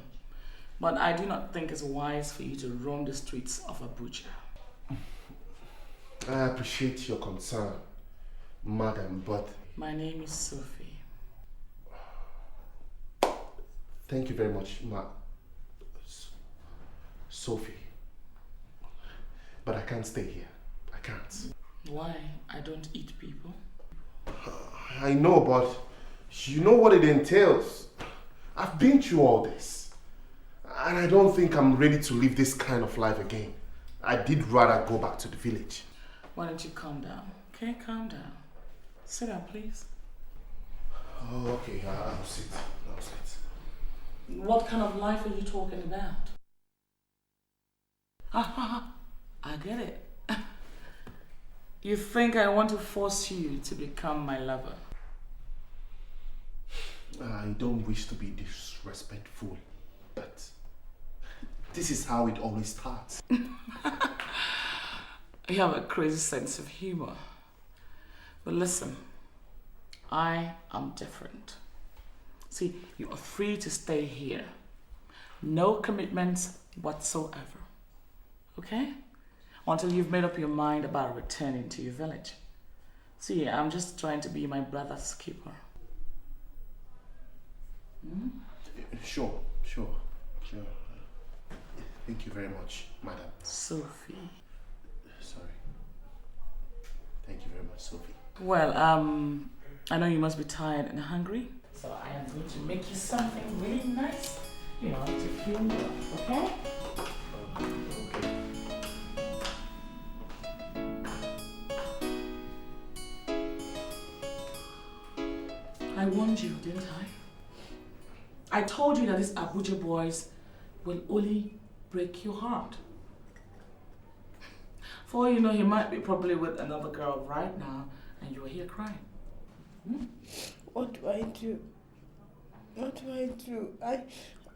but I do not think it's wise for you to roam the streets of Abuja. I appreciate your concern, madam, but... My name is Sophie. Thank you very much, Sophie. But I can't stay here. I can't. Why? I don't eat people. I know, but you know what it entails. I've been through all this. And I don't think I'm ready to live this kind of life again. I did rather go back to the village. Why don't you calm down? Okay, calm down. Sit down, please. Oh, okay. I'll sit. I'll sit. What kind of life are you talking about? I get it. You think I want to force you to become my lover? I don't wish to be disrespectful, but this is how it always starts. You have a crazy sense of humor. But listen, I am different. See, you are free to stay here. No commitments whatsoever. Okay? Until you've made up your mind about returning to your village. See, I'm just trying to be my brother's keeper. Hmm? Sure. Thank you very much, madam. Sophie. Sorry. Thank you very much, Sophie. Well, I know you must be tired and hungry. So I am going to make you something really nice, to fuel you up, okay? Okay. I warned you, didn't I? I told you that these Abuja boys will only break your heart. For all you know, he might be probably with another girl right now, and you're here crying. Hmm? What do I do? What do I do?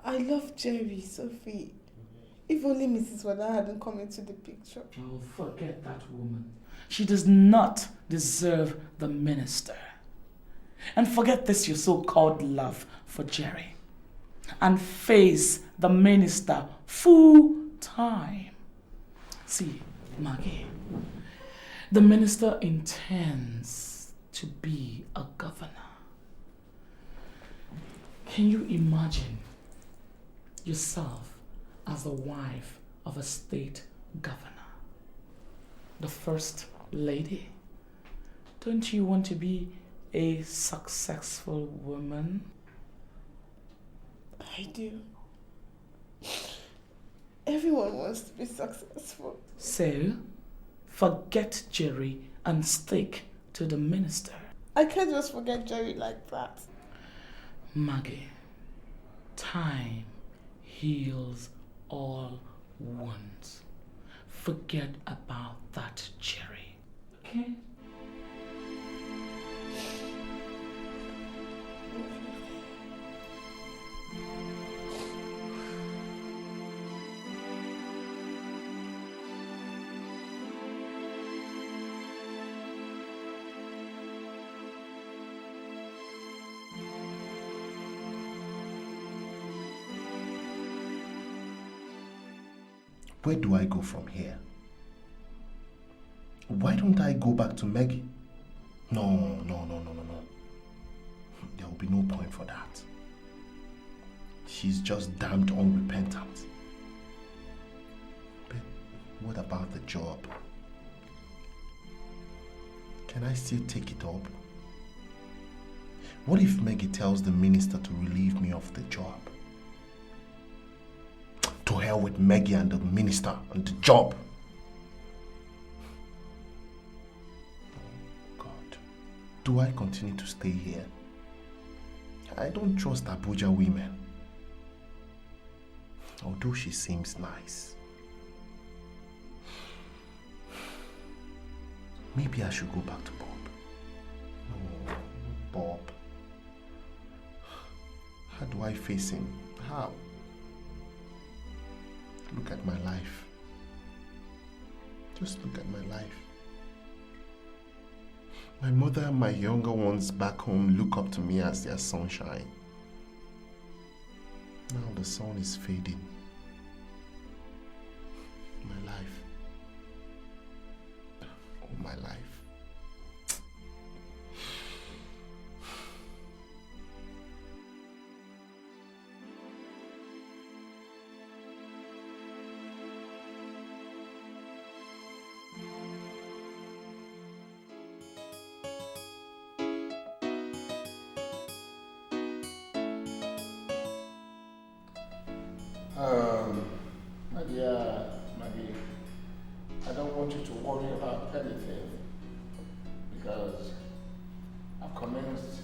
I love Jerry, Sophie. If only Mrs. Wada hadn't come into the picture. Oh, forget that woman. She does not deserve the minister. And forget this your so-called love for Jerry. And face the minister full time. See, Maggie, the minister intends to be a governor. Can you imagine yourself as the wife of a state governor? The first lady? Don't you want to be a successful woman? I do. Everyone wants to be successful. So, forget Jerry and stick to the minister. I can't just forget Jerry like that. Maggie, time heals all wounds. Forget about that Jerry, okay? Where do I go from here? Why don't I go back to Maggie? No. There will be no point for that. She's just damned unrepentant. But what about the job? Can I still take it up? What if Maggie tells the minister to relieve me of the job? To hell with Maggie and the minister and the job. Oh God, do I continue to stay here? I don't trust Abuja women. Although she seems nice. Maybe I should go back to Bob. No, Bob. How do I face him? How? Look at my life. Just look at my life. My mother and my younger ones back home look up to me as their sunshine. Now the sun is fading. My life. Oh, my life. My dear Maggie, I don't want you to worry about anything because I've commenced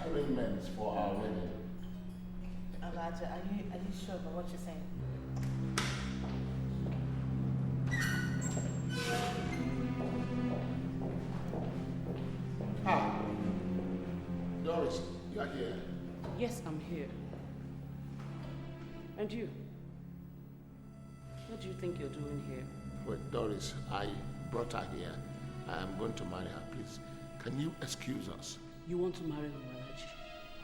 arrangements for our wedding. Elijah, are you sure about what you're saying? Ah, Doris, you are here. Yes, I'm here. And you? What do you think you're doing here? Wait, Doris, I brought her here. I am going to marry her, please. Can you excuse us? You want to marry Omalaji?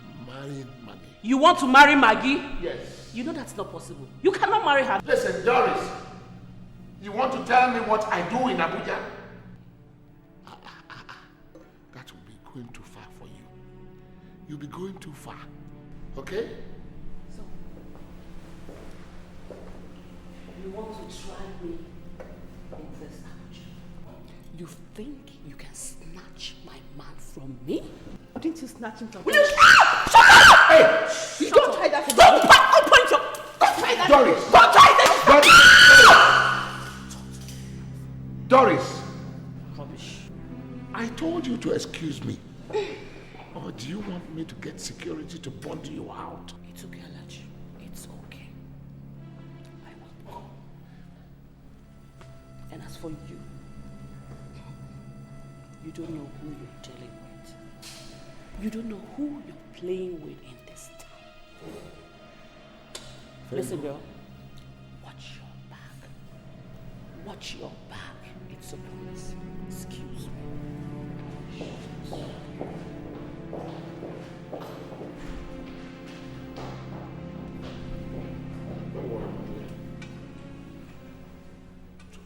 I'm marrying Maggie. You want to marry Maggie? Yes. You know that's not possible. You cannot marry her. Listen, Doris, you want to tell me what I do in Abuja? That will be going too far for you. You'll be going too far. Okay? So, you want to try me in this Abuja? You think you can snatch my man from me? Didn't you snatch him from Will you me? shut up? Hey! You don't try that to me. Don't point your... Don't try that. Doris! Don't try this! Doris! Rubbish. I told you to excuse me. Or do you want me to get security to bundle you out? It's okay, Alaji. It's okay. I will go. And as for you, you don't know who you're dealing with. You don't know who you're playing with in this town. Listen, girl. Watch your back. Watch your back. It's a promise. Excuse me.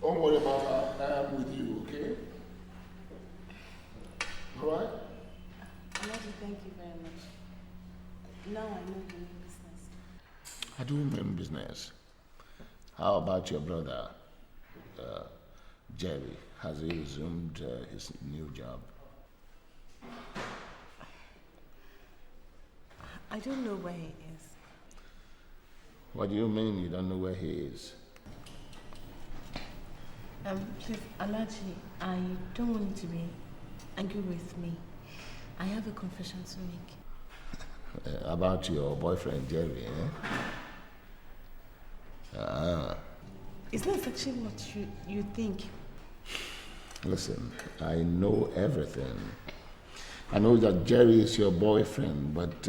Don't worry about her. I am with you, okay? All right? Elijah, thank you very much. Now I know you mean business. I do mean business. How about your brother, Jerry? Has he resumed his new job? I don't know where he is. What do you mean you don't know where he is? Please, Alaji, I don't want you to be angry with me. I have a confession to make. About your boyfriend, Jerry, eh? It's not actually what you think. Listen, I know everything. I know that Jerry is your boyfriend, but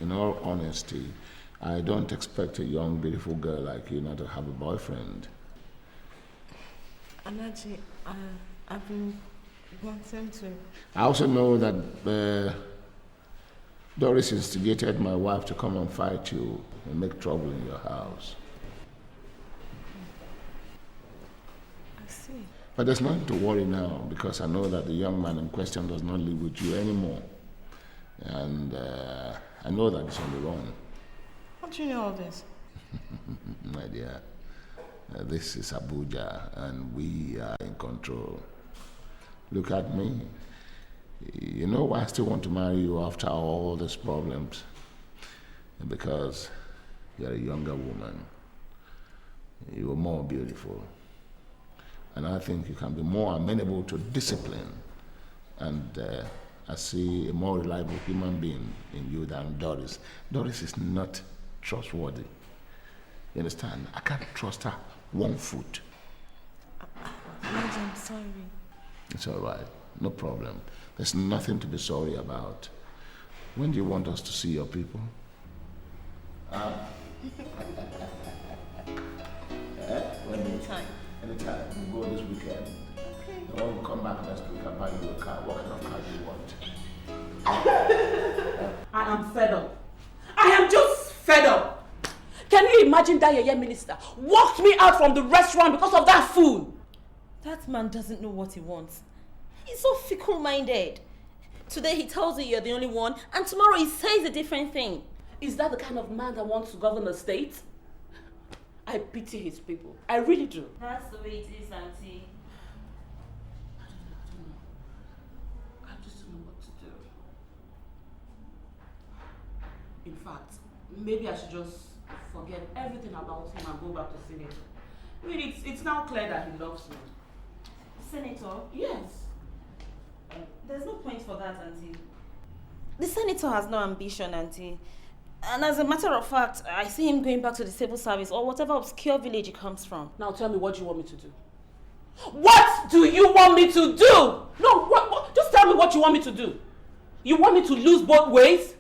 in all honesty, I don't expect a young, beautiful girl like you not to have a boyfriend. Alaji, I've been wanting to... I also know that Doris instigated my wife to come and fight you and make trouble in your house. I see. But there's nothing to worry now because I know that the young man in question does not live with you anymore. And I know that he's on the run. How do you know all this? My dear, this is Abuja and we are in control. Look at me. You know why I still want to marry you after all these problems? Because you're a younger woman. You are more beautiful. And I think you can be more amenable to discipline. And I see a more reliable human being in you than Doris. Doris is not trustworthy. You understand? I can't trust her 1 foot. I'm sorry. It's all right. No problem. There's nothing to be sorry about. When do you want us to see your people? Anytime. Anytime. We'll go this weekend. Okay. And when we come back next week, I'll buy you a car. What kind of car do you want? I am fed up. I am just fed up. Can you imagine that Yeye minister walked me out from the restaurant because of that fool? That man doesn't know what he wants. He's so fickle-minded. Today he tells you you're the only one, and tomorrow he says a different thing. Is that the kind of man that wants to govern a state? I pity his people. I really do. That's the way it is, Auntie. I just don't know what to do. In fact, maybe I should just forget everything about him and go back to Senator. I mean, it's now clear that he loves me. Senator? Yes. There's no point for that, Auntie. The senator has no ambition, Auntie. And as a matter of fact, I see him going back to the civil service or whatever obscure village he comes from. Now tell me what you want me to do. What do you want me to do? No, just tell me what you want me to do. You want me to lose both ways?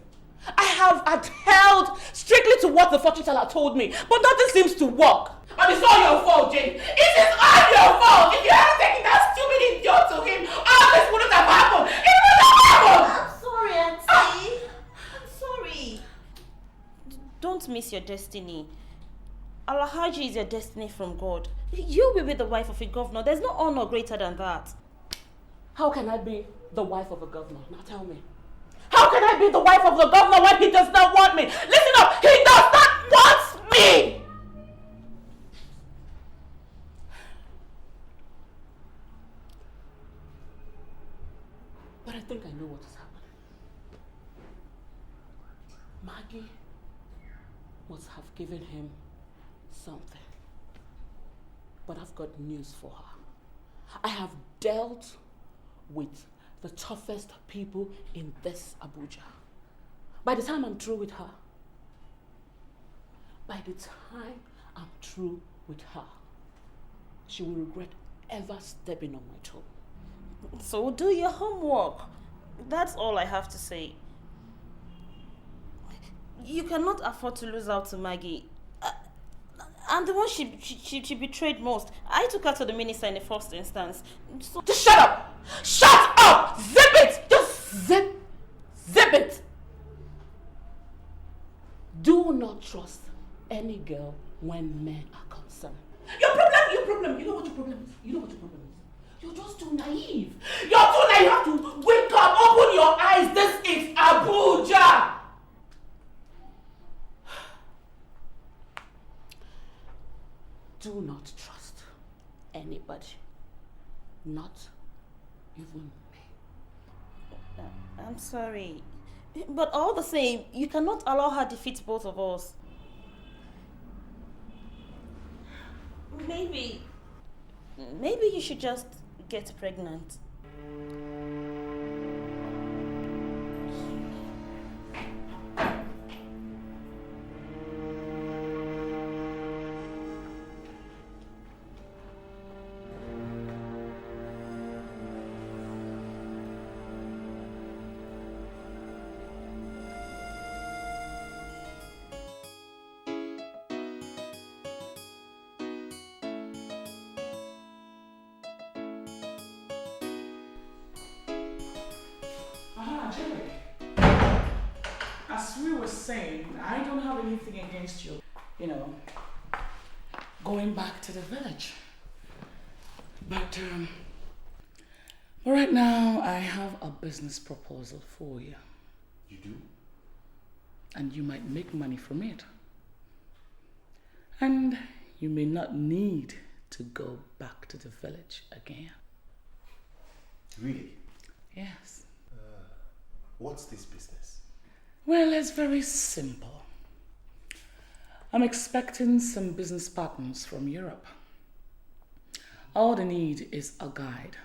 I have adhered strictly to what the fortune teller told me, but nothing seems to work. And it's all your fault, Jane. It is all your fault. If you hadn't taken that stupid idiot to him, all this wouldn't have happened. It wouldn't have happened. I'm sorry, Auntie. I'm sorry. Don't miss your destiny. Alhaji is your destiny from God. You will be the wife of a governor. There's no honor greater than that. How can I be the wife of a governor? Now tell me. How can I be the wife of the governor when he does not want me? Listen up, he does not want me! But I think I know what is happening. Maggie must have given him something. But I've got news for her. I have dealt with the toughest people in this Abuja. By the time I'm through with her, she will regret ever stepping on my toe. So do your homework. That's all I have to say. You cannot afford to lose out to Maggie. I'm the one she betrayed most. I took her to the minister in the first instance. So just shut up! Shut up! Zip it! Just zip it! Do not trust any girl when men are concerned. Your problem, you know what your problem is? You're just too naive. You're too naive. You have to wake up, open your eyes. This is Abuja. Do not trust anybody. Not even me. I'm sorry. But all the same, you cannot allow her defeat both of us. Maybe you should just get pregnant. As we were saying, I don't have anything against you, going back to the village. But right now, I have a business proposal for you. You do? And you might make money from it. And you may not need to go back to the village again. Really? Yes. What's this business? Well, it's very simple. I'm expecting some business partners from Europe. All they need is a guide.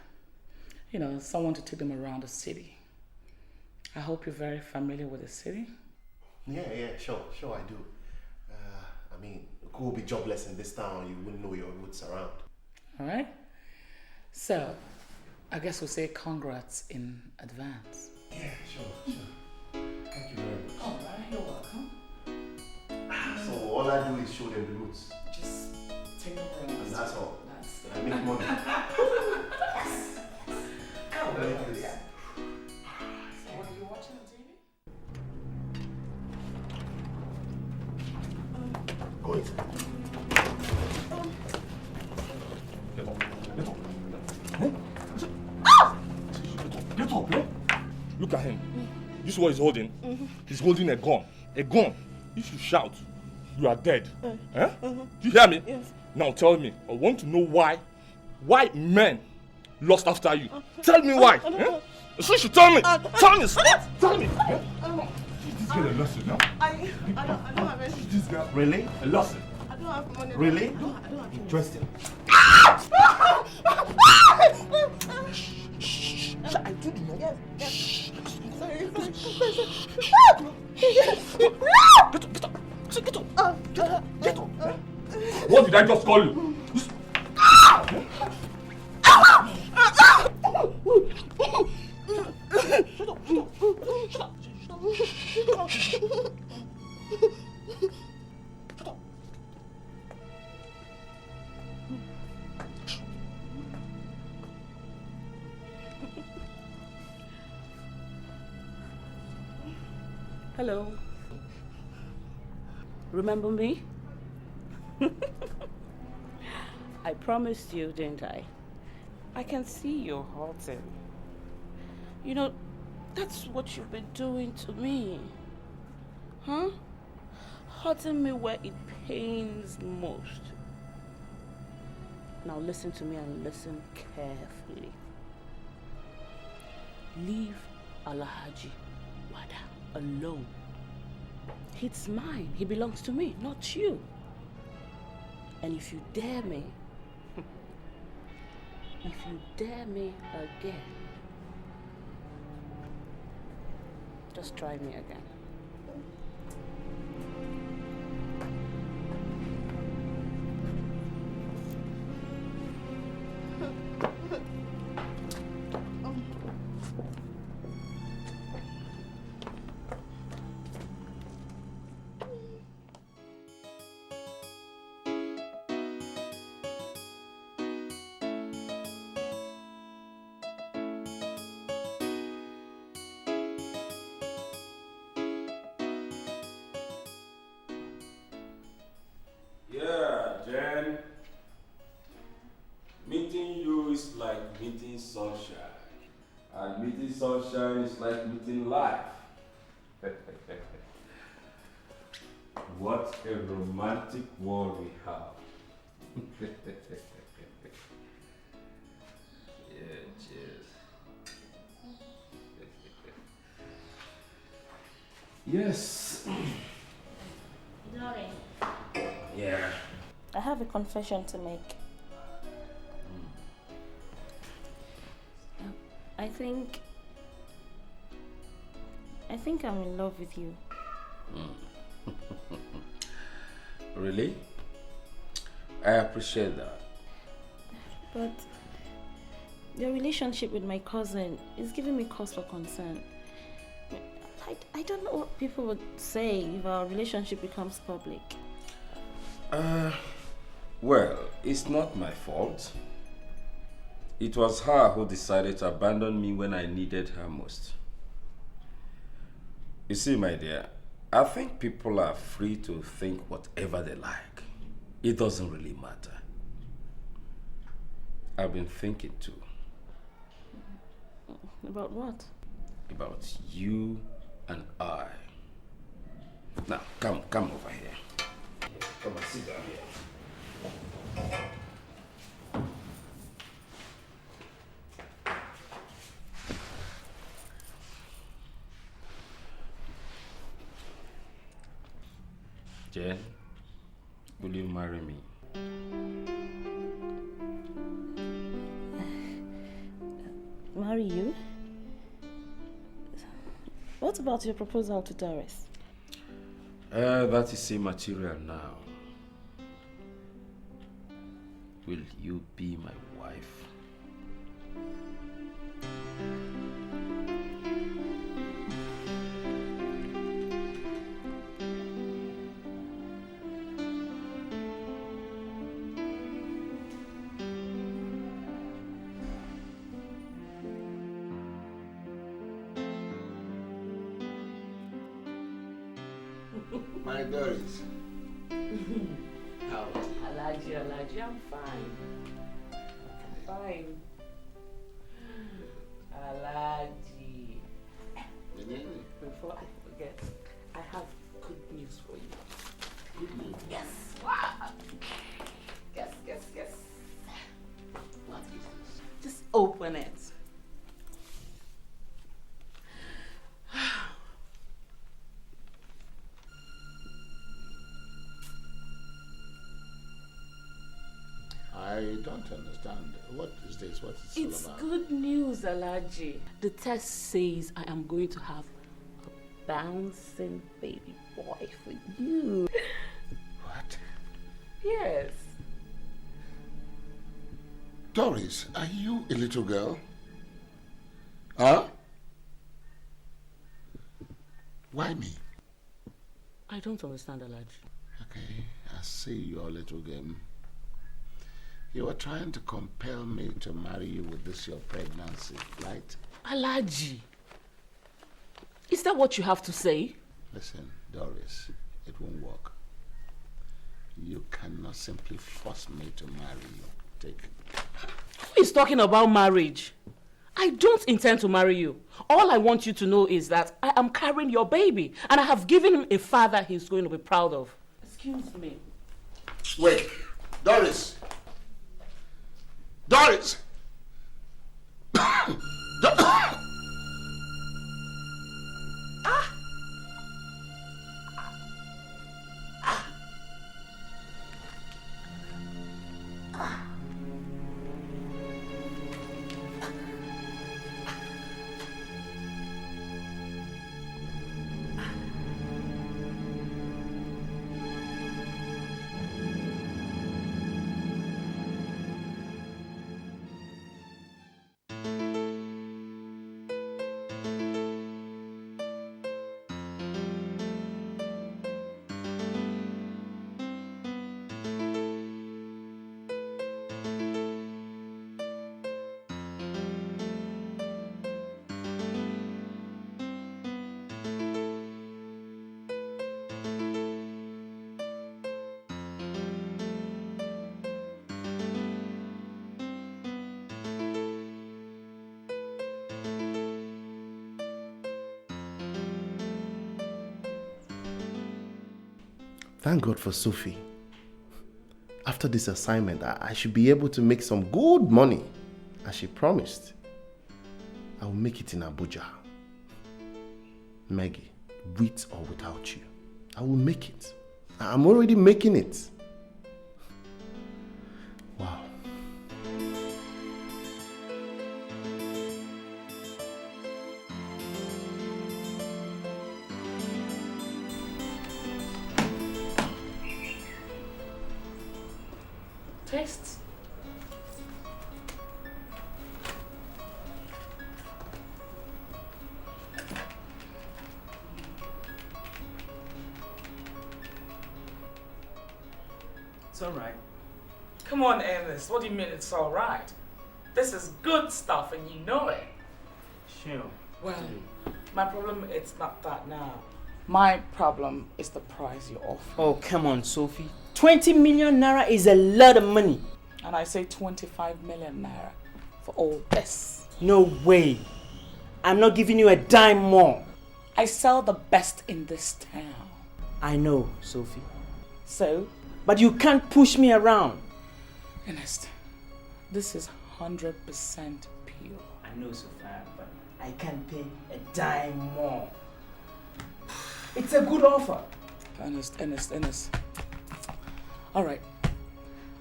Someone to take them around the city. I hope you're very familiar with the city. Yeah, sure, I do. Who will be jobless in this town? You wouldn't know your roots around. All right. So, I guess we'll say congrats in advance. Yeah, sure. Thank you very much. All right, you're welcome. So all I do is show them the roots. Just take them around. And that's all. That's I make money. Yes. Oh, very good. Yeah. So what are you watching on TV? Go inside. Get up, eh? Look at him. This is what he's holding. He's holding a gun. A gun. If you shout, you are dead. Eh? Do you hear me? Yes. Now tell me. I want to know why men lost after you. Tell me why. Eh? So you should tell me. Tell me. Tell me. Eh? this girl a lesson now. I don't have any. This girl, really? A lesson? I don't have money. Really? I don't have Interesting. I did it. Yes, yes. Sorry. Get up. What did I just call you? Hello. Remember me? I promised you, didn't I? I can see you're hurting. You know, that's what you've been doing to me. Huh? Hurting me where it pains most. Now listen to me and listen carefully. Leave Alhaji Wada alone. It's mine. He belongs to me, not you. And if you dare me, again, just try me again. Yeah, Jen. Meeting you is like meeting sunshine. And meeting sunshine is like meeting life. What a romantic world we have. Yeah, cheers. Yes. Darling. Yeah. I have a confession to make. I think I'm in love with you. Really? I appreciate that. But your relationship with my cousin is giving me cause for concern. I don't know what people would say if our relationship becomes public. Well, it's not my fault. It was her who decided to abandon me when I needed her most. You see, my dear, I think people are free to think whatever they like. It doesn't really matter. I've been thinking too. About what? About you and I. Now, come over here. Come and sit down here. Jen, will you marry me? Marry you? What about your proposal to Doris? That is immaterial now. Will you be my wife? My Doris. How? Alhaji, I'm fine. Fine. Alhaji. Before I forget, I have good news for you. Good news? Yes. Wow. Guess. What is this? Just open it. I don't understand. What is this? What is It's all about? good news, Alaji. The test says I am going to have a bouncing baby boy for you. What? Yes. Doris, are you a little girl? Huh? Why me? I don't understand, Alaji. Okay, I see your little game. You are trying to compel me to marry you with this your pregnancy, right? Alaji, is that what you have to say? Listen, Doris, it won't work. You cannot simply force me to marry you. Take it. Who is talking about marriage? I don't intend to marry you. All I want you to know is that I am carrying your baby and I have given him a father he's going to be proud of. Excuse me. Wait, Doris! Doris! Thank God for Sophie. After this assignment, I should be able to make some good money, as she promised. I will make it in Abuja. Maggie, with or without you, I will make it. I'm already making it. Wow. Taste. It's all right. Come on, Ernest. What do you mean it's all right? This is good stuff and you know it. Sure. Well, my problem is not that now. My problem is the price you offer. Oh, come on, Sophie. 20 million naira is a lot of money. And I say 25 million naira for all this. No way. I'm not giving you a dime more. I sell the best in this town. I know, Sophie. So? But you can't push me around. Ernest, this is 100% pure. I know, Sophia, but I can't pay a dime more. It's a good offer. Ernest. All right.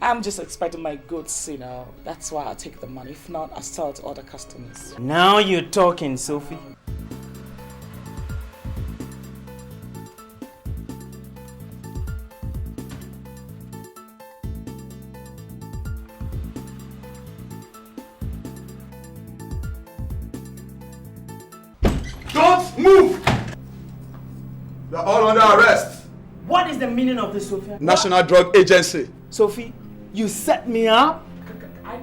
I'm just expecting my goods, you know. That's why I'll take the money. If not, I'll sell it to other customers. Now you're talking, Sophie. Don't move! You are all under arrest. What is the meaning of this, Sophia? National Drug Agency. Sophie, you set me up? I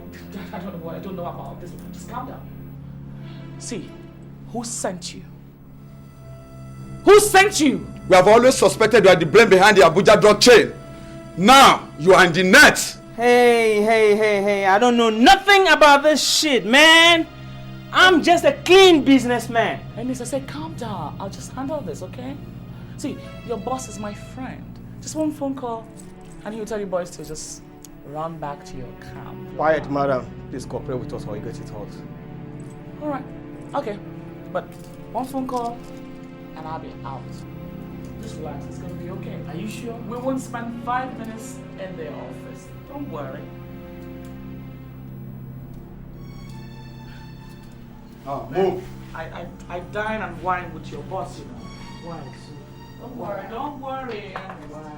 don't know what I don't know about this. Just calm down. See, who sent you? Who sent you? We have always suspected you are the brain behind the Abuja drug chain. Now, you are in the net. Hey, I don't know nothing about this shit, man. I'm just a clean businessman. And I said, calm down. I'll just handle this, okay? See, your boss is my friend. Just one phone call, and he'll tell you boys to just run back to your camp. Quiet, madam. Please cooperate with us or you get it hot. All right. Okay. But one phone call, and I'll be out. Just relax. It's going to be okay. Are you sure? We won't spend 5 minutes in the office. Don't worry. Move. I dine and wine with your boss, you know. Why? So don't worry. Don't worry. Why?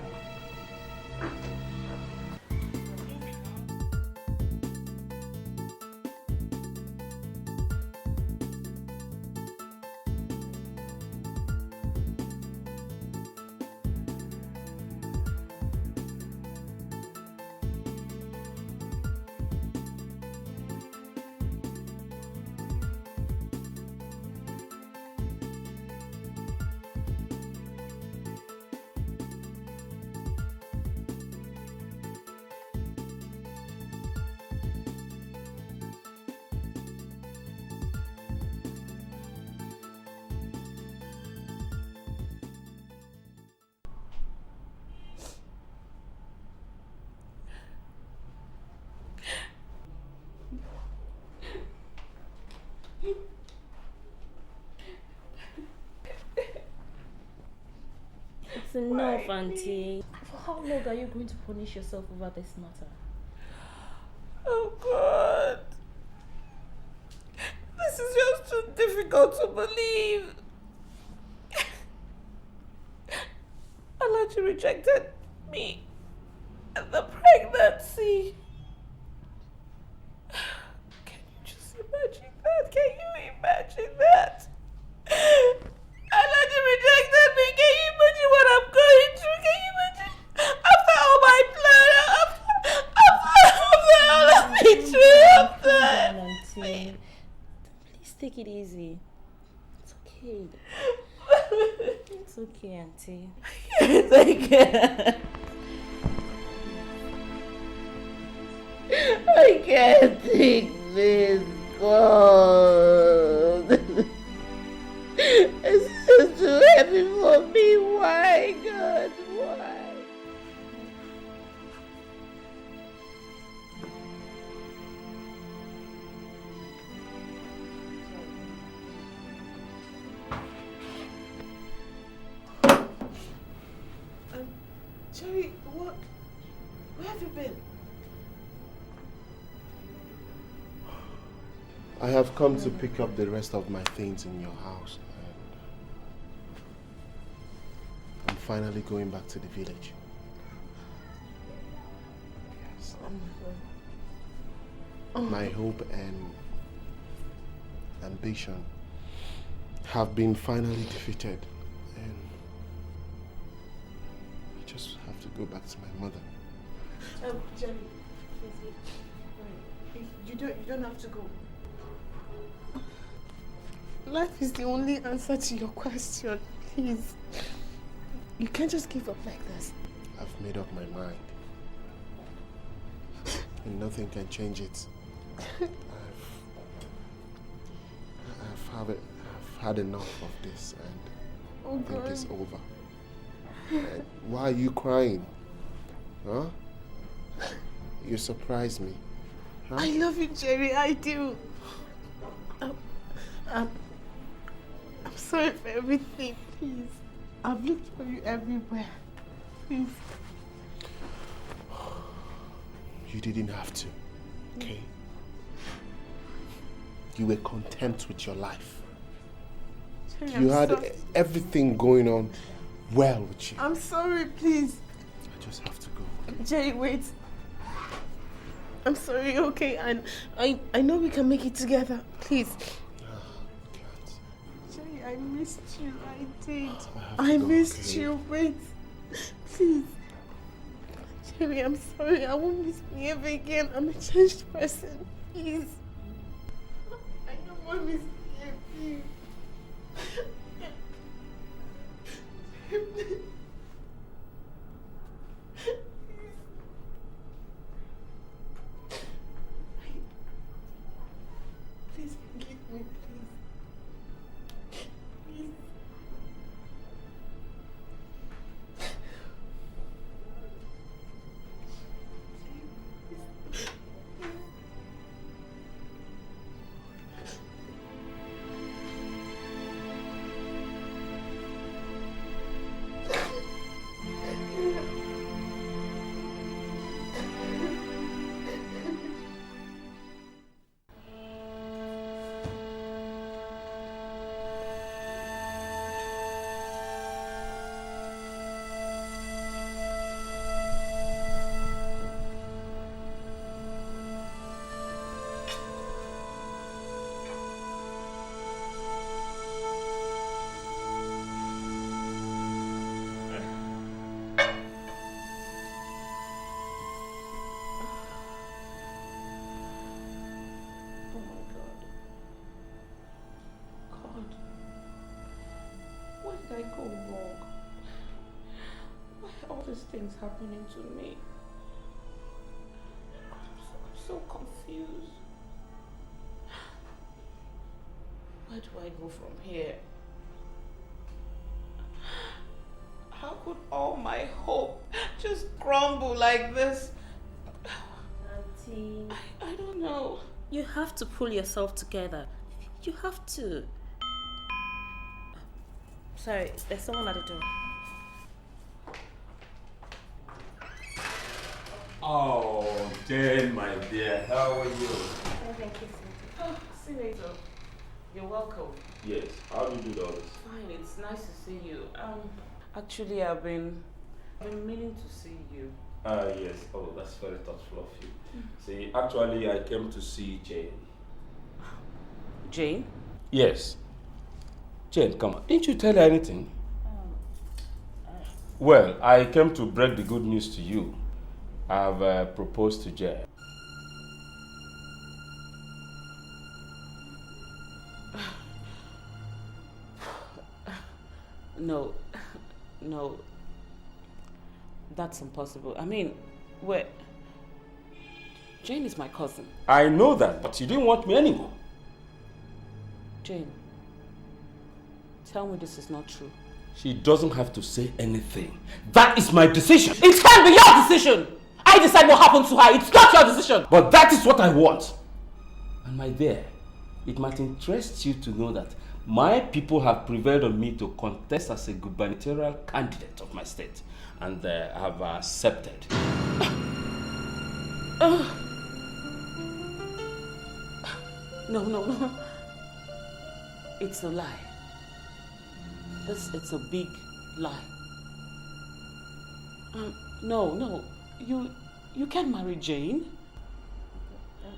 It's enough, Auntie. For how long are you going to punish yourself over this matter? Oh God. This is just too difficult to believe. Alaji rejected me and the pregnancy. Can you just imagine that? Can you imagine that? Alaji rejected me. Can you imagine what I'm going through? Can you imagine? After all my plan, after all of me through, Auntie, please take it easy. It's okay. It's okay, Auntie. I can't. I can't take this, God. It's just too heavy for me. Why, God? Why? Jerry, what? Where have you been? I have come to pick up the rest of my things in your house. I'm finally going back to the village. Yes. My hope and ambition have been finally defeated. And I just have to go back to my mother. Jerry, please, you don't have to go. Life is the only answer to your question. Please. You can't just give up like this. I've made up my mind. And nothing can change it. I've had enough of this and I think it's over. Why are you crying? Huh? You surprised me. Huh? I love you, Jerry. I do. I'm sorry for everything. Please. I've looked for you everywhere. Please. You didn't have to, okay? You were content with your life. Jerry, You had everything going on well with you. I'm sorry, please. I just have to go. Jerry, wait. I'm sorry, okay? And I know we can make it together. Please. Jerry, I missed you. I did. I missed you. Wait. Please. Jerry, I'm sorry. I won't misbehave again. I'm a changed person. Please. I don't want to misbehave. Please. Please forgive me, please. Please. Nothing's happening to me. I'm so confused. Where do I go from here? How could all my hope just crumble like this? Auntie. I don't know. You have to pull yourself together. You have to. Sorry, there's someone at the door. Oh, Jane, my dear, how are you? Thank you. Oh, see you later. You're welcome. Yes, how do you do all this? Fine, it's nice to see you. Actually, I've been meaning to see you. Yes. Oh, that's very thoughtful of you. See, actually, I came to see Jane. Jane? Yes. Jane, come on. Didn't you tell her anything? Well, I came to break the good news to you. I've proposed to Jane. No. That's impossible. I mean, wait. Jane is my cousin. I know that, but you didn't want me anymore. Jane, tell me this is not true. She doesn't have to say anything. That is my decision. It can't be your decision! I decide what happened to her. It's not your decision. But that is what I want. And my dear, it might interest you to know that my people have prevailed on me to contest as a gubernatorial candidate of my state. And I have accepted. No. It's a lie. It's a big lie. No. You can't marry Jane.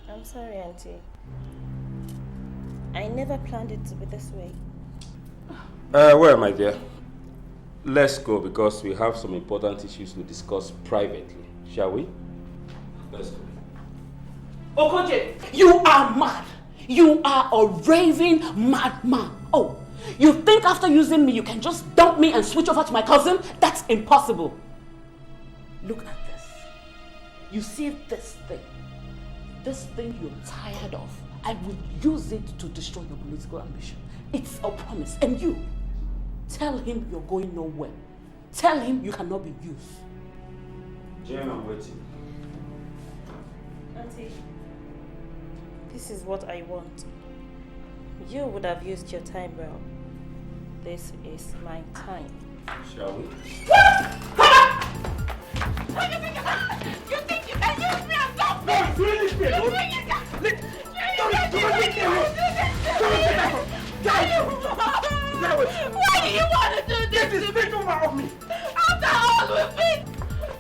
I'm sorry, Auntie. I never planned it to be this way. Well, my dear, let's go because we have some important issues to discuss privately. Shall we? Let's go. Okoje, you are mad. You are a raving madman. Oh, you think after using me you can just dump me and switch over to my cousin? That's impossible. Look at this. You see this thing? This thing you're tired of. I will use it to destroy your political ambition. It's a promise. And you, tell him you're going nowhere. Tell him you cannot be used. Jane, I'm waiting. Auntie, this is what I want. You would have used your time well. This is my time. Shall we? You think you can use me and dump me? No, it's really fair. You think you can? Why do you want to do this to me? Of me. After all we've been.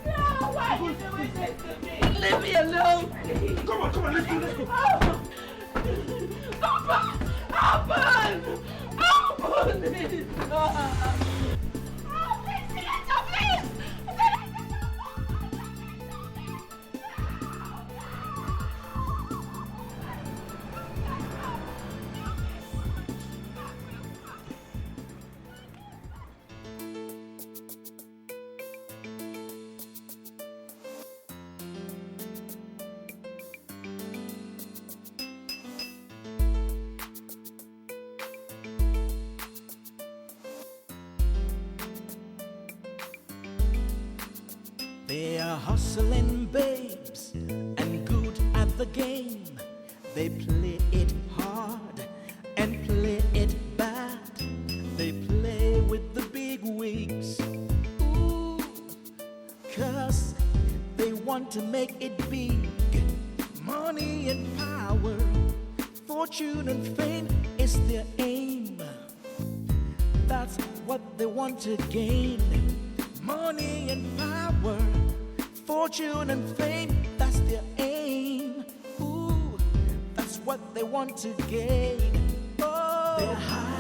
No, why are you doing this to me? Leave me alone. Come on, let's go. Open! Please! They are hustling babes and good at the game. They play it hard and play it bad. They play with the big wigs. Ooh, 'cause they want to make it big. Money and power, fortune and fame is their aim. That's what they want to gain. Money and power, fortune and fame, that's their aim. Ooh, that's what they want to gain. Oh, they're high